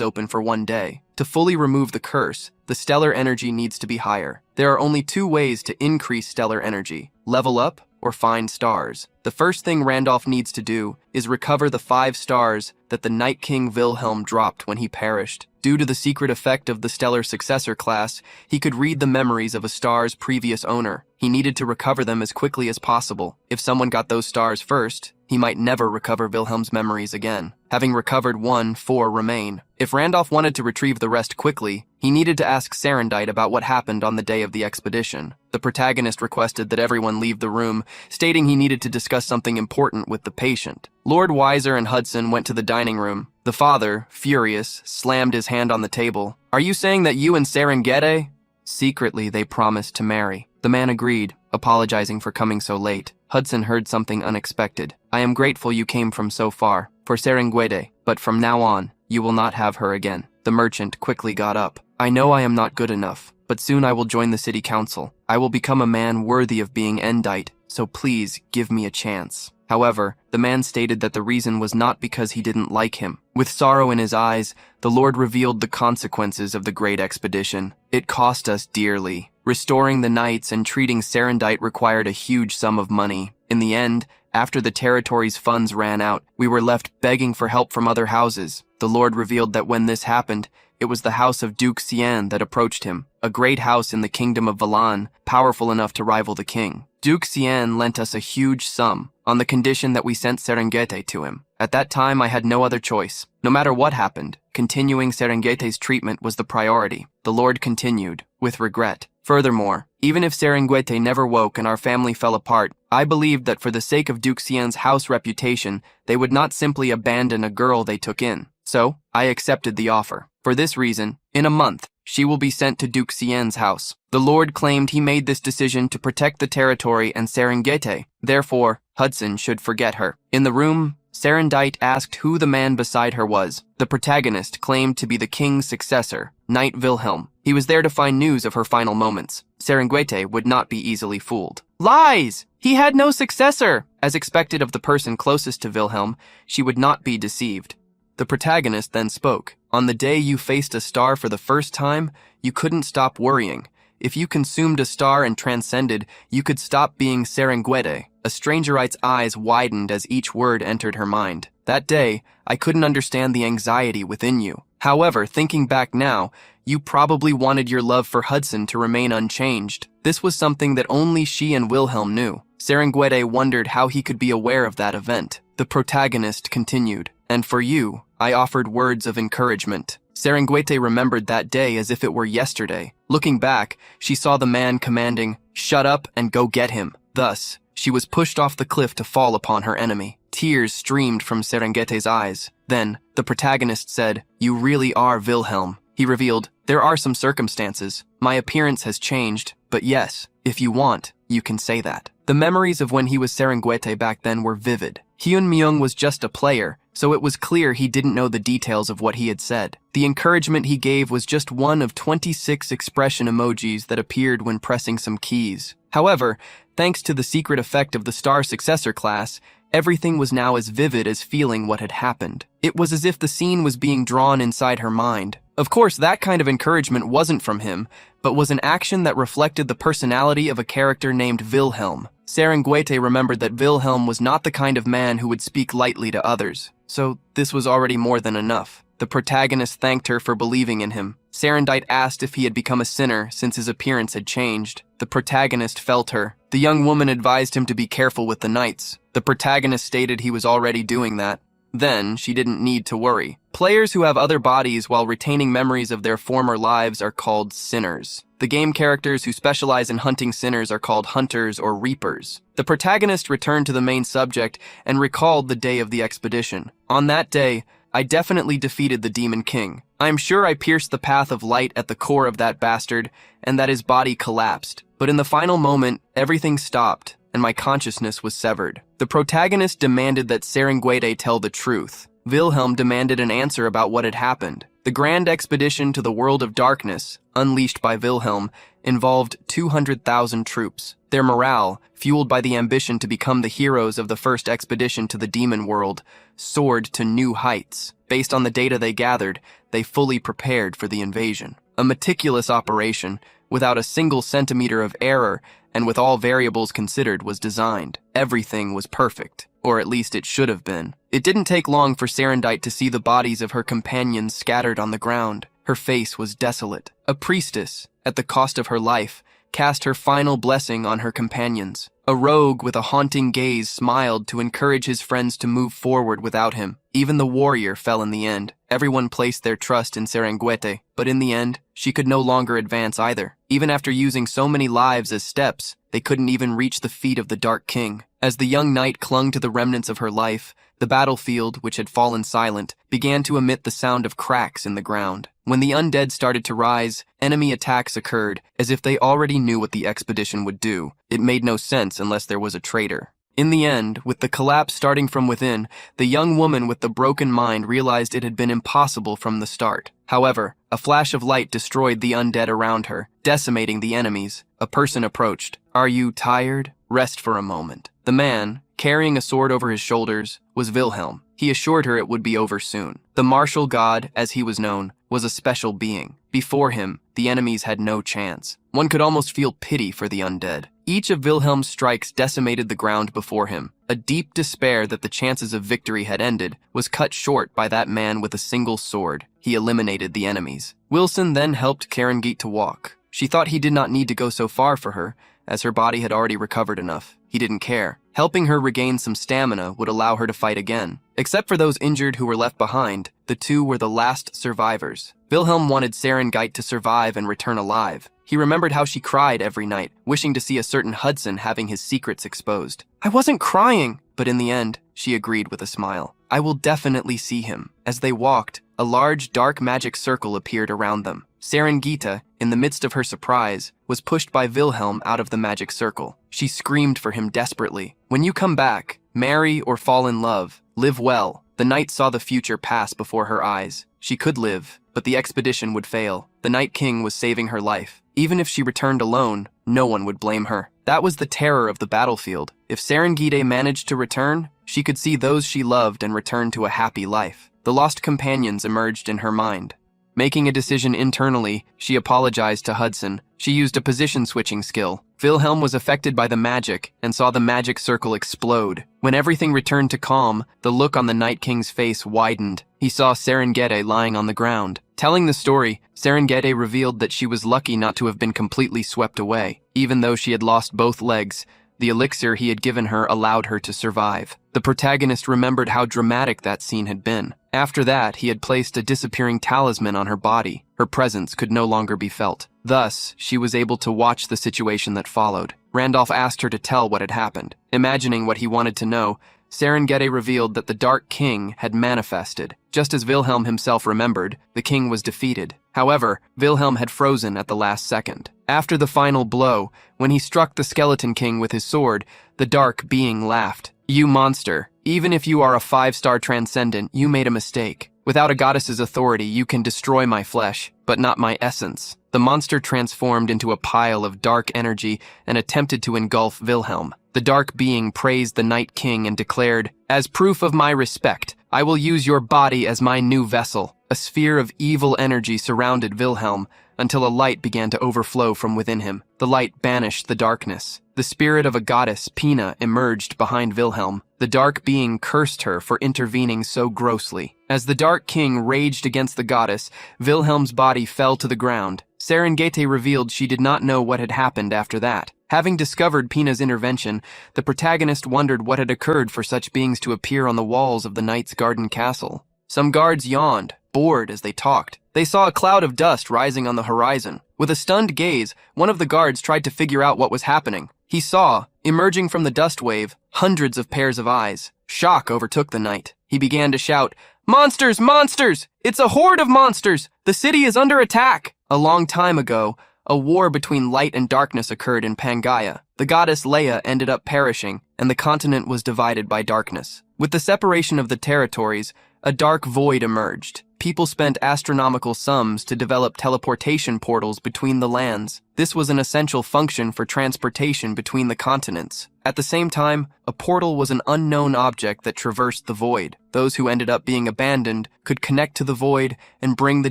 Speaker 1: open for one day. To fully remove the curse, the stellar energy needs to be higher. There are only two ways to increase stellar energy: level up or find stars. The first thing Randolph needs to do is recover the 5 stars that the Night King Wilhelm dropped when he perished. Due to the secret effect of the stellar successor class, he could read the memories of a star's previous owner. He needed to recover them as quickly as possible. If someone got those stars first, he might never recover Wilhelm's memories again. Having recovered 1, 4 remain. If Randolph wanted to retrieve the rest quickly, he needed to ask Serendite about what happened on the day of the expedition. The protagonist requested that everyone leave the room, stating he needed to discuss something important with the patient. Lord Weiser and Hudson went to the dining room. The father, furious, slammed his hand on the table. "Are you saying that you and Serengüete?" Secretly, they promised to marry. The man agreed, apologizing for coming so late. Hudson heard something unexpected. "I am grateful you came from so far, for Serengüete, but from now on, you will not have her again." The merchant quickly got up. "I know I am not good enough, but soon I will join the city council. I will become a man worthy of being Endite, so please give me a chance." However, the man stated that the reason was not because he didn't like him. With sorrow in his eyes, the Lord revealed the consequences of the great expedition. "It cost us dearly. Restoring the knights and treating Serendite required a huge sum of money. In the end, after the territory's funds ran out, we were left begging for help from other houses." The Lord revealed that when this happened, it was the house of Duke Cien that approached him, a great house in the kingdom of Valan, powerful enough to rival the king. Duke Cien lent us a huge sum, on the condition that we sent Serengüete to him. At that time, I had no other choice. No matter what happened, continuing Serengüete's treatment was the priority. The Lord continued, with regret. Furthermore, even if Serengüete never woke and our family fell apart, I believed that for the sake of Duke Cien's house reputation, they would not simply abandon a girl they took in. So, I accepted the offer. For this reason, in a month, she will be sent to Duke Cien's house. The Lord claimed he made this decision to protect the territory and Serengüete. Therefore, Hudson should forget her. In the room, Serendite asked who the man beside her was. The protagonist claimed to be the king's successor, Knight Wilhelm. He was there to find news of her final moments. Serengüete would not be easily fooled. "Lies! He had no successor!" As expected of the person closest to Wilhelm, she would not be deceived. The protagonist then spoke. "On the day you faced a star for the first time, you couldn't stop worrying. If you consumed a star and transcended, you could stop being Serengüete." A strangerite's eyes widened as each word entered her mind. "That day, I couldn't understand the anxiety within you. However, thinking back now, you probably wanted your love for Hudson to remain unchanged. This was something that only she and Wilhelm knew. Serengeti wondered how he could be aware of that event. The protagonist continued, "And for you, I offered words of encouragement." Serengeti remembered that day as if it were yesterday. Looking back, she saw the man commanding, "Shut up and go get him." Thus, she was pushed off the cliff to fall upon her enemy. Tears streamed from Serengeti's eyes. Then, the protagonist said, "You really are Wilhelm." He revealed, "There are some circumstances. My appearance has changed, but yes, if you want, you can say that." The memories of when he was Serengeti back then were vivid. Hyun Myung was just a player, so it was clear he didn't know the details of what he had said. The encouragement he gave was just one of 26 expression emojis that appeared when pressing some keys. However, thanks to the secret effect of the star successor class, everything was now as vivid as feeling what had happened. It was as if the scene was being drawn inside her mind. Of course, that kind of encouragement wasn't from him, but was an action that reflected the personality of a character named Wilhelm. Serengeti remembered that Wilhelm was not the kind of man who would speak lightly to others, so this was already more than enough. The protagonist thanked her for believing in him. Serendite asked if he had become a sinner since his appearance had changed. The protagonist felt her. The young woman advised him to be careful with the knights. The protagonist stated he was already doing that. Then, she didn't need to worry. Players who have other bodies while retaining memories of their former lives are called sinners. The game characters who specialize in hunting sinners are called hunters or reapers. The protagonist returned to the main subject and recalled the day of the expedition. On that day, I definitely defeated the Demon King. I'm sure I pierced the path of light at the core of that bastard, and that his body collapsed. But in the final moment, everything stopped, and my consciousness was severed. The protagonist demanded that Serengeti tell the truth. Wilhelm demanded an answer about what had happened. The grand expedition to the world of darkness, unleashed by Wilhelm, involved 200,000 troops. Their morale, fueled by the ambition to become the heroes of the first expedition to the demon world, soared to new heights. Based on the data they gathered, they fully prepared for the invasion. A meticulous operation, without a single centimeter of error, and with all variables considered, was designed. Everything was perfect, or at least it should have been. It didn't take long for Serendite to see the bodies of her companions scattered on the ground. Her face was desolate. A priestess, at the cost of her life, cast her final blessing on her companions. A rogue with a haunting gaze smiled to encourage his friends to move forward without him. Even the warrior fell in the end. Everyone placed their trust in Serengeti, but in the end, she could no longer advance either. Even after using so many lives as steps, they couldn't even reach the feet of the Dark King. As the young knight clung to the remnants of her life, the battlefield, which had fallen silent, began to emit the sound of cracks in the ground. When the undead started to rise, enemy attacks occurred, as if they already knew what the expedition would do. It made no sense unless there was a traitor. In the end, with the collapse starting from within, the young woman with the broken mind realized it had been impossible from the start. However, a flash of light destroyed the undead around her, decimating the enemies. A person approached. "Are you tired? Rest for a moment." The man, carrying a sword over his shoulders, was Wilhelm. He assured her it would be over soon. The martial god, as he was known, was a special being. Before him, the enemies had no chance. One could almost feel pity for the undead. Each of Wilhelm's strikes decimated the ground before him. A deep despair that the chances of victory had ended was cut short by that man with a single sword. He eliminated the enemies. Wilson then helped Karengit to walk. She thought he did not need to go so far for her, as her body had already recovered enough. He didn't care. Helping her regain some stamina would allow her to fight again. Except for those injured who were left behind, the two were the last survivors. Wilhelm wanted Serengeti to survive and return alive. He remembered how she cried every night, wishing to see a certain Hudson having his secrets exposed. "I wasn't crying!" But in the end, she agreed with a smile. "I will definitely see him." As they walked, a large dark magic circle appeared around them. Serengeti, in the midst of her surprise, was pushed by Wilhelm out of the magic circle. She screamed for him desperately. "When you come back, marry or fall in love, live well." The knight saw the future pass before her eyes. She could live, but the expedition would fail. The Night King was saving her life. Even if she returned alone, no one would blame her. That was the terror of the battlefield. If Serengeti managed to return, she could see those she loved and return to a happy life. The lost companions emerged in her mind. Making a decision internally, she apologized to Hudson. She used a position-switching skill. Wilhelm was affected by the magic and saw the magic circle explode. When everything returned to calm, the look on the Night King's face widened. He saw Serengeti lying on the ground. Telling the story, Serengeti revealed that she was lucky not to have been completely swept away. Even though she had lost both legs, the elixir he had given her allowed her to survive. The protagonist remembered how dramatic that scene had been. After that, he had placed a disappearing talisman on her body. Her presence could no longer be felt. Thus, she was able to watch the situation that followed. Randolph asked her to tell what had happened. Imagining what he wanted to know, Serengeti revealed that the Dark King had manifested. Just as Wilhelm himself remembered, the king was defeated. However, Wilhelm had frozen at the last second. After the final blow, when he struck the Skeleton King with his sword, the Dark Being laughed. "You monster, even if you are a 5-star transcendent, you made a mistake. Without a goddess's authority, you can destroy my flesh, but not my essence." The monster transformed into a pile of dark energy and attempted to engulf Wilhelm. The Dark Being praised the Night King and declared, "As proof of my respect, I will use your body as my new vessel." A sphere of evil energy surrounded Wilhelm until a light began to overflow from within him. The light banished the darkness. The spirit of a goddess, Pina, emerged behind Wilhelm. The Dark Being cursed her for intervening so grossly. As the Dark King raged against the goddess, Wilhelm's body fell to the ground. Serengeti revealed she did not know what had happened after that. Having discovered Pina's intervention, the protagonist wondered what had occurred for such beings to appear on the walls of the Knight's Garden Castle. Some guards yawned, bored as they talked. They saw a cloud of dust rising on the horizon. With a stunned gaze, one of the guards tried to figure out what was happening. He saw, emerging from the dust wave, hundreds of pairs of eyes. Shock overtook the knight. He began to shout, "Monsters! Monsters! It's a horde of monsters! The city is under attack!" A long time ago, a war between light and darkness occurred in Pangaea. The goddess Leia ended up perishing, and the continent was divided by darkness. With the separation of the territories, a dark void emerged. People spent astronomical sums to develop teleportation portals between the lands. This was an essential function for transportation between the continents. At the same time, a portal was an unknown object that traversed the void. Those who ended up being abandoned could connect to the void and bring the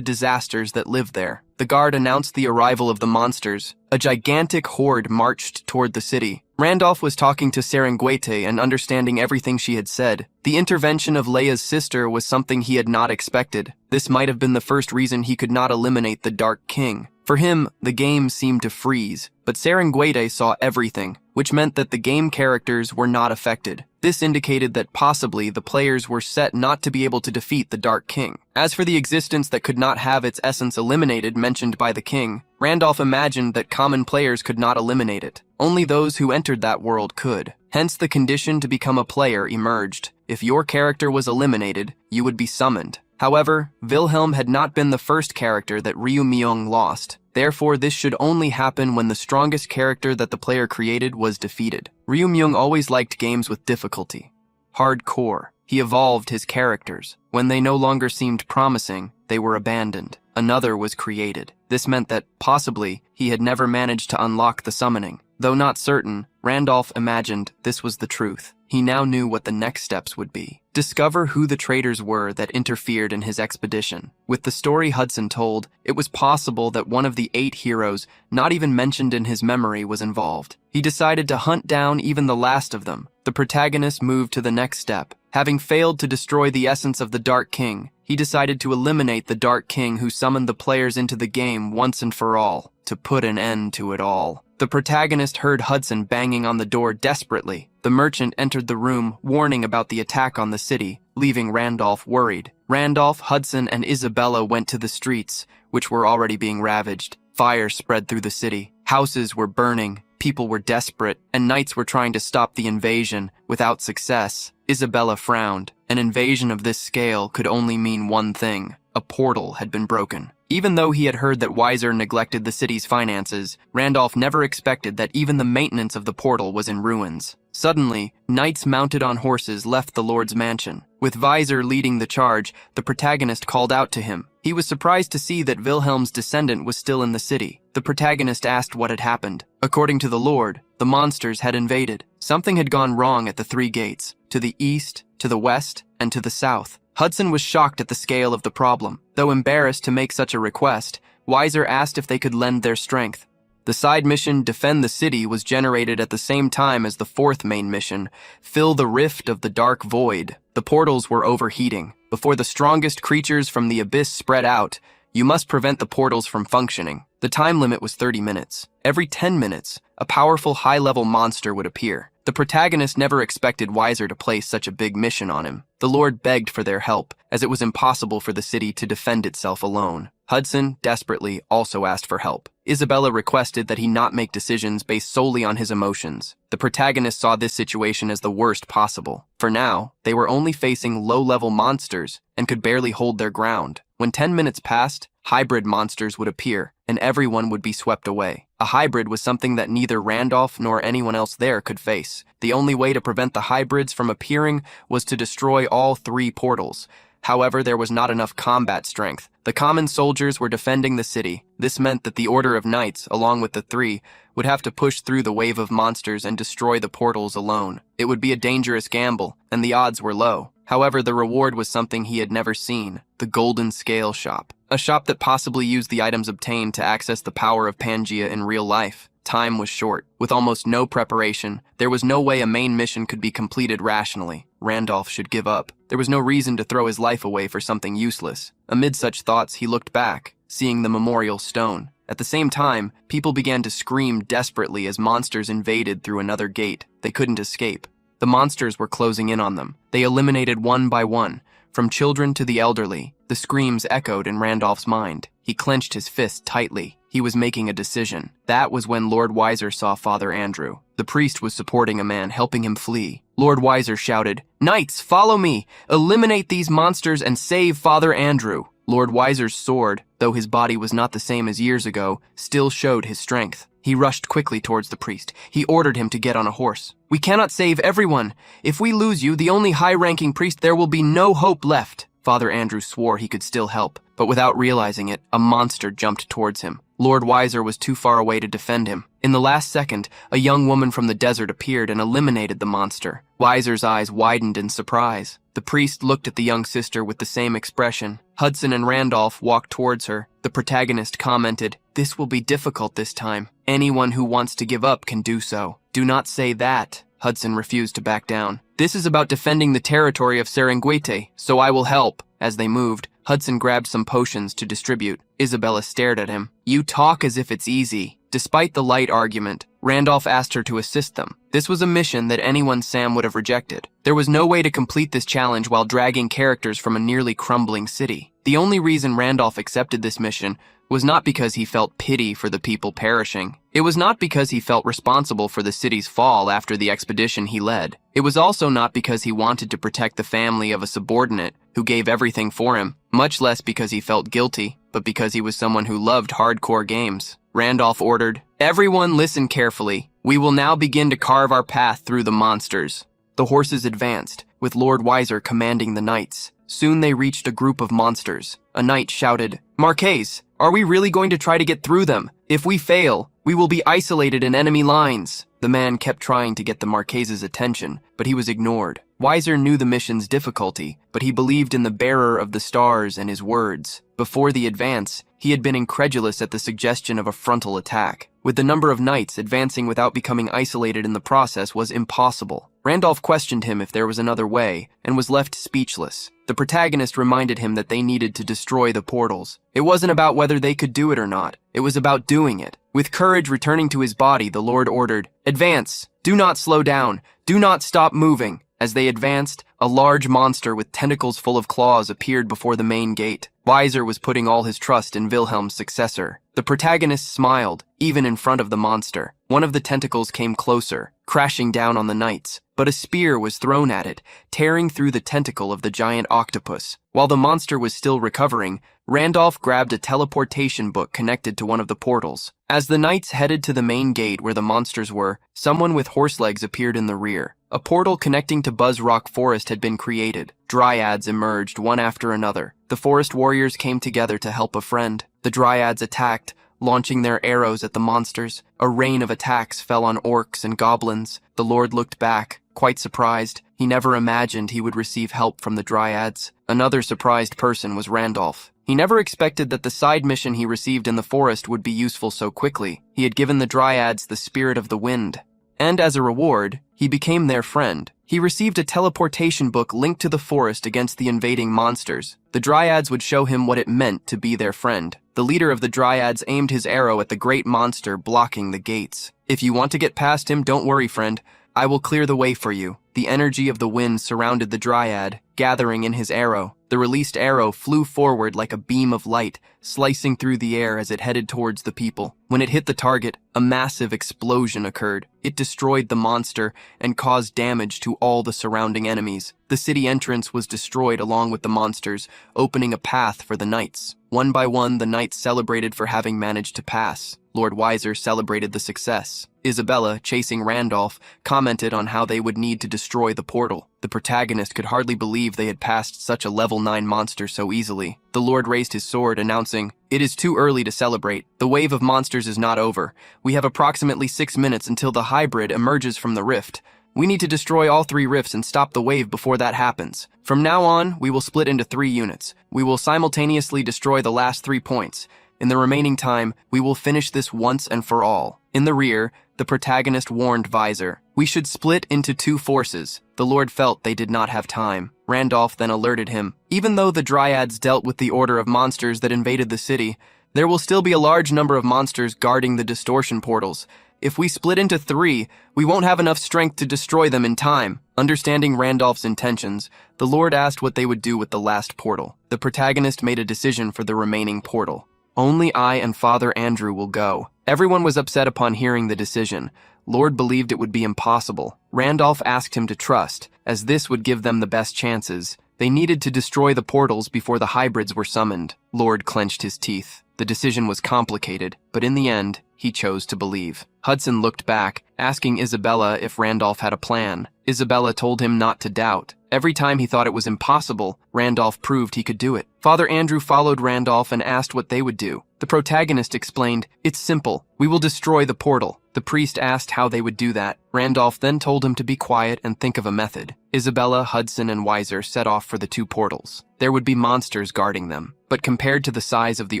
Speaker 1: disasters that lived there. The guard announced the arrival of the monsters. A gigantic horde marched toward the city. Randolph was talking to Serengeti and understanding everything she had said. The intervention of Leia's sister was something he had not expected. This might have been the first reason he could not eliminate the Dark King. For him, the game seemed to freeze, but Serengeti saw everything, which meant that the game characters were not affected. This indicated that possibly the players were set not to be able to defeat the Dark King. As for the existence that could not have its essence eliminated mentioned by the king, Randolph imagined that common players could not eliminate it. Only those who entered that world could. Hence the condition to become a player emerged. If your character was eliminated, you would be summoned. However, Wilhelm had not been the first character that Ryu Myung lost. Therefore, this should only happen when the strongest character that the player created was defeated. Ryu Myung always liked games with difficulty. Hardcore. He evolved his characters. When they no longer seemed promising, they were abandoned. Another was created. This meant that, possibly, he had never managed to unlock the summoning. Though not certain, Randolph imagined this was the truth. He now knew what the next steps would be. Discover who the traitors were that interfered in his expedition. With the story Hudson told, it was possible that one of the 8 heroes, not even mentioned in his memory, was involved. He decided to hunt down even the last of them. The protagonist moved to the next step. Having failed to destroy the essence of the Dark King, he decided to eliminate the Dark King who summoned the players into the game once and for all, to put an end to it all. The protagonist heard Hudson banging on the door desperately. The merchant entered the room, warning about the attack on the city, leaving Randolph worried. Randolph, Hudson, and Isabella went to the streets, which were already being ravaged. Fire spread through the city. Houses were burning. People were desperate, and knights were trying to stop the invasion, without success. Isabella frowned. An invasion of this scale could only mean one thing. A portal had been broken. Even though he had heard that Weiser neglected the city's finances, Randolph never expected that even the maintenance of the portal was in ruins. Suddenly, knights mounted on horses left the Lord's mansion. With Weiser leading the charge, the protagonist called out to him. He was surprised to see that Wilhelm's descendant was still in the city. The protagonist asked what had happened. According to the Lord, The monsters had invaded. Something had gone wrong at the three gates, to the east, to the west, and to the south. Hudson was shocked at the scale of the problem. Though embarrassed to make such a request, Weiser asked if they could lend their strength. The side mission, Defend the City, was generated at the same time as the fourth main mission, Fill the Rift of the Dark Void. The portals were overheating. Before the strongest creatures from the abyss spread out, you must prevent the portals from functioning. The time limit was 30 minutes. Every 10 minutes, a powerful high-level monster would appear. The protagonist never expected Weiser to place such a big mission on him. The Lord begged for their help, as it was impossible for the city to defend itself alone. Hudson, desperately, also asked for help. Isabella requested that he not make decisions based solely on his emotions. The protagonist saw this situation as the worst possible. For now, they were only facing low-level monsters and could barely hold their ground. When 10 minutes passed, hybrid monsters would appear, and everyone would be swept away. A hybrid was something that neither Randolph nor anyone else there could face. The only way to prevent the hybrids from appearing was to destroy all three portals. However, there was not enough combat strength. The common soldiers were defending the city. This meant that the Order of Knights, along with the three, would have to push through the wave of monsters and destroy the portals alone. It would be a dangerous gamble, and the odds were low. However, the reward was something he had never seen, the Golden Scale Shop. A shop that possibly used the items obtained to access the power of Pangea in real life. Time was short. With almost no preparation, there was no way a main mission could be completed rationally. Randolph should give up. There was no reason to throw his life away for something useless. Amid such thoughts, he looked back, seeing the memorial stone. At the same time, people began to scream desperately as monsters invaded through another gate. They couldn't escape. The monsters were closing in on them. They eliminated one by one, from children to the elderly. The screams echoed in Randolph's mind. He clenched his fist tightly. He was making a decision. That was when Lord Weiser saw Father Andrew. The priest was supporting a man, helping him flee. Lord Weiser shouted, "Knights, follow me! Eliminate these monsters and save Father Andrew!" Lord Weiser's sword, though his body was not the same as years ago, still showed his strength. He rushed quickly towards the priest. He ordered him to get on a horse. "We cannot save everyone. If we lose you, the only high-ranking priest, there will be no hope left." Father Andrew swore he could still help, but without realizing it, a monster jumped towards him. Lord Weiser was too far away to defend him. In the last second, a young woman from the desert appeared and eliminated the monster. Weiser's eyes widened in surprise. The priest looked at the young sister with the same expression. Hudson and Randolph walked towards her. The protagonist commented, "This will be difficult this time. Anyone who wants to give up can do so." "Do not say that." Hudson refused to back down. "This is about defending the territory of Serengeti, so I will help." As they moved, Hudson grabbed some potions to distribute. Isabella stared at him. "You talk as if it's easy." Despite the light argument, Randolph asked her to assist them. This was a mission that anyone Sam would have rejected. There was no way to complete this challenge while dragging characters from a nearly crumbling city. The only reason Randolph accepted this mission was not because he felt pity for the people perishing. It was not because he felt responsible for the city's fall after the expedition he led. It was also not because he wanted to protect the family of a subordinate who gave everything for him, much less because he felt guilty, but because he was someone who loved hardcore games. Randolph ordered, "Everyone listen carefully. We will now begin to carve our path through the monsters." The horses advanced, with Lord Weiser commanding the knights. Soon they reached a group of monsters. A knight shouted, "Marquez, are we really going to try to get through them? If we fail, we will be isolated in enemy lines." The man kept trying to get the Marquez's attention, but he was ignored. Weiser knew the mission's difficulty, but he believed in the bearer of the stars and his words. Before the advance, he had been incredulous at the suggestion of a frontal attack. With the number of knights, advancing without becoming isolated in the process was impossible. Randolph questioned him if there was another way, and was left speechless. The protagonist reminded him that they needed to destroy the portals. It wasn't about whether they could do it or not. It was about doing it. With courage returning to his body, the Lord ordered, "Advance! Do not slow down! Do not stop moving!" As they advanced, a large monster with tentacles full of claws appeared before the main gate. Weiser was putting all his trust in Wilhelm's successor. The protagonist smiled, even in front of the monster. One of the tentacles came closer, crashing down on the knights, but a spear was thrown at it, tearing through the tentacle of the giant octopus. While the monster was still recovering, Randolph grabbed a teleportation book connected to one of the portals. As the knights headed to the main gate where the monsters were, someone with horse legs appeared in the rear. A portal connecting to Buzz Rock Forest had been created. Dryads emerged one after another. The forest warriors came together to help a friend. The dryads attacked, launching their arrows at the monsters. A rain of attacks fell on orcs and goblins. The Lord looked back, quite surprised. He never imagined he would receive help from the Dryads. Another surprised person was Randolph. He never expected that the side mission he received in the forest would be useful so quickly. He had given the Dryads the spirit of the wind, and as a reward, he became their friend. He received a teleportation book linked to the forest against the invading monsters. The Dryads would show him what it meant to be their friend. The leader of the Dryads aimed his arrow at the great monster blocking the gates. "If you want to get past him, don't worry, friend. I will clear the way for you." The energy of the wind surrounded the Dryad, gathering in his arrow. The released arrow flew forward like a beam of light, slicing through the air as it headed towards the people. When it hit the target, a massive explosion occurred. It destroyed the monster and caused damage to all the surrounding enemies. The city entrance was destroyed along with the monsters, opening a path for the knights. One by one, the knights celebrated for having managed to pass. Lord Weiser celebrated the success. Isabella, chasing Randolph, commented on how they would need to destroy the portal. The protagonist could hardly believe they had passed such a level 9 monster so easily. The Lord raised his sword, announcing, "It is too early to celebrate. The wave of monsters is not over. We have approximately 6 minutes until the hybrid emerges from the rift. We need to destroy all 3 rifts and stop the wave before that happens. From now on, we will split into 3 units. We will simultaneously destroy the last 3 points. In the remaining time, we will finish this once and for all." In the rear, the protagonist warned Weiser, "We should split into 2 forces." The Lord felt they did not have time. Randolph then alerted him, "Even though the Dryads dealt with the order of monsters that invaded the city, there will still be a large number of monsters guarding the distortion portals. If we split into 3, we won't have enough strength to destroy them in time." Understanding Randolph's intentions, the Lord asked what they would do with the last portal. The protagonist made a decision for the remaining portal. "Only I and Father Andrew will go." Everyone was upset upon hearing the decision. Lord believed it would be impossible. Randolph asked him to trust, as this would give them the best chances. They needed to destroy the portals before the hybrids were summoned. Lord clenched his teeth. The decision was complicated, but in the end, he chose to believe. Hudson looked back, asking Isabella if Randolph had a plan. Isabella told him not to doubt. Every time he thought it was impossible, Randolph proved he could do it. Father Andrew followed Randolph and asked what they would do. The protagonist explained, "It's simple. We will destroy the portal." The priest asked how they would do that. Randolph then told him to be quiet and think of a method. Isabella, Hudson, and Weiser set off for the 2 portals. There would be monsters guarding them, but compared to the size of the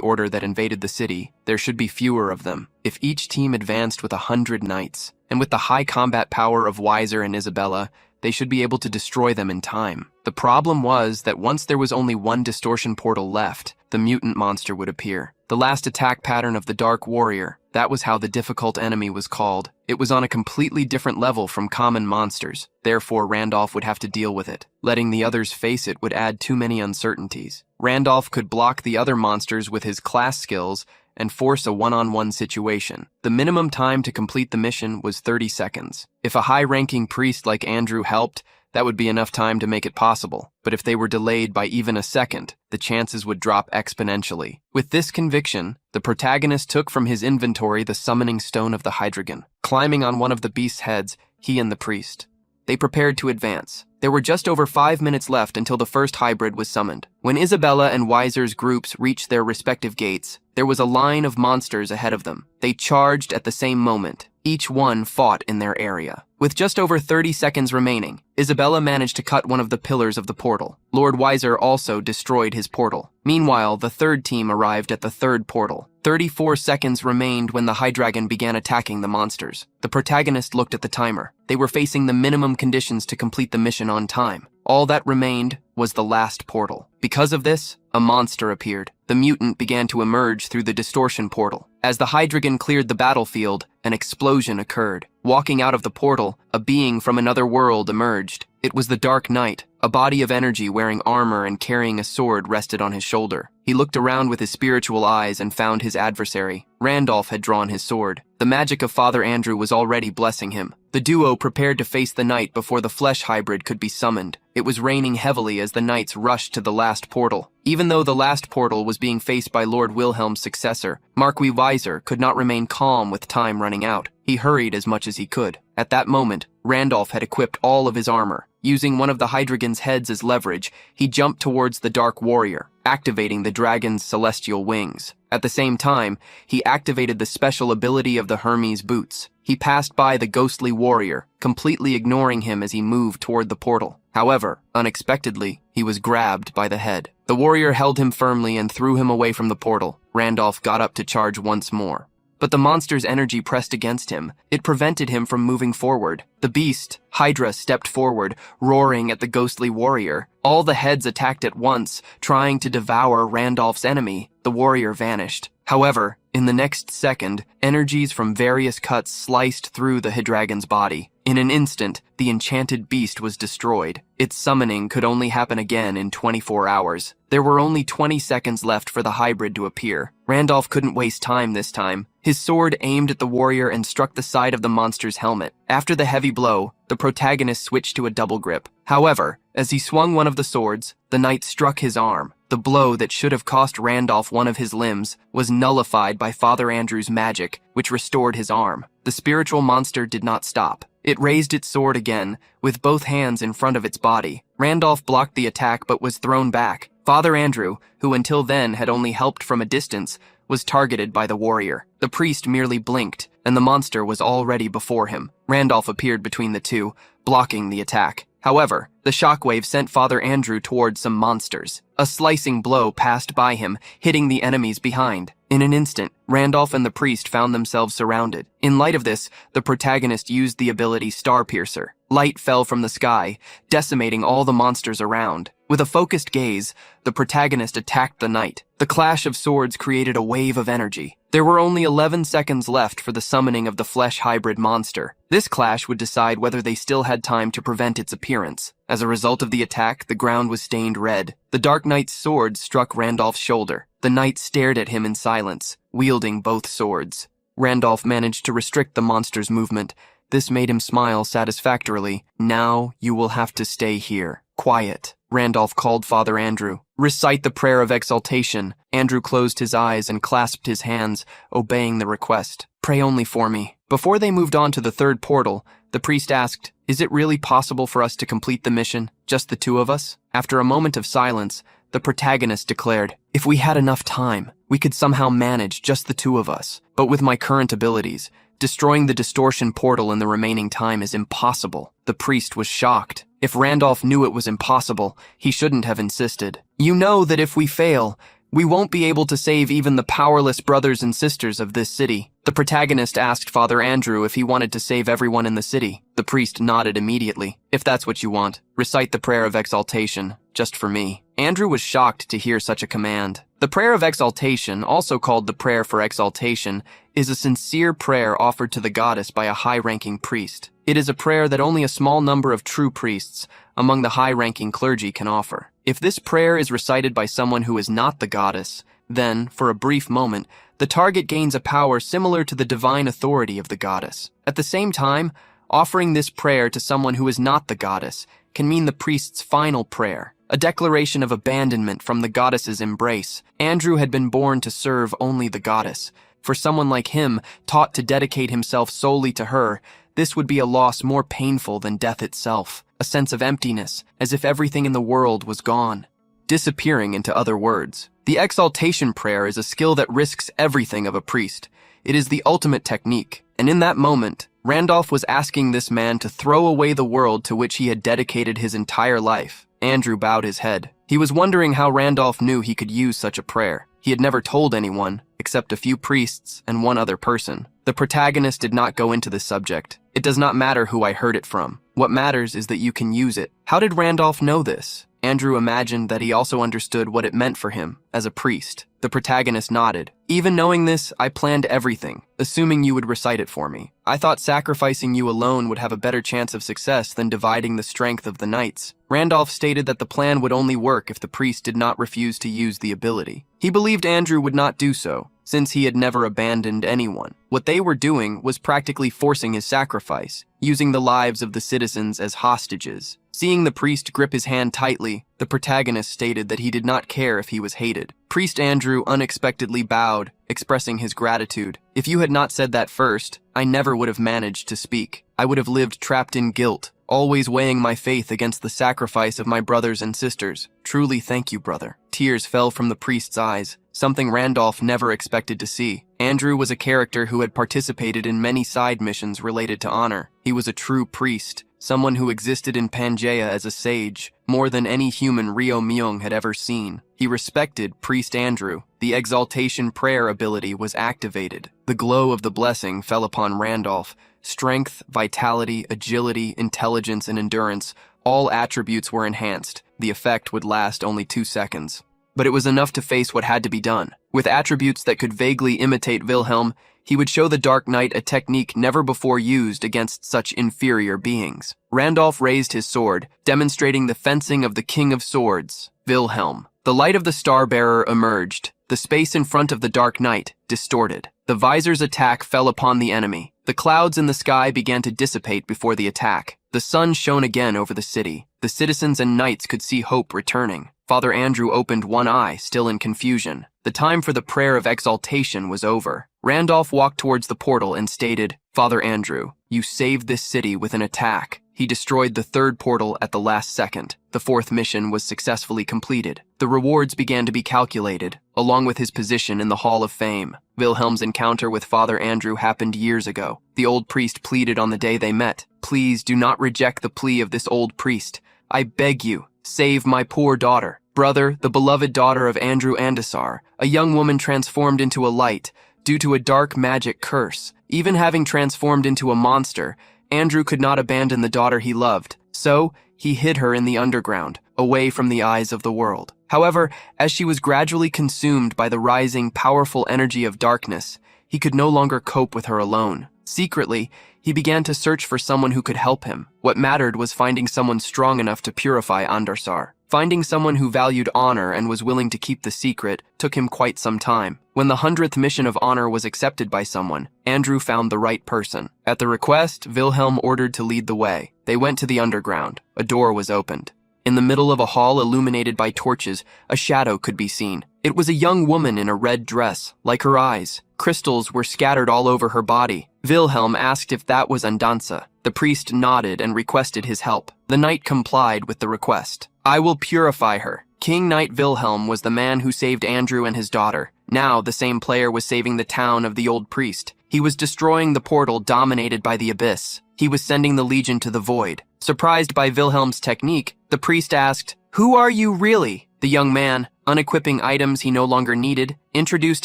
Speaker 1: order that invaded the city, there should be fewer of them. If each team advanced with 100 knights, and with the high combat power of Weiser and Isabella, they should be able to destroy them in time. The problem was that once there was only 1 distortion portal left, the mutant monster would appear. The last attack pattern of the Dark Warrior, that was how the difficult enemy was called. It was on a completely different level from common monsters. Therefore, Randolph would have to deal with it. Letting the others face it would add too many uncertainties. Randolph could block the other monsters with his class skills and force a one-on-one situation. The minimum time to complete the mission was 30 seconds. If a high-ranking priest like Andrew helped, that would be enough time to make it possible. But if they were delayed by even a second, the chances would drop exponentially. With this conviction, the protagonist took from his inventory the summoning stone of the Hydreigon. Climbing on one of the beast's heads, he and the priest. They prepared to advance. There were just over 5 minutes left until the first hybrid was summoned. When Isabella and Weiser's groups reached their respective gates, there was a line of monsters ahead of them. They charged at the same moment. Each one fought in their area. With just over 30 seconds remaining, Isabella managed to cut one of the pillars of the portal. Lord Weiser also destroyed his portal. Meanwhile, the 3rd team arrived at the 3rd portal. 34 seconds remained when the Hydreigon began attacking the monsters. The protagonist looked at the timer. They were facing the minimum conditions to complete the mission on time. All that remained was the last portal. Because of this, a monster appeared. The mutant began to emerge through the distortion portal. As the Hydreigon cleared the battlefield, an explosion occurred. Walking out of the portal, a being from another world emerged. It was the Dark Knight. A body of energy wearing armor and carrying a sword rested on his shoulder. He looked around with his spiritual eyes and found his adversary. Randolph had drawn his sword. The magic of Father Andrew was already blessing him. The duo prepared to face the knight before the flesh hybrid could be summoned. It was raining heavily as the knights rushed to the last portal. Even though the last portal was being faced by Lord Wilhelm's successor, Marquis Weiser could not remain calm with time running out. He hurried as much as he could. At that moment, Randolph had equipped all of his armor. Using one of the Hydreigon's heads as leverage, he jumped towards the Dark Warrior, activating the dragon's celestial wings. At the same time, he activated the special ability of the Hermes boots. He passed by the ghostly warrior, completely ignoring him as he moved toward the portal. However, unexpectedly, he was grabbed by the head. The warrior held him firmly and threw him away from the portal. Randolph got up to charge once more. But the monster's energy pressed against him. It prevented him from moving forward. The beast, Hydra, stepped forward, roaring at the ghostly warrior. All the heads attacked at once, trying to devour Randolph's enemy. The warrior vanished. However, in the next second, energies from various cuts sliced through the Hydreigon's body. In an instant, the enchanted beast was destroyed. Its summoning could only happen again in 24 hours. There were only 20 seconds left for the hybrid to appear. Randolph couldn't waste time this time. His sword aimed at the warrior and struck the side of the monster's helmet. After the heavy blow, the protagonist switched to a double grip. However, as he swung one of the swords, the knight struck his arm. The blow that should have cost Randolph one of his limbs was nullified by Father Andrew's magic, which restored his arm. The spiritual monster did not stop. It raised its sword again, with both hands in front of its body. Randolph blocked the attack but was thrown back. Father Andrew, who until then had only helped from a distance, was targeted by the warrior. The priest merely blinked, and the monster was already before him. Randolph appeared between the two, blocking the attack. However, the shockwave sent Father Andrew towards some monsters. A slicing blow passed by him, hitting the enemies behind. In an instant, Randolph and the priest found themselves surrounded. In light of this, the protagonist used the ability Star Piercer. Light fell from the sky, decimating all the monsters around. With a focused gaze, the protagonist attacked the knight. The clash of swords created a wave of energy. There were only 11 seconds left for the summoning of the flesh hybrid monster. This clash would decide whether they still had time to prevent its appearance. As a result of the attack, the ground was stained red. The Dark Knight's sword struck Randolph's shoulder. The knight stared at him in silence, wielding both swords. Randolph managed to restrict the monster's movement. This made him smile satisfactorily. "Now you will have to stay here. Quiet." Randolph called Father Andrew. "Recite the prayer of exaltation." Andrew closed his eyes and clasped his hands, obeying the request. "Pray only for me." Before they moved on to the third portal, the priest asked, "Is it really possible for us to complete the mission, just the two of us?" After a moment of silence, the protagonist declared, "If we had enough time, we could somehow manage just the two of us. But with my current abilities, destroying the distortion portal in the remaining time is impossible." The priest was shocked. If Randolph knew it was impossible, he shouldn't have insisted. "You know that if we fail, we won't be able to save even the powerless brothers and sisters of this city." The protagonist asked Father Andrew if he wanted to save everyone in the city. The priest nodded immediately. "If that's what you want, recite the prayer of exaltation, just for me." Andrew was shocked to hear such a command. The prayer of exaltation, also called the prayer for exaltation, is a sincere prayer offered to the goddess by a high-ranking priest. It is a prayer that only a small number of true priests among the high-ranking clergy can offer. If this prayer is recited by someone who is not the goddess, then, for a brief moment, the target gains a power similar to the divine authority of the goddess. At the same time, offering this prayer to someone who is not the goddess can mean the priest's final prayer, a declaration of abandonment from the goddess's embrace. Andrew had been born to serve only the goddess. For someone like him, taught to dedicate himself solely to her, this would be a loss more painful than death itself, a sense of emptiness, as if everything in the world was gone, disappearing into other words. The exaltation prayer is a skill that risks everything of a priest. It is the ultimate technique, and in that moment, Randolph was asking this man to throw away the world to which he had dedicated his entire life. Andrew bowed his head. He was wondering how Randolph knew he could use such a prayer. He had never told anyone, except a few priests and one other person. The protagonist did not go into this subject. "It does not matter who I heard it from. What matters is that you can use it." How did Randolph know this? Andrew imagined that he also understood what it meant for him as a priest. The protagonist nodded. "Even knowing this, I planned everything, assuming you would recite it for me. I thought sacrificing you alone would have a better chance of success than dividing the strength of the knights." Randolph stated that the plan would only work if the priest did not refuse to use the ability. He believed Andrew would not do so, since he had never abandoned anyone. What they were doing was practically forcing his sacrifice, using the lives of the citizens as hostages. Seeing the priest grip his hand tightly, the protagonist stated that he did not care if he was hated. Priest Andrew unexpectedly bowed, expressing his gratitude. "If you had not said that first, I never would have managed to speak. I would have lived trapped in guilt." always weighing my faith against the sacrifice of my brothers and sisters. Truly thank you, brother. Tears fell from the priest's eyes, something Randolph never expected to see. Andrew was a character who had participated in many side missions related to honor. He was a true priest, someone who existed in Pangaea as a sage, more than any human Ryo Myung had ever seen. He respected Priest Andrew. The exaltation prayer ability was activated. The glow of the blessing fell upon Randolph. Strength, vitality, agility, intelligence, and endurance, all attributes were enhanced. The effect would last only 2 seconds. But it was enough to face what had to be done. With attributes that could vaguely imitate Wilhelm, he would show the Dark Knight a technique never before used against such inferior beings. Randolph raised his sword, demonstrating the fencing of the King of Swords, Wilhelm. The light of the Star-Bearer emerged, the space in front of the Dark Knight distorted. The visor's attack fell upon the enemy. The clouds in the sky began to dissipate before the attack. The sun shone again over the city. The citizens and knights could see hope returning. Father Andrew opened one eye, still in confusion. The time for the prayer of exaltation was over. Randolph walked towards the portal and stated, "Father Andrew, you saved this city with an attack." He destroyed the 3rd portal at the last second. The 4th mission was successfully completed. The rewards began to be calculated, along with his position in the Hall of Fame. Wilhelm's encounter with Father Andrew happened years ago. The old priest pleaded on the day they met. "Please do not reject the plea of this old priest. I beg you, save my poor daughter." Brother, the beloved daughter of Andrew Andasar, a young woman transformed into a light due to a dark magic curse. Even having transformed into a monster, Andrew could not abandon the daughter he loved, so he hid her in the underground, away from the eyes of the world. However, as she was gradually consumed by the rising, powerful energy of darkness, he could no longer cope with her alone. Secretly, he began to search for someone who could help him. What mattered was finding someone strong enough to purify Andarsar. Finding someone who valued honor and was willing to keep the secret took him quite some time. When the 100th mission of honor was accepted by someone, Andrew found the right person. At the request, Wilhelm ordered to lead the way. They went to the underground. A door was opened. In the middle of a hall illuminated by torches, a shadow could be seen. It was a young woman in a red dress, like her eyes. Crystals were scattered all over her body. Wilhelm asked if that was Andansa. The priest nodded and requested his help. The knight complied with the request. "I will purify her." King Knight Wilhelm was the man who saved Andrew and his daughter. Now the same player was saving the town of the old priest. He was destroying the portal dominated by the abyss. He was sending the legion to the void. Surprised by Wilhelm's technique, the priest asked, "Who are you really?" The young man, unequipping items he no longer needed, introduced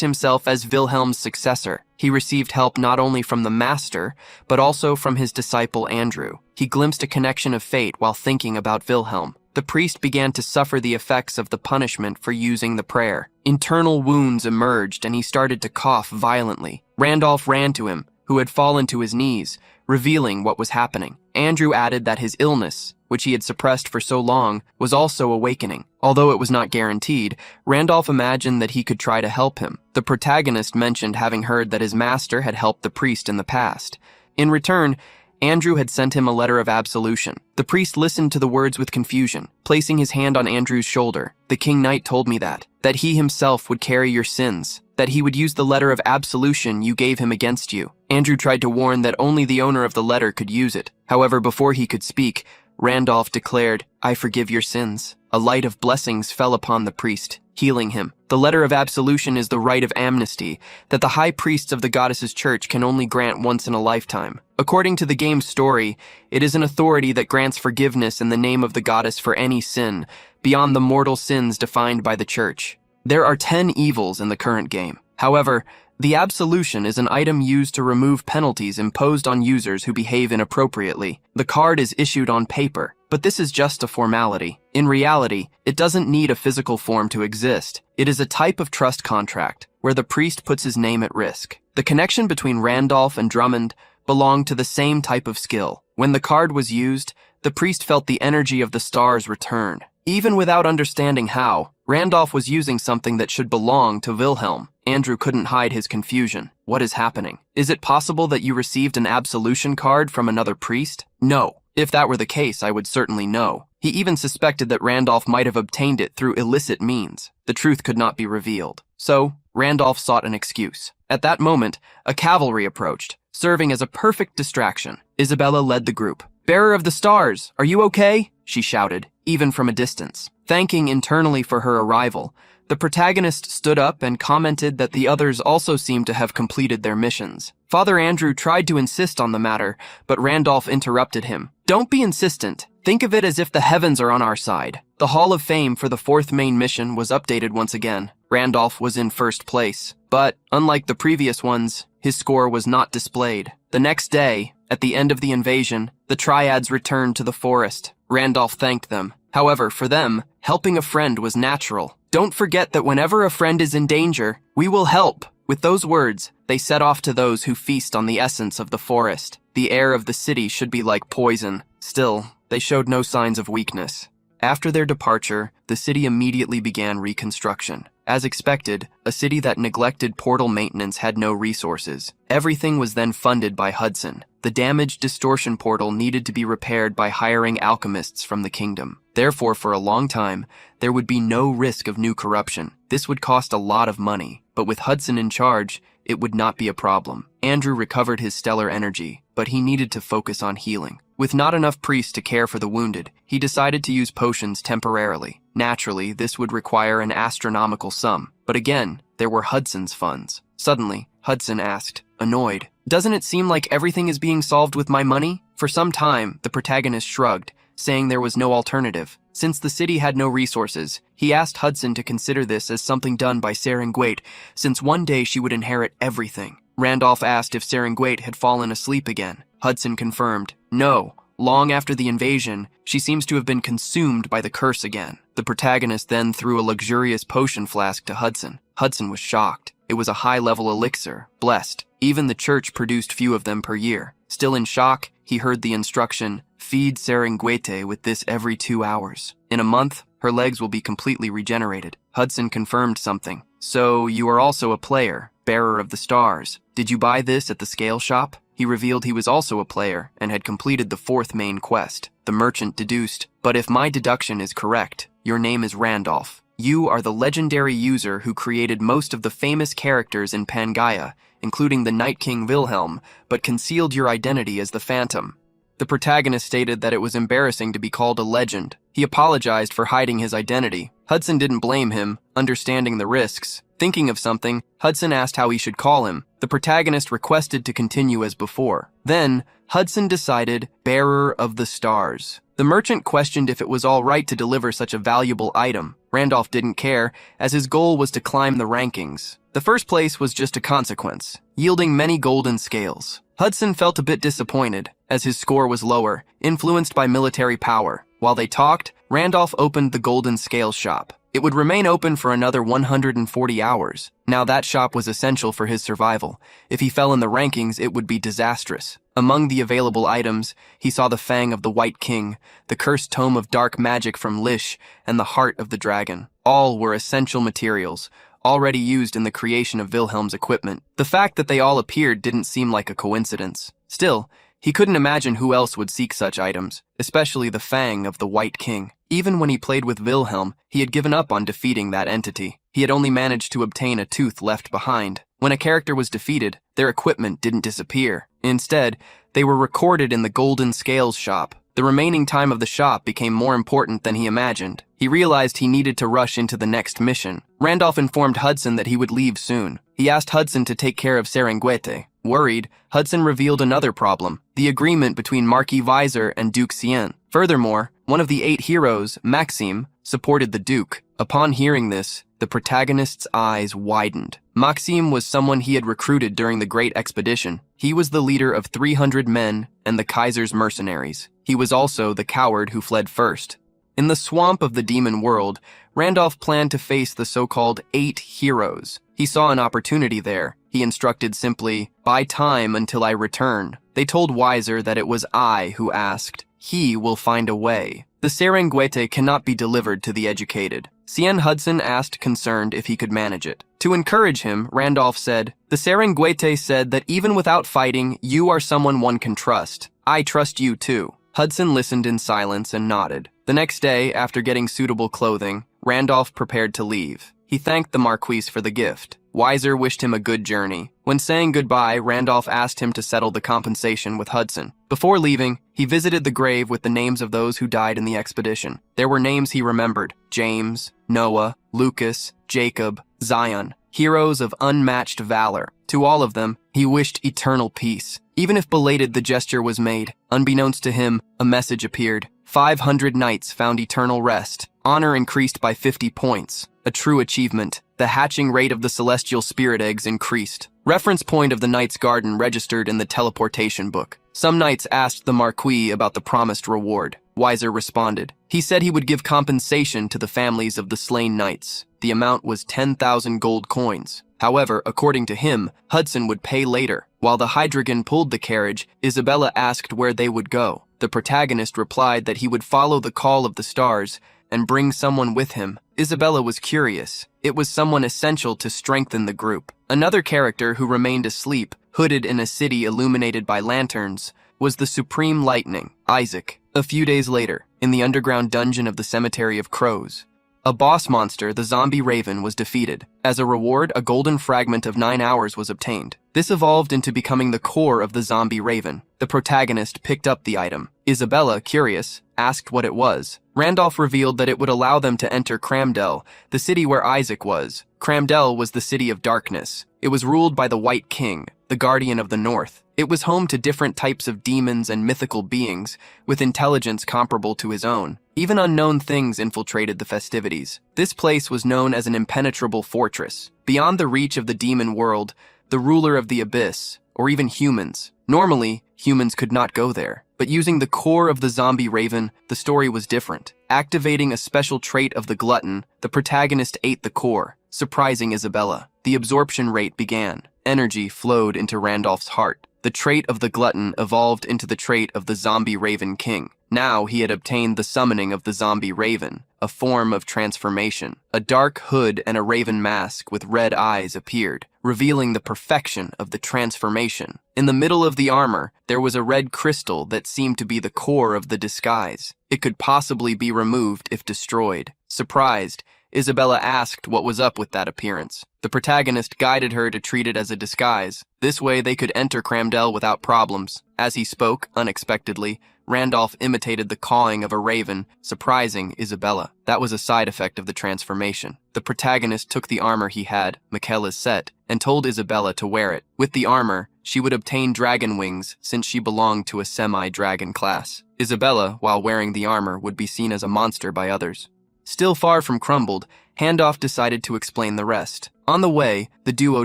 Speaker 1: himself as Wilhelm's successor. He received help not only from the master, but also from his disciple Andrew. He glimpsed a connection of fate while thinking about Wilhelm. The priest began to suffer the effects of the punishment for using the prayer. Internal wounds emerged and he started to cough violently. Randolph ran to him, who had fallen to his knees, revealing what was happening. Andrew added that his illness, which he had suppressed for so long, was also awakening. Although it was not guaranteed, Randolph imagined that he could try to help him. The protagonist mentioned having heard that his master had helped the priest in the past. In return, Andrew had sent him a letter of absolution. The priest listened to the words with confusion, placing his hand on Andrew's shoulder. "The King Knight told me that he himself would carry your sins, that he would use the letter of absolution you gave him against you." Andrew tried to warn that only the owner of the letter could use it. However, before he could speak, Randolph declared, "I forgive your sins." A light of blessings fell upon the priest, healing him. The letter of absolution is the rite of amnesty that the high priests of the goddess's church can only grant once in a lifetime. According to the game's story, it is an authority that grants forgiveness in the name of the goddess for any sin, beyond the mortal sins defined by the church. There are 10 evils in the current game. However, the absolution is an item used to remove penalties imposed on users who behave inappropriately. The card is issued on paper, but this is just a formality. In reality, it doesn't need a physical form to exist. It is a type of trust contract, where the priest puts his name at risk. The connection between Randolph and Drummond belonged to the same type of skill. When the card was used, the priest felt the energy of the stars return. Even without understanding how, Randolph was using something that should belong to Wilhelm. Andrew couldn't hide his confusion. What is happening? Is it possible that you received an absolution card from another priest? No. If that were the case, I would certainly know. He even suspected that Randolph might have obtained it through illicit means. The truth could not be revealed. So, Randolph sought an excuse. At that moment, a cavalry approached, serving as a perfect distraction. Isabella led the group. "Bearer of the stars, are you okay?" she shouted, even from a distance. Thanking internally for her arrival, the protagonist stood up and commented that the others also seemed to have completed their missions. Father Andrew tried to insist on the matter, but Randolph interrupted him. "Don't be insistent. Think of it as if the heavens are on our side." The Hall of Fame for the fourth main mission was updated once again. Randolph was in first place, but unlike the previous ones, his score was not displayed. The next day, at the end of the invasion, the Triads returned to the forest. Randolph thanked them. However, for them, helping a friend was natural. "Don't forget that whenever a friend is in danger, we will help." With those words, they set off to those who feast on the essence of the forest. The air of the city should be like poison. Still, they showed no signs of weakness. After their departure, the city immediately began reconstruction. As expected, a city that neglected portal maintenance had no resources. Everything was then funded by Hudson. The damaged distortion portal needed to be repaired by hiring alchemists from the kingdom. Therefore, for a long time, there would be no risk of new corruption. This would cost a lot of money, but with Hudson in charge, it would not be a problem. Andrew recovered his stellar energy, but he needed to focus on healing. With not enough priests to care for the wounded, he decided to use potions temporarily. Naturally, this would require an astronomical sum, but again, there were Hudson's funds. Suddenly, Hudson asked, annoyed, "Doesn't it seem like everything is being solved with my money?" For some time, the protagonist shrugged, saying there was no alternative. Since the city had no resources, he asked Hudson to consider this as something done by Serengwait, since one day she would inherit everything. Randolph asked if Serengwait had fallen asleep again. Hudson confirmed, no. Long after the invasion, she seems to have been consumed by the curse again. The protagonist then threw a luxurious potion flask to Hudson. Hudson was shocked. It was a high-level elixir, blessed. Even the church produced few of them per year. Still in shock, he heard the instruction, feed Serengwete with this every 2 hours. In a month, her legs will be completely regenerated. Hudson confirmed something. So, you are also a player, bearer of the stars. Did you buy this at the scale shop? He revealed he was also a player and had completed the fourth main quest. The merchant deduced, but if my deduction is correct, your name is Randolph. You are the legendary user who created most of the famous characters in Pangaea, including the Night King Wilhelm, but concealed your identity as the Phantom. The protagonist stated that it was embarrassing to be called a legend. He apologized for hiding his identity. Hudson didn't blame him, understanding the risks. Thinking of something, Hudson asked how he should call him. The protagonist requested to continue as before. Then, Hudson decided, bearer of the stars. The merchant questioned if it was all right to deliver such a valuable item. Randolph didn't care, as his goal was to climb the rankings. The first place was just a consequence, yielding many golden scales. Hudson felt a bit disappointed, as his score was lower, influenced by military power. While they talked, Randolph opened the golden scale shop. It would remain open for another 140 hours. Now that shop was essential for his survival. If he fell in the rankings, it would be disastrous. Among the available items, he saw the Fang of the White King, the cursed tome of dark magic from Lish, and the heart of the dragon. All were essential materials, already used in the creation of Wilhelm's equipment. The fact that they all appeared didn't seem like a coincidence. Still, he couldn't imagine who else would seek such items, especially the Fang of the White King. Even when he played with Wilhelm, he had given up on defeating that entity. He had only managed to obtain a tooth left behind. When a character was defeated, their equipment didn't disappear. Instead, they were recorded in the Golden Scales shop. The remaining time of the shop became more important than he imagined. He realized he needed to rush into the next mission. Randolph informed Hudson that he would leave soon. He asked Hudson to take care of Serengwete. Worried, Hudson revealed another problem, the agreement between Marquis Visor and Duke Cien. Furthermore, one of the 8 heroes, Maxime, supported the Duke. Upon hearing this, the protagonist's eyes widened. Maxime was someone he had recruited during the Great Expedition. He was the leader of 300 men and the Kaiser's mercenaries. He was also the coward who fled first. In the swamp of the demon world, Randolph planned to face the so-called 8 heroes. He saw an opportunity there. He instructed simply, buy time until I return. They told Weiser that it was I who asked. He will find a way. The Serengwete cannot be delivered to the educated. Cien Hudson asked concerned if he could manage it. To encourage him, Randolph said, the Serengwete said that even without fighting, you are someone one can trust. I trust you too. Hudson listened in silence and nodded. The next day, after getting suitable clothing, Randolph prepared to leave. He thanked the Marquis for the gift. Weiser wished him a good journey. When When saying goodbye, Randolph asked him to settle the compensation with Hudson. Before leaving, he visited the grave with the names of those who died in the expedition. There were names he remembered: James, Noah, Lucas, Jacob, Zion, heroes of unmatched valor. To all of them, he wished eternal peace. Even if belated, the gesture was made. Unbeknownst to him, a message appeared. 500 knights found eternal rest. Honor increased by 50 points. A true achievement. The hatching rate of the celestial spirit eggs increased. Reference point of the Knight's Garden registered in the teleportation book. Some knights asked the Marquis about the promised reward. Weiser responded. He said he would give compensation to the families of the slain knights. The amount was 10,000 gold coins. However, according to him, Hudson would pay later. While the Hydreigon pulled the carriage, Isabella asked where they would go. The protagonist replied that he would follow the call of the stars and bring someone with him. Isabella was curious. It was someone essential to strengthen the group. Another character who remained asleep, hooded in a city illuminated by lanterns, was the Supreme Lightning, Isaac. A few days later, in the underground dungeon of the Cemetery of Crows, a boss monster, the zombie raven, was defeated. As a reward, a golden fragment of 9 hours was obtained. This evolved into becoming the core of the zombie raven. The protagonist picked up the item. Isabella, curious, asked what it was. Randolph revealed that it would allow them to enter Cramdell, the city where Isaac was. Cramdell was the city of darkness. It was ruled by the White King, the guardian of the North. It was home to different types of demons and mythical beings, with intelligence comparable to his own. Even unknown things infiltrated the festivities. This place was known as an impenetrable fortress, beyond the reach of the demon world, the ruler of the abyss, or even humans. Normally, humans could not go there. But using the core of the zombie raven, the story was different. Activating a special trait of the glutton, the protagonist ate the core, surprising Isabella. The absorption rate began. Energy flowed into Randolph's heart. The trait of the glutton evolved into the trait of the zombie raven king. Now he had obtained the summoning of the zombie raven, a form of transformation. A dark hood and a raven mask with red eyes appeared, revealing the perfection of the transformation. In the middle of the armor, there was a red crystal that seemed to be the core of the disguise. It could possibly be removed if destroyed. Surprised, Isabella asked what was up with that appearance. The protagonist guided her to treat it as a disguise. This way they could enter Cramdell without problems. As he spoke, unexpectedly, Randolph imitated the cawing of a raven, surprising Isabella. That was a side effect of the transformation. The protagonist took the armor he had, Michaela's set, and told Isabella to wear it. With the armor, she would obtain dragon wings since she belonged to a semi-dragon class. Isabella, while wearing the armor, would be seen as a monster by others. Still far from crumbled, Handoff decided to explain the rest. On the way, the duo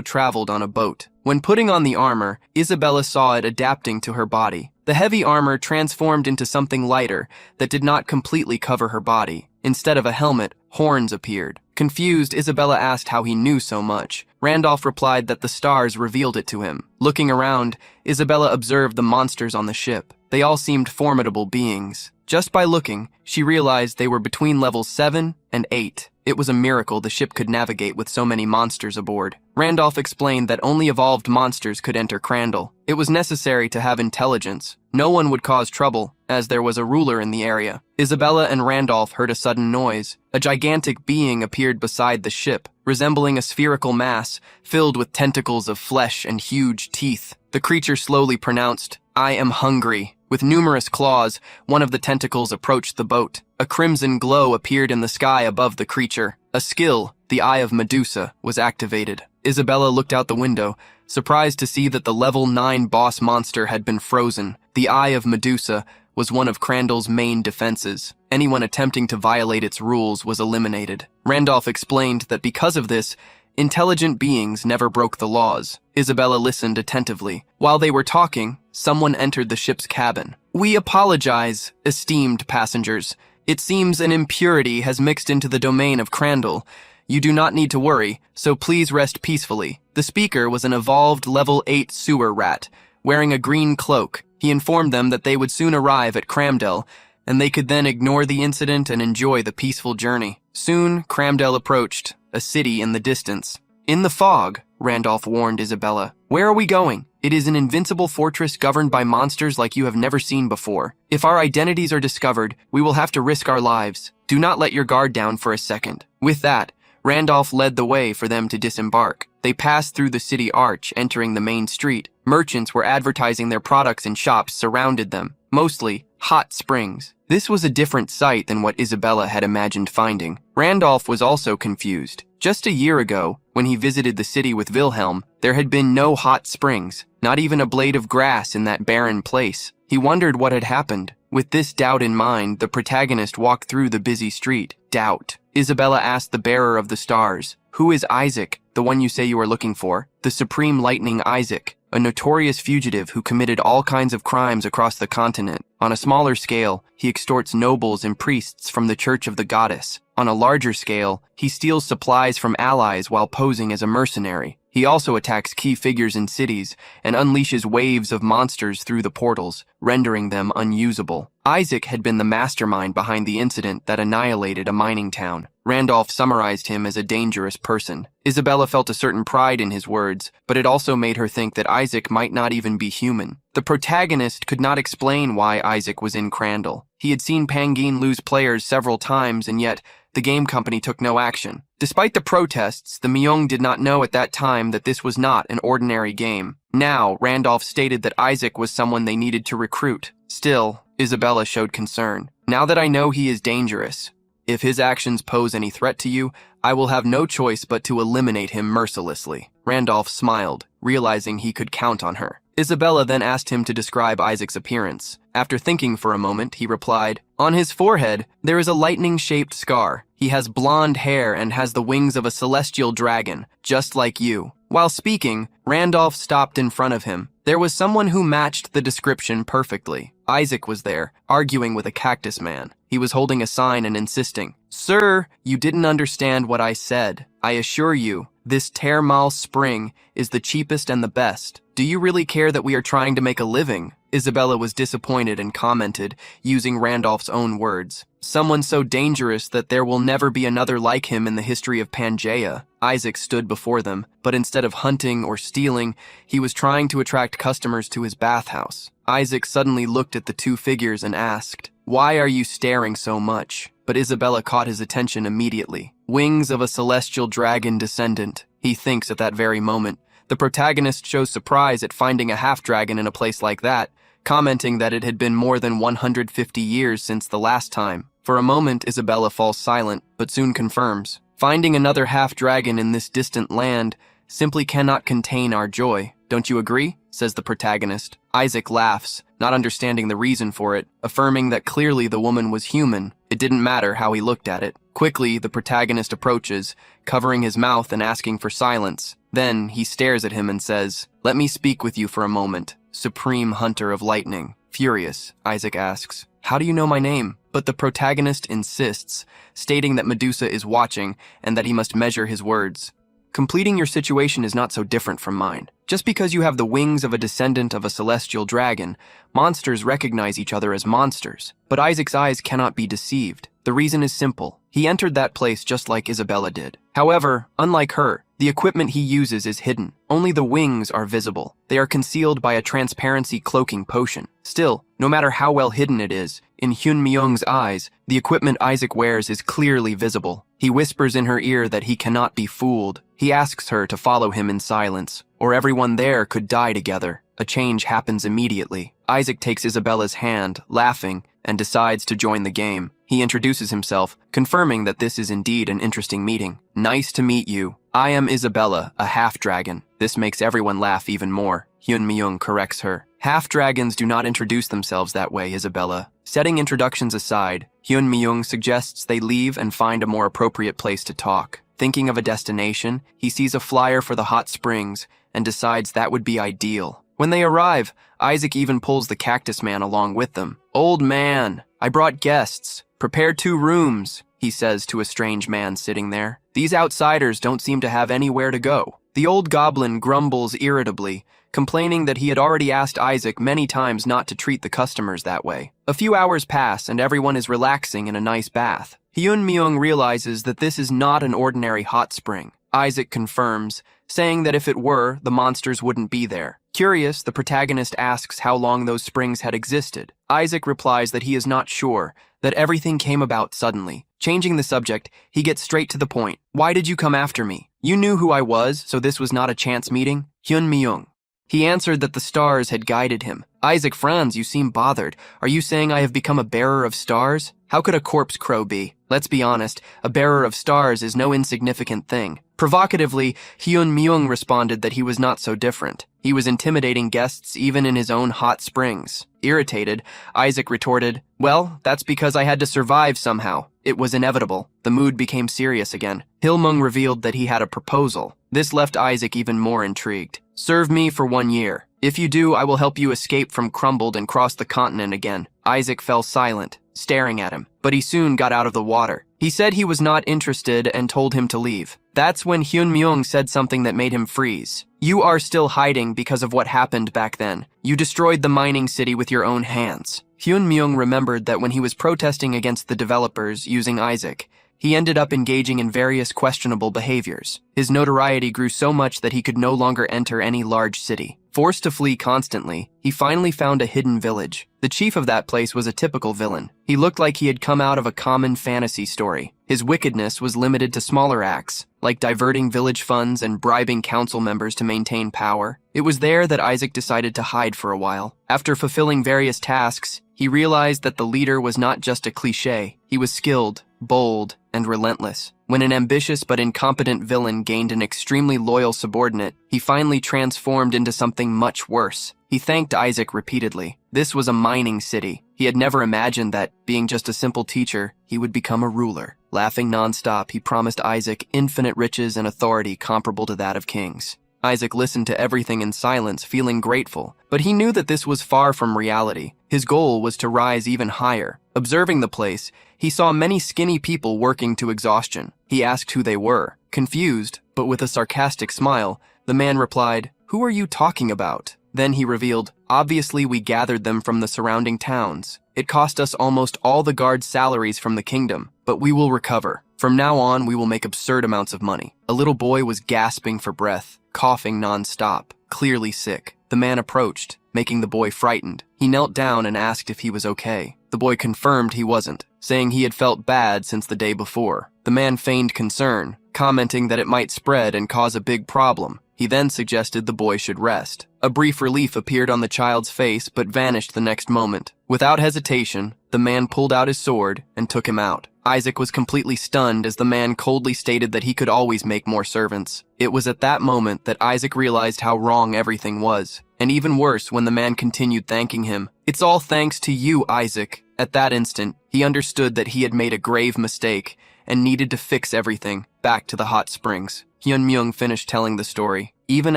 Speaker 1: traveled on a boat. When putting on the armor, Isabella saw it adapting to her body. The heavy armor transformed into something lighter that did not completely cover her body. Instead of a helmet, horns appeared. Confused, Isabella asked how he knew so much. Randolph replied that the stars revealed it to him. Looking around, Isabella observed the monsters on the ship. They all seemed formidable beings. Just by looking, she realized they were between levels 7 and 8. It was a miracle the ship could navigate with so many monsters aboard. Randolph explained that only evolved monsters could enter Crandall. It was necessary to have intelligence. No one would cause trouble, as there was a ruler in the area. Isabella and Randolph heard a sudden noise. A gigantic being appeared beside the ship, resembling a spherical mass filled with tentacles of flesh and huge teeth. The creature slowly pronounced, "I am hungry." With numerous claws, one of the tentacles approached the boat. A crimson glow appeared in the sky above the creature. A skill, the Eye of Medusa, was activated. Isabella looked out the window, surprised to see that the level 9 boss monster had been frozen. The Eye of Medusa was one of Crandall's main defenses. Anyone attempting to violate its rules was eliminated. Randolph explained that because of this, intelligent beings never broke the laws. Isabella listened attentively. While they were talking, someone entered the ship's cabin. "We apologize, esteemed passengers. It seems an impurity has mixed into the domain of Crandall. You do not need to worry, so please rest peacefully." The speaker was an evolved level 8 sewer rat, wearing a green cloak. He informed them that they would soon arrive at Cramdell, and they could then ignore the incident and enjoy the peaceful journey. Soon, Cramdell approached, a city in the distance. "In the fog," Randolph warned Isabella. "Where are we going? It is an invincible fortress governed by monsters like you have never seen before. If our identities are discovered, we will have to risk our lives. Do not let your guard down for a second." With that, Randolph led the way for them to disembark. They passed through the city arch, entering the main street. Merchants were advertising their products and shops surrounded them, mostly hot springs. This was a different sight than what Isabella had imagined finding. Randolph was also confused. Just a year ago, when he visited the city with Wilhelm, there had been no hot springs, not even a blade of grass in that barren place. He wondered what had happened. With this doubt in mind, the protagonist walked through the busy street. Doubt. Isabella asked the bearer of the stars, "Who is Isaac, the one you say you are looking for?" "The Supreme Lightning Isaac, a notorious fugitive who committed all kinds of crimes across the continent. On a smaller scale, he extorts nobles and priests from the Church of the Goddess. On a larger scale, he steals supplies from allies while posing as a mercenary. He also attacks key figures in cities and unleashes waves of monsters through the portals, rendering them unusable." Isaac had been the mastermind behind the incident that annihilated a mining town. Randolph summarized him as a dangerous person. Isabella felt a certain pride in his words, but it also made her think that Isaac might not even be human. The protagonist could not explain why Isaac was in Crandall. He had seen Pangeen lose players several times, and yet the game company took no action. Despite the protests, the Myung did not know at that time that this was not an ordinary game. Now, Randolph stated that Isaac was someone they needed to recruit. Still, Isabella showed concern. "Now that I know he is dangerous, if his actions pose any threat to you, I will have no choice but to eliminate him mercilessly." Randolph smiled, realizing he could count on her. Isabella then asked him to describe Isaac's appearance. After thinking for a moment, he replied, "On his forehead, there is a lightning-shaped scar. He has blonde hair and has the wings of a celestial dragon, just like you." While speaking, Randolph stopped in front of him. There was someone who matched the description perfectly. Isaac was there, arguing with a cactus man. He was holding a sign and insisting, "Sir, you didn't understand what I said. I assure you, this thermal spring is the cheapest and the best. Do you really care that we are trying to make a living?" Isabella was disappointed and commented, using Randolph's own words, "Someone so dangerous that there will never be another like him in the history of Pangaea." Isaac stood before them, but instead of hunting or stealing, he was trying to attract customers to his bathhouse. Isaac suddenly looked at the two figures and asked, "Why are you staring so much?" But Isabella caught his attention immediately. "Wings of a celestial dragon descendant," he thinks at that very moment. The protagonist shows surprise at finding a half-dragon in a place like that, commenting that it had been more than 150 years since the last time. For a moment, Isabella falls silent, but soon confirms, "Finding another half-dragon in this distant land simply cannot contain our joy. Don't you agree?" says the protagonist. Isaac laughs, not understanding the reason for it, affirming that clearly the woman was human. It didn't matter how he looked at it. Quickly, the protagonist approaches, covering his mouth and asking for silence. Then he stares at him and says, "Let me speak with you for a moment, Supreme Hunter of Lightning." Furious, Isaac asks, "How do you know my name?" But the protagonist insists, stating that Medusa is watching and that he must measure his words. "Completing your situation is not so different from mine. Just because you have the wings of a descendant of a celestial dragon, monsters recognize each other as monsters. But Isaac's eyes cannot be deceived. The reason is simple. He entered that place just like Isabella did. However, unlike her, the equipment he uses is hidden. Only the wings are visible. They are concealed by a transparency cloaking potion. Still, no matter how well hidden it is, in Hyun Myung's eyes, the equipment Isaac wears is clearly visible. He whispers in her ear that he cannot be fooled. He asks her to follow him in silence, or everyone there could die together. A change happens immediately. Isaac takes Isabella's hand, laughing, and decides to join the game. He introduces himself, confirming that this is indeed an interesting meeting. "Nice to meet you. I am Isabella, a half-dragon." This makes everyone laugh even more. Hyun Myung corrects her. "Half-dragons do not introduce themselves that way, Isabella." Setting introductions aside, Hyun Myung suggests they leave and find a more appropriate place to talk. Thinking of a destination, he sees a flyer for the hot springs and decides that would be ideal. When they arrive, Isaac even pulls the cactus man along with them. "Old man, I brought guests. Prepare 2 rooms, he says to a strange man sitting there. These outsiders don't seem to have anywhere to go. The old goblin grumbles irritably, complaining that he had already asked Isaac many times not to treat the customers that way. A few hours pass and everyone is relaxing in a nice bath. Hyun Myung realizes that this is not an ordinary hot spring. Isaac confirms, saying that if it were, the monsters wouldn't be there. Curious, the protagonist asks how long those springs had existed. Isaac replies that he is not sure, that everything came about suddenly. Changing the subject, he gets straight to the point. Why did you come after me? You knew who I was, so this was not a chance meeting? Hyun Myung. He answered that the stars had guided him. Isaac frowns, you seem bothered. Are you saying I have become a bearer of stars? How could a corpse crow be? Let's be honest, a bearer of stars is no insignificant thing. Provocatively, Hyun Myung responded that he was not so different. He was intimidating guests even in his own hot springs. Irritated, Isaac retorted, well, that's because I had to survive somehow. It was inevitable. The mood became serious again. Hyun revealed that he had a proposal. This left Isaac even more intrigued. Serve me for 1 year. If you do, I will help you escape from Crumbled and cross the continent again. Isaac fell silent, staring at him, but he soon got out of the water. He said he was not interested and told him to leave. That's when Hyun Myung said something that made him freeze. You are still hiding because of what happened back then. You destroyed the mining city with your own hands. Hyun Myung remembered that when he was protesting against the developers using Isaac, he ended up engaging in various questionable behaviors. His notoriety grew so much that he could no longer enter any large city. Forced to flee constantly, he finally found a hidden village. The chief of that place was a typical villain. He looked like he had come out of a common fantasy story. His wickedness was limited to smaller acts, like diverting village funds and bribing council members to maintain power. It was there that Isaac decided to hide for a while. After fulfilling various tasks, he realized that the leader was not just a cliché. He was skilled, bold, and relentless. When an ambitious but incompetent villain gained an extremely loyal subordinate, he finally transformed into something much worse. He thanked Isaac repeatedly. This was a mining city. He had never imagined that, being just a simple teacher, he would become a ruler. Laughing nonstop, he promised Isaac infinite riches and authority comparable to that of kings. Isaac listened to everything in silence, feeling grateful, but he knew that this was far from reality. His goal was to rise even higher. Observing the place, he saw many skinny people working to exhaustion. He asked who they were. Confused, but with a sarcastic smile, the man replied, "Who are you talking about?" Then he revealed, "Obviously we gathered them from the surrounding towns. It cost us almost all the guards' salaries from the kingdom, but we will recover. From now on, we will make absurd amounts of money." A little boy was gasping for breath, coughing non-stop, clearly sick. The man approached, making the boy frightened. He knelt down and asked if he was okay. The boy confirmed he wasn't, saying he had felt bad since the day before. The man feigned concern, commenting that it might spread and cause a big problem. He then suggested the boy should rest. A brief relief appeared on the child's face but vanished the next moment. Without hesitation, the man pulled out his sword and took him out. Isaac was completely stunned as the man coldly stated that he could always make more servants. It was at that moment that Isaac realized how wrong everything was. And even worse when the man continued thanking him. "It's all thanks to you, Isaac." At that instant, he understood that he had made a grave mistake and needed to fix everything. Back to the hot springs. Hyun Myung finished telling the story. Even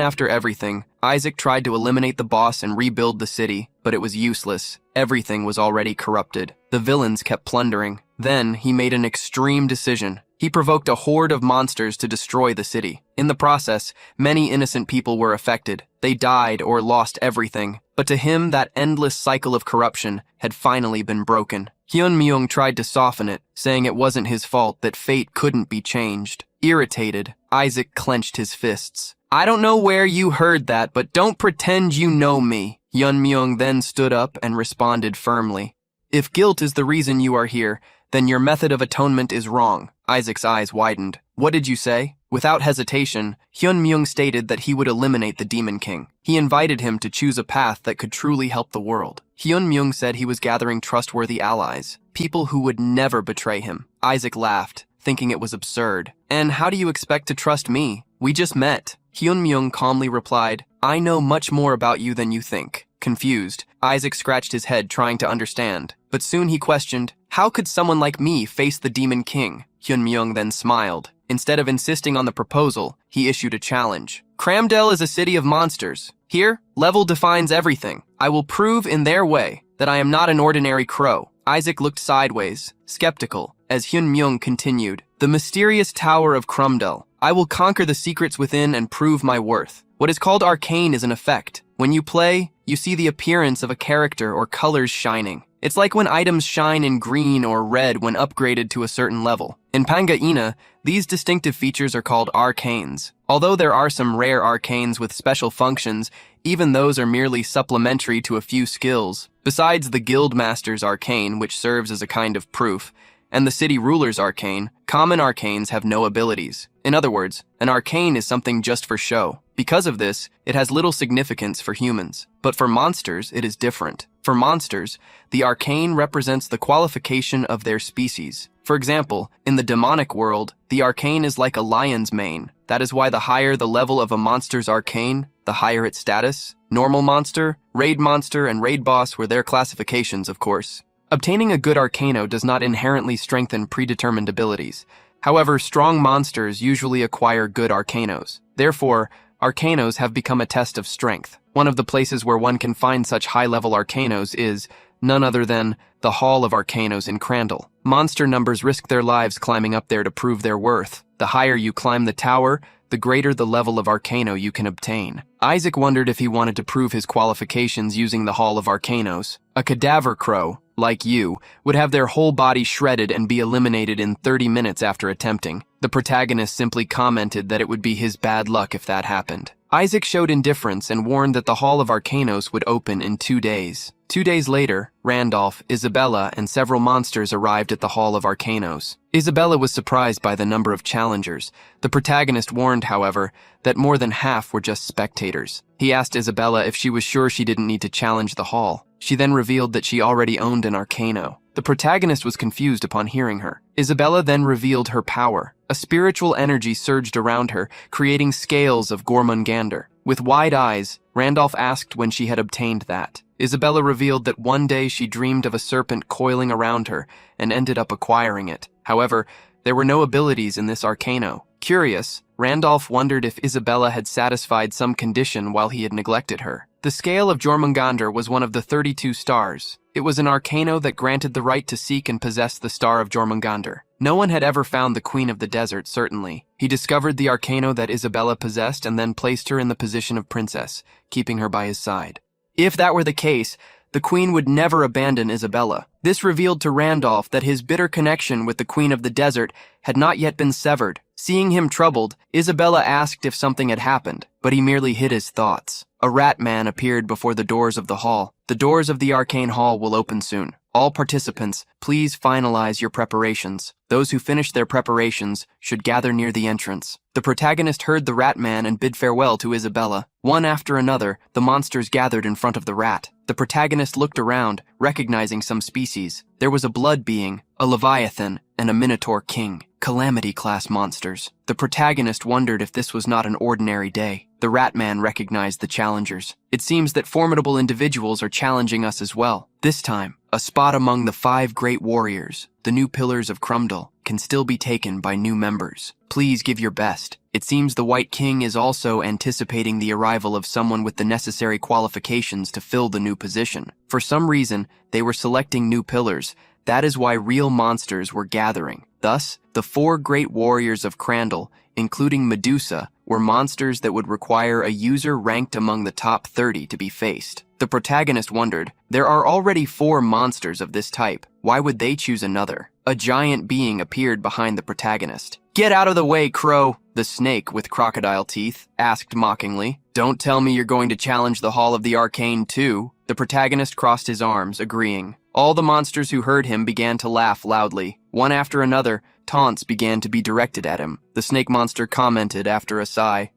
Speaker 1: after everything, Isaac tried to eliminate the boss and rebuild the city, but it was useless. Everything was already corrupted. The villains kept plundering. Then he made an extreme decision. He provoked a horde of monsters to destroy the city. In the process, many innocent people were affected. They died or lost everything. But to him, that endless cycle of corruption had finally been broken. Hyun Myung tried to soften it, saying it wasn't his fault, that fate couldn't be changed. Irritated, Isaac clenched his fists. "I don't know where you heard that, but don't pretend you know me." Hyun Myung then stood up and responded firmly. "If guilt is the reason you are here, then your method of atonement is wrong." Isaac's eyes widened. "What did you say?" Without hesitation, Hyun Myung stated that he would eliminate the Demon King. He invited him to choose a path that could truly help the world. Hyun Myung said he was gathering trustworthy allies, people who would never betray him. Isaac laughed, thinking it was absurd. "And how do you expect to trust me? We just met." Hyun Myung calmly replied, "I know much more about you than you think." Confused, Isaac scratched his head trying to understand. But soon he questioned, "How could someone like me face the Demon King?" Hyun Myung then smiled. Instead of insisting on the proposal, he issued a challenge. "Cramdell is a city of monsters. Here, level defines everything. I will prove in their way that I am not an ordinary crow." Isaac looked sideways, skeptical, as Hyun Myung continued. "The mysterious Tower of Crumdell. I will conquer the secrets within and prove my worth. What is called arcane is an effect. When you play, you see the appearance of a character or colors shining. It's like when items shine in green or red when upgraded to a certain level. In Pangaina, these distinctive features are called arcanes. Although there are some rare arcanes with special functions, Even those are merely supplementary to a few skills. Besides the Guildmaster's arcane, which serves as a kind of proof, and the City Ruler's arcane, common arcanes have no abilities. In other words, an arcane is something just for show. Because of this, it has little significance for humans. But for monsters, it is different. For monsters, the arcane represents the qualification of their species. For example, in the demonic world, the arcane is like a lion's mane. That is why the higher the level of a monster's arcane, the higher its status. Normal monster, and raid boss were their classifications, of course. Obtaining a good arcano does not inherently strengthen predetermined abilities. However, strong monsters usually acquire good arcanos. Therefore, arcanos have become a test of strength. One of the places where one can find such high-level arcanos is none other than the Hall of Arcanos in Crandall. Monster numbers risk their lives climbing up there to prove their worth. The higher you climb the tower, the greater the level of arcano you can obtain. Isaac wondered if he wanted to prove his qualifications using the Hall of Arcanos. A cadaver crow, like you, would have their whole body shredded and be eliminated in 30 minutes after attempting. The protagonist simply commented that it would be his bad luck if that happened. Isaac showed indifference and warned that the Hall of Arcanos would open in 2 days. 2 days later, Randolph, Isabella, and several monsters arrived at the Hall of Arcanos. Isabella was surprised by the number of challengers. The protagonist warned, however, that more than half were just spectators. He asked Isabella if she was sure she didn't need to challenge the hall. She then revealed that she already owned an arcano. The protagonist was confused upon hearing her. Isabella then revealed her power. A spiritual energy surged around her, creating scales of Gormungander. With wide eyes, Randolph asked when she had obtained that. Isabella revealed that one day she dreamed of a serpent coiling around her and ended up acquiring it. However, there were no abilities in this arcano. Curious, Randolph wondered if Isabella had satisfied some condition while he had neglected her. The scale of Jormungandr was one of the 32 stars. It was an arcano that granted the right to seek and possess the star of Jormungandr. No one had ever found the Queen of the Desert, certainly. He discovered the arcano that Isabella possessed and then placed her in the position of princess, keeping her by his side. If that were the case, the Queen would never abandon Isabella. This revealed to Randolph that his bitter connection with the Queen of the Desert had not yet been severed. Seeing him troubled, Isabella asked if something had happened, but he merely hid his thoughts. A rat man appeared before the doors of the hall. The doors of the arcane hall will open soon. All participants, please finalize your preparations. Those who finish their preparations should gather near the entrance. The protagonist heard the rat man and bid farewell to Isabella. One after another, the monsters gathered in front of the rat. The protagonist looked around, recognizing some species. There was a blood being, a leviathan, and a minotaur king. Calamity-class monsters. The protagonist wondered if this was not an ordinary day. The rat man recognized the challengers. It seems that formidable individuals are challenging us as well. This time, a spot among the 5 great warriors, the new pillars of Crumdal, can still be taken by new members. Please give your best. It seems the White King is also anticipating the arrival of someone with the necessary qualifications to fill the new position. For some reason, they were selecting new pillars. That is why real monsters were gathering. Thus, the 4 great warriors of Crandall, including Medusa, were monsters that would require a user ranked among the top 30 to be faced. The protagonist wondered, there are already 4 monsters of this type. Why would they choose another? A giant being appeared behind the protagonist. "Get out of the way, Crow!" The snake with crocodile teeth asked mockingly. "Don't tell me you're going to challenge the Hall of the Arcane too." The protagonist crossed his arms, agreeing. All the monsters who heard him began to laugh loudly. One after another, taunts began to be directed at him. The snake monster commented after a sigh.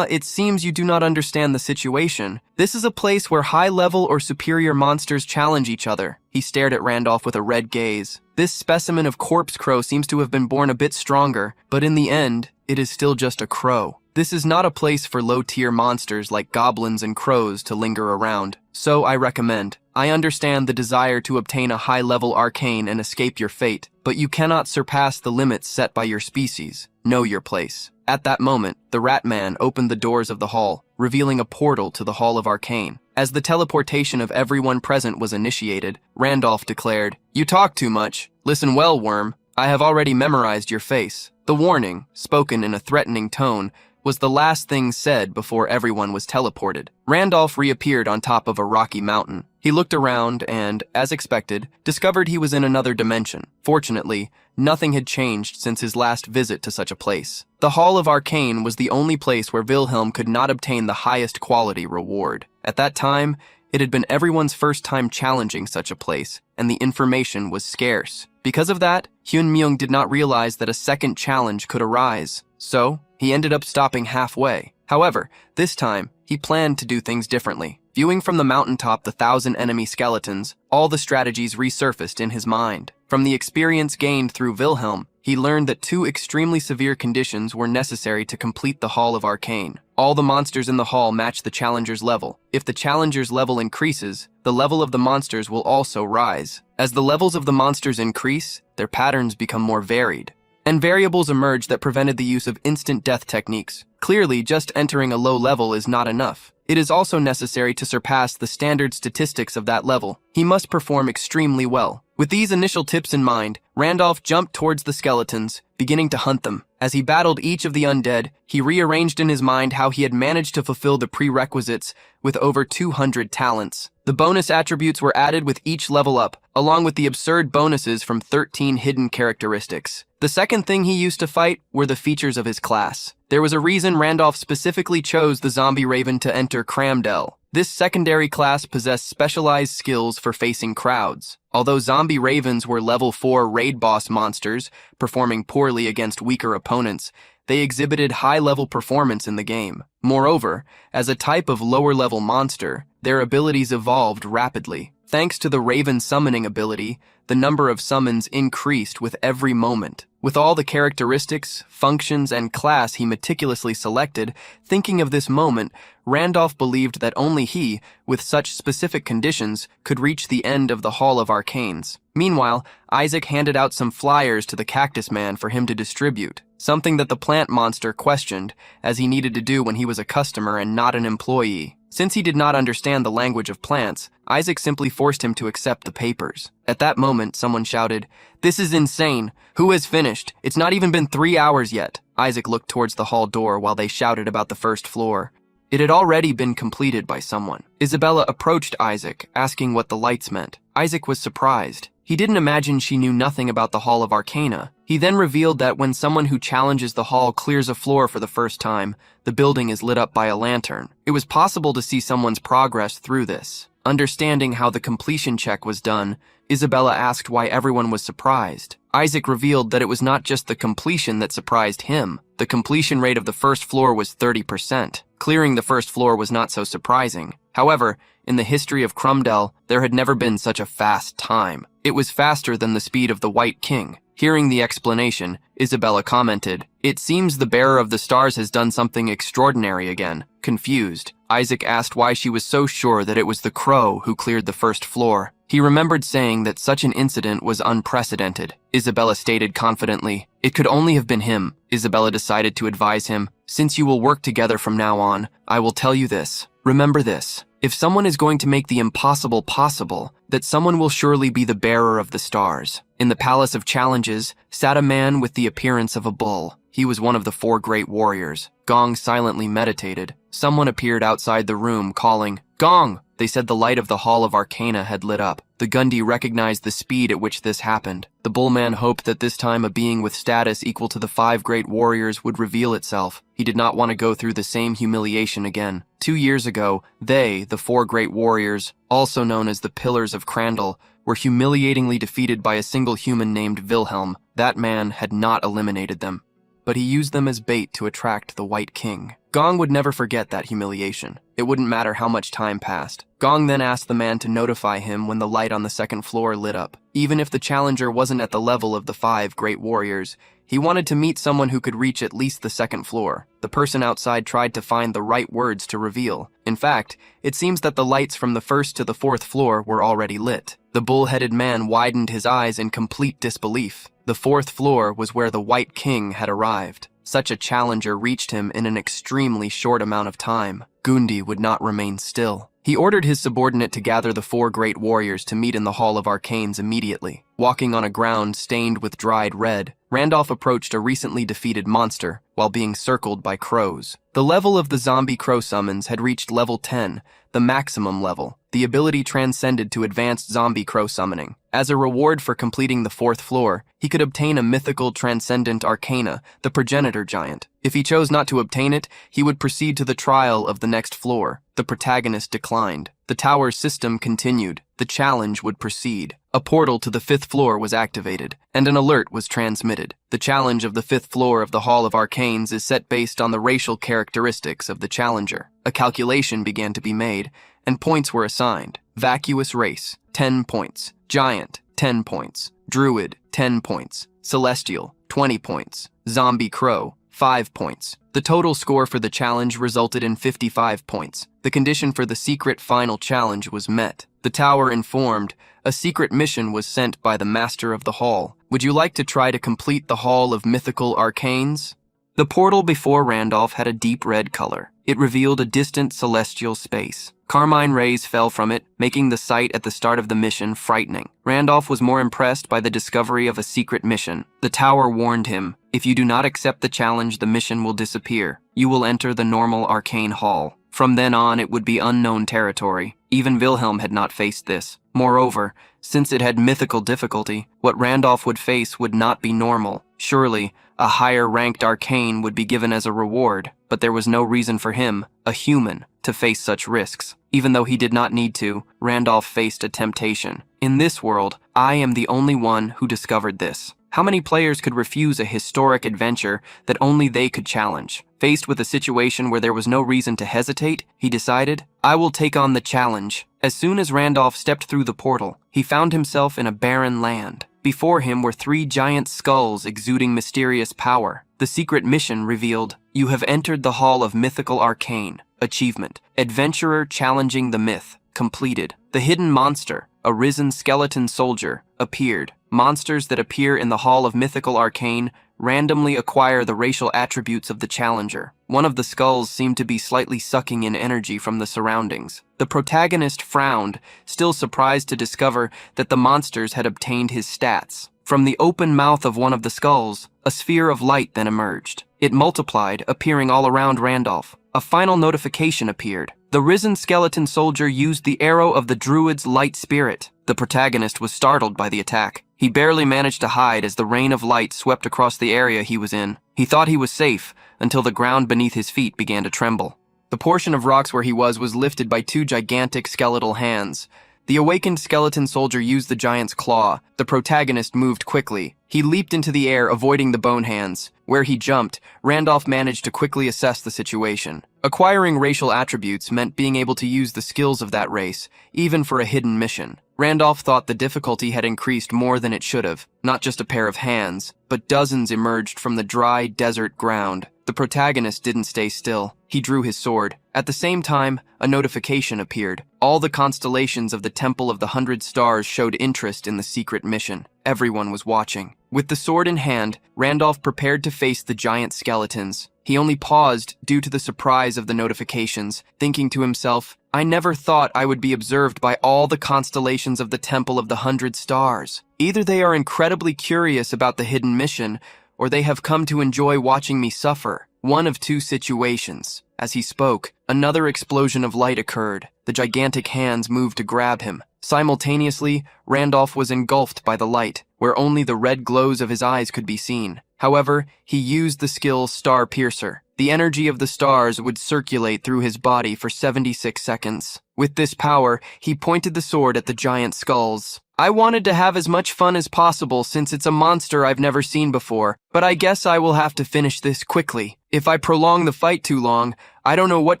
Speaker 1: It seems you do not understand the situation. This is a place where high-level or superior monsters challenge each other." He stared at Randolph with a red gaze. This specimen of corpse crow seems to have been born a bit stronger, but in the end, it is still just a crow. This is not a place for low-tier monsters like goblins and crows to linger around. So I recommend. I understand the desire to obtain a high-level arcane and escape your fate, but you cannot surpass the limits set by your species. Know your place. At that moment, the rat man opened the doors of the hall, revealing a portal to the Hall of Arcane. As the teleportation of everyone present was initiated, Randolph declared, "You talk too much. Listen well, worm. I have already memorized your face." The warning, spoken in a threatening tone, was the last thing said before everyone was teleported. Randolph reappeared on top of a rocky mountain. He looked around and, as expected, discovered he was in another dimension. Fortunately, nothing had changed since his last visit to such a place. The Hall of Arcane was the only place where Wilhelm could not obtain the highest quality reward. At that time, it had been everyone's first time challenging such a place, and the information was scarce. Because of that, Hyun Myung did not realize that a second challenge could arise, so he ended up stopping halfway. However, this time, he planned to do things differently. Viewing from the mountaintop the 1,000 enemy skeletons, all the strategies resurfaced in his mind. From the experience gained through Wilhelm, he learned that 2 extremely severe conditions were necessary to complete the Hall of Arcane. All the monsters in the hall match the challenger's level. If the challenger's level increases, the level of the monsters will also rise. As the levels of the monsters increase, their patterns become more varied, and variables emerge that prevented the use of instant death techniques. Clearly, just entering a low level is not enough. It is also necessary to surpass the standard statistics of that level. He must perform extremely well. With these initial tips in mind, Randolph jumped towards the skeletons, beginning to hunt them. As he battled each of the undead, he rearranged in his mind how he had managed to fulfill the prerequisites with over 200 talents. The bonus attributes were added with each level up, along with the absurd bonuses from 13 hidden characteristics. The second thing he used to fight were the features of his class. There was a reason Randolph specifically chose the zombie raven to enter Cramdell. This secondary class possessed specialized skills for facing crowds. Although zombie ravens were level 4 raid boss monsters, performing poorly against weaker opponents, they exhibited high-level performance in the game. Moreover, as a type of lower-level monster, their abilities evolved rapidly. Thanks to the Raven summoning ability, the number of summons increased with every moment. With all the characteristics, functions, and class he meticulously selected, thinking of this moment, Randolph believed that only he, with such specific conditions, could reach the end of the Hall of Arcanes. Meanwhile, Isaac handed out some flyers to the Cactus Man for him to distribute, something that the plant monster questioned, as he needed to do when he was a customer and not an employee. Since he did not understand the language of plants, Isaac simply forced him to accept the papers. At that moment, someone shouted, "This is insane! Who has finished? It's not even been 3 hours yet." Isaac looked towards the hall door while they shouted about the first floor. It had already been completed by someone. Isabella approached Isaac, asking what the lights meant. Isaac was surprised. He didn't imagine she knew nothing about the Hall of Arcana. He then revealed that when someone who challenges the hall clears a floor for the first time, the building is lit up by a lantern. It was possible to see someone's progress through this. Understanding how the completion check was done, Isabella asked why everyone was surprised. Isaac revealed that it was not just the completion that surprised him. The completion rate of the first floor was 30%. Clearing the first floor was not so surprising. However, in the history of Crumdell, there had never been such a fast time. It was faster than the speed of the White King. Hearing the explanation, Isabella commented, "It seems the bearer of the stars has done something extraordinary again." Confused, Isaac asked why she was so sure that it was the crow who cleared the first floor. He remembered saying that such an incident was unprecedented. Isabella stated confidently, "It could only have been him." Isabella decided to advise him, "Since you will work together from now on, I will tell you this. Remember this. If someone is going to make the impossible possible, that someone will surely be the bearer of the stars." In the Palace of Challenges sat a man with the appearance of a bull. He was one of the 4 great warriors. Gong silently meditated. Someone appeared outside the room, calling, "Gong!" They said the light of the Hall of Arcana had lit up. The Gundi recognized the speed at which this happened. The bullman hoped that this time a being with status equal to the 5 great warriors would reveal itself. He did not want to go through the same humiliation again. 2 years ago, they, the 4 great warriors, also known as the Pillars of Crandall, were humiliatingly defeated by a single human named Wilhelm. That man had not eliminated them, but he used them as bait to attract the White King. Gong would never forget that humiliation. It wouldn't matter how much time passed. Gong then asked the man to notify him when the light on the 2nd floor lit up. Even if the challenger wasn't at the level of the 5 great warriors, he wanted to meet someone who could reach at least the 2nd floor. The person outside tried to find the right words to reveal. In fact, it seems that the lights from the 1st to the 4th floor were already lit. The bull-headed man widened his eyes in complete disbelief. The 4th floor was where the White King had arrived. Such a challenger reached him in an extremely short amount of time. Gundi would not remain still. He ordered his subordinate to gather the 4 great warriors to meet in the Hall of Arcanes immediately. Walking on a ground stained with dried red, Randolph approached a recently defeated monster while being circled by crows. The level of the zombie crow summons had reached level 10, the maximum level. The ability transcended to advanced zombie crow summoning. As a reward for completing the 4th floor, he could obtain a mythical transcendent arcana, the progenitor giant. If he chose not to obtain it, he would proceed to the trial of the next floor. The protagonist declined. The tower's system continued. The challenge would proceed. A portal to the 5th floor was activated, and an alert was transmitted. The challenge of the 5th floor of the Hall of Arcanes is set based on the racial characteristics of the challenger. A calculation began to be made, and points were assigned. Vacuous race, 10 points. Giant, 10 points. Druid, 10 points. Celestial, 20 points. Zombie crow, 5 points. The total score for the challenge resulted in 55 points. The condition for the secret final challenge was met. The tower informed, a secret mission was sent by the Master of the Hall. Would you like to try to complete the Hall of Mythical Arcanes? The portal before Randolph had a deep red color. It revealed a distant celestial space. Carmine rays fell from it, making the sight at the start of the mission frightening. Randolph was more impressed by the discovery of a secret mission. The tower warned him, if you do not accept the challenge, the mission will disappear. You will enter the normal arcane hall. From then on, it would be unknown territory. Even Wilhelm had not faced this. Moreover, since it had mythical difficulty, what Randolph would face would not be normal. Surely, a higher-ranked arcane would be given as a reward, but there was no reason for him, a human, to face such risks. Even though he did not need to, Randolph faced a temptation. In this world, I am the only one who discovered this. How many players could refuse a historic adventure that only they could challenge? Faced with a situation where there was no reason to hesitate, he decided, I will take on the challenge. As soon as Randolph stepped through the portal, he found himself in a barren land. Before him were 3 giant skulls exuding mysterious power. The secret mission revealed, you have entered the Hall of Mythical Arcane. Achievement, Adventurer challenging the myth. Completed. The hidden monster, a risen skeleton soldier, appeared. Monsters that appear in the Hall of Mythical Arcane randomly acquire the racial attributes of the challenger. One of the skulls seemed to be slightly sucking in energy from the surroundings. The protagonist frowned, still surprised to discover that the monsters had obtained his stats. From the open mouth of one of the skulls, a sphere of light then emerged. It multiplied, appearing all around Randolph. A final notification appeared. The risen skeleton soldier used the arrow of the druid's light spirit. The protagonist was startled by the attack. He barely managed to hide as the rain of light swept across the area he was in. He thought he was safe until the ground beneath his feet began to tremble. The portion of rocks where he was lifted by 2 gigantic skeletal hands. The awakened skeleton soldier used the giant's claw. The protagonist moved quickly. He leaped into the air, avoiding the bone hands. Where he jumped, Randolph managed to quickly assess the situation. Acquiring racial attributes meant being able to use the skills of that race, even for a hidden mission. Randolph thought the difficulty had increased more than it should have. Not just a pair of hands, but dozens emerged from the dry desert ground. The protagonist didn't stay still. He drew his sword. At the same time, a notification appeared. All the constellations of the Temple of the 100 Stars showed interest in the secret mission. Everyone was watching. With the sword in hand, Randolph prepared to face the giant skeletons. He only paused due to the surprise of the notifications, thinking to himself, I never thought I would be observed by all the constellations of the Temple of the 100 Stars. Either they are incredibly curious about the hidden mission, or they have come to enjoy watching me suffer. One of 2 situations. As he spoke, another explosion of light occurred. The gigantic hands moved to grab him. Simultaneously, Randolph was engulfed by the light, where only the red glows of his eyes could be seen. However, he used the skill Star Piercer. The energy of the stars would circulate through his body for 76 seconds. With this power, he pointed the sword at the giant skulls. I wanted to have as much fun as possible since it's a monster I've never seen before, but I guess I will have to finish this quickly. If I prolong the fight too long, I don't know what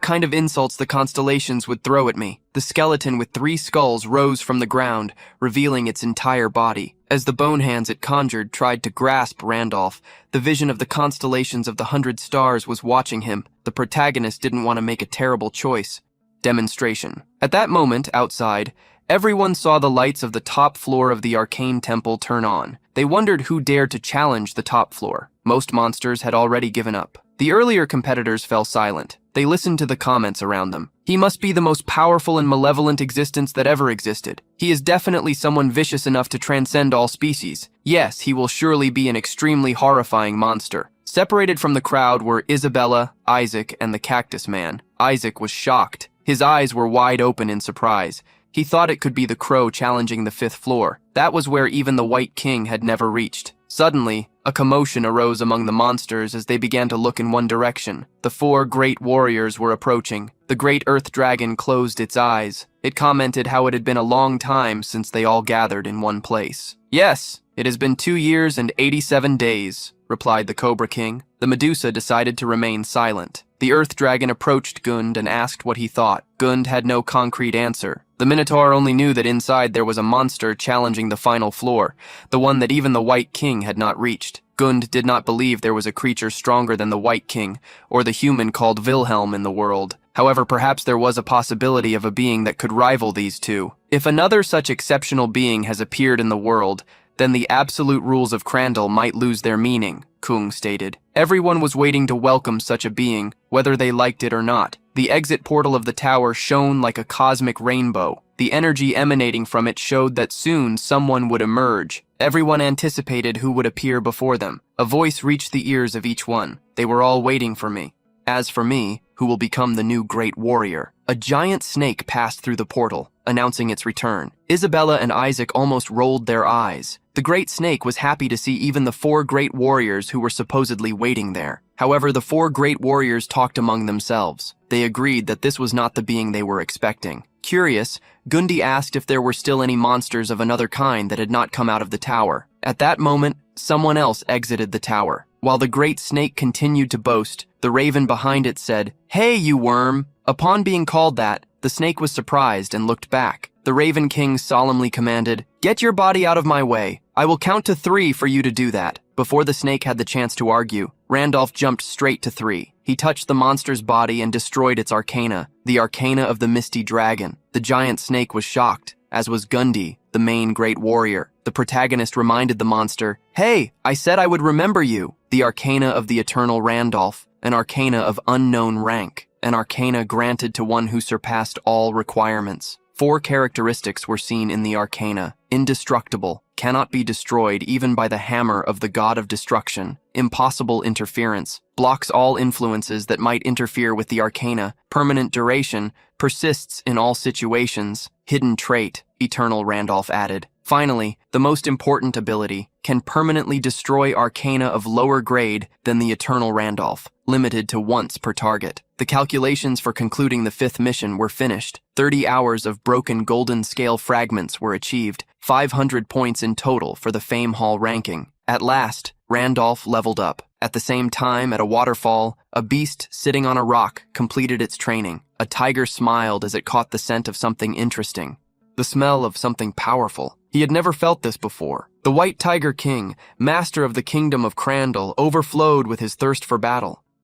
Speaker 1: kind of insults the constellations would throw at me. The skeleton with 3 skulls rose from the ground, revealing its entire body. As the bone hands it conjured tried to grasp Randolph, the vision of the constellations of the 100 Stars was watching him. The protagonist didn't want to make a terrible choice. Demonstration. At that moment, outside, everyone saw the lights of the top floor of the arcane temple turn on. They wondered who dared to challenge the top floor. Most monsters had already given up. The earlier competitors fell silent. They listened to the comments around them. He must be the most powerful and malevolent existence that ever existed. He is definitely someone vicious enough to transcend all species. Yes, he will surely be an extremely horrifying monster. Separated from the crowd were Isabella, Isaac, and the Cactus Man. Isaac was shocked. His eyes were wide open in surprise. He thought it could be the crow challenging the 5th floor. That was where even the White King had never reached. Suddenly, a commotion arose among the monsters as they began to look in one direction. The 4 great warriors were approaching. The great earth dragon closed its eyes. It commented how it had been a long time since they all gathered in one place. "Yes, it has been 2 years and 87 days, replied the Cobra King. The Medusa decided to remain silent. The earth dragon approached Gund and asked what he thought. Gund had no concrete answer. The Minotaur only knew that inside there was a monster challenging the final floor, the one that even the White King had not reached. Gund did not believe there was a creature stronger than the White King, or the human called Wilhelm in the world. However, perhaps there was a possibility of a being that could rival these two. If another such exceptional being has appeared in the world, then the absolute rules of Crandall might lose their meaning, Kung stated. Everyone was waiting to welcome such a being, whether they liked it or not. The exit portal of the tower shone like a cosmic rainbow. The energy emanating from it showed that soon someone would emerge. Everyone anticipated who would appear before them. A voice reached the ears of each one. They were all waiting for me. As for me, who will become the new great warrior? A giant snake passed through the portal, announcing its return. Isabella and Isaac almost rolled their eyes. The great snake was happy to see even the 4 great warriors who were supposedly waiting there. However, the 4 great warriors talked among themselves. They agreed that this was not the being they were expecting. Curious, Gundi asked if there were still any monsters of another kind that had not come out of the tower. At that moment, someone else exited the tower. While the great snake continued to boast, the raven behind it said, "Hey, you worm!" Upon being called that, the snake was surprised and looked back. The Raven King solemnly commanded, "Get your body out of my way. I will count to 3 for you to do that." Before the snake had the chance to argue, Randolph jumped straight to 3. He touched the monster's body and destroyed its arcana, the arcana of the Misty Dragon. The giant snake was shocked, as was Gundi, the main great warrior. The protagonist reminded the monster, "Hey, I said I would remember you." The arcana of the eternal Randolph, an arcana of unknown rank, an arcana granted to one who surpassed all requirements. 4 characteristics were seen in the arcana: indestructible, cannot be destroyed even by the hammer of the god of destruction; impossible interference, blocks all influences that might interfere with the arcana; permanent duration, persists in all situations; hidden trait, eternal Randolph added. Finally, the most important ability, can permanently destroy arcana of lower grade than the eternal Randolph, limited to once per target. The calculations for concluding the 5th mission were finished. 30 hours of broken golden scale fragments were achieved, 500 points in total for the Fame Hall ranking. At last, Randolph leveled up. At the same time, at a waterfall, a beast sitting on a rock completed its training. A tiger smiled as it caught the scent of something interesting, the smell of something powerful. He had never felt this before. The White Tiger King, master of the kingdom of Crandall, overflowed with his thirst for battle.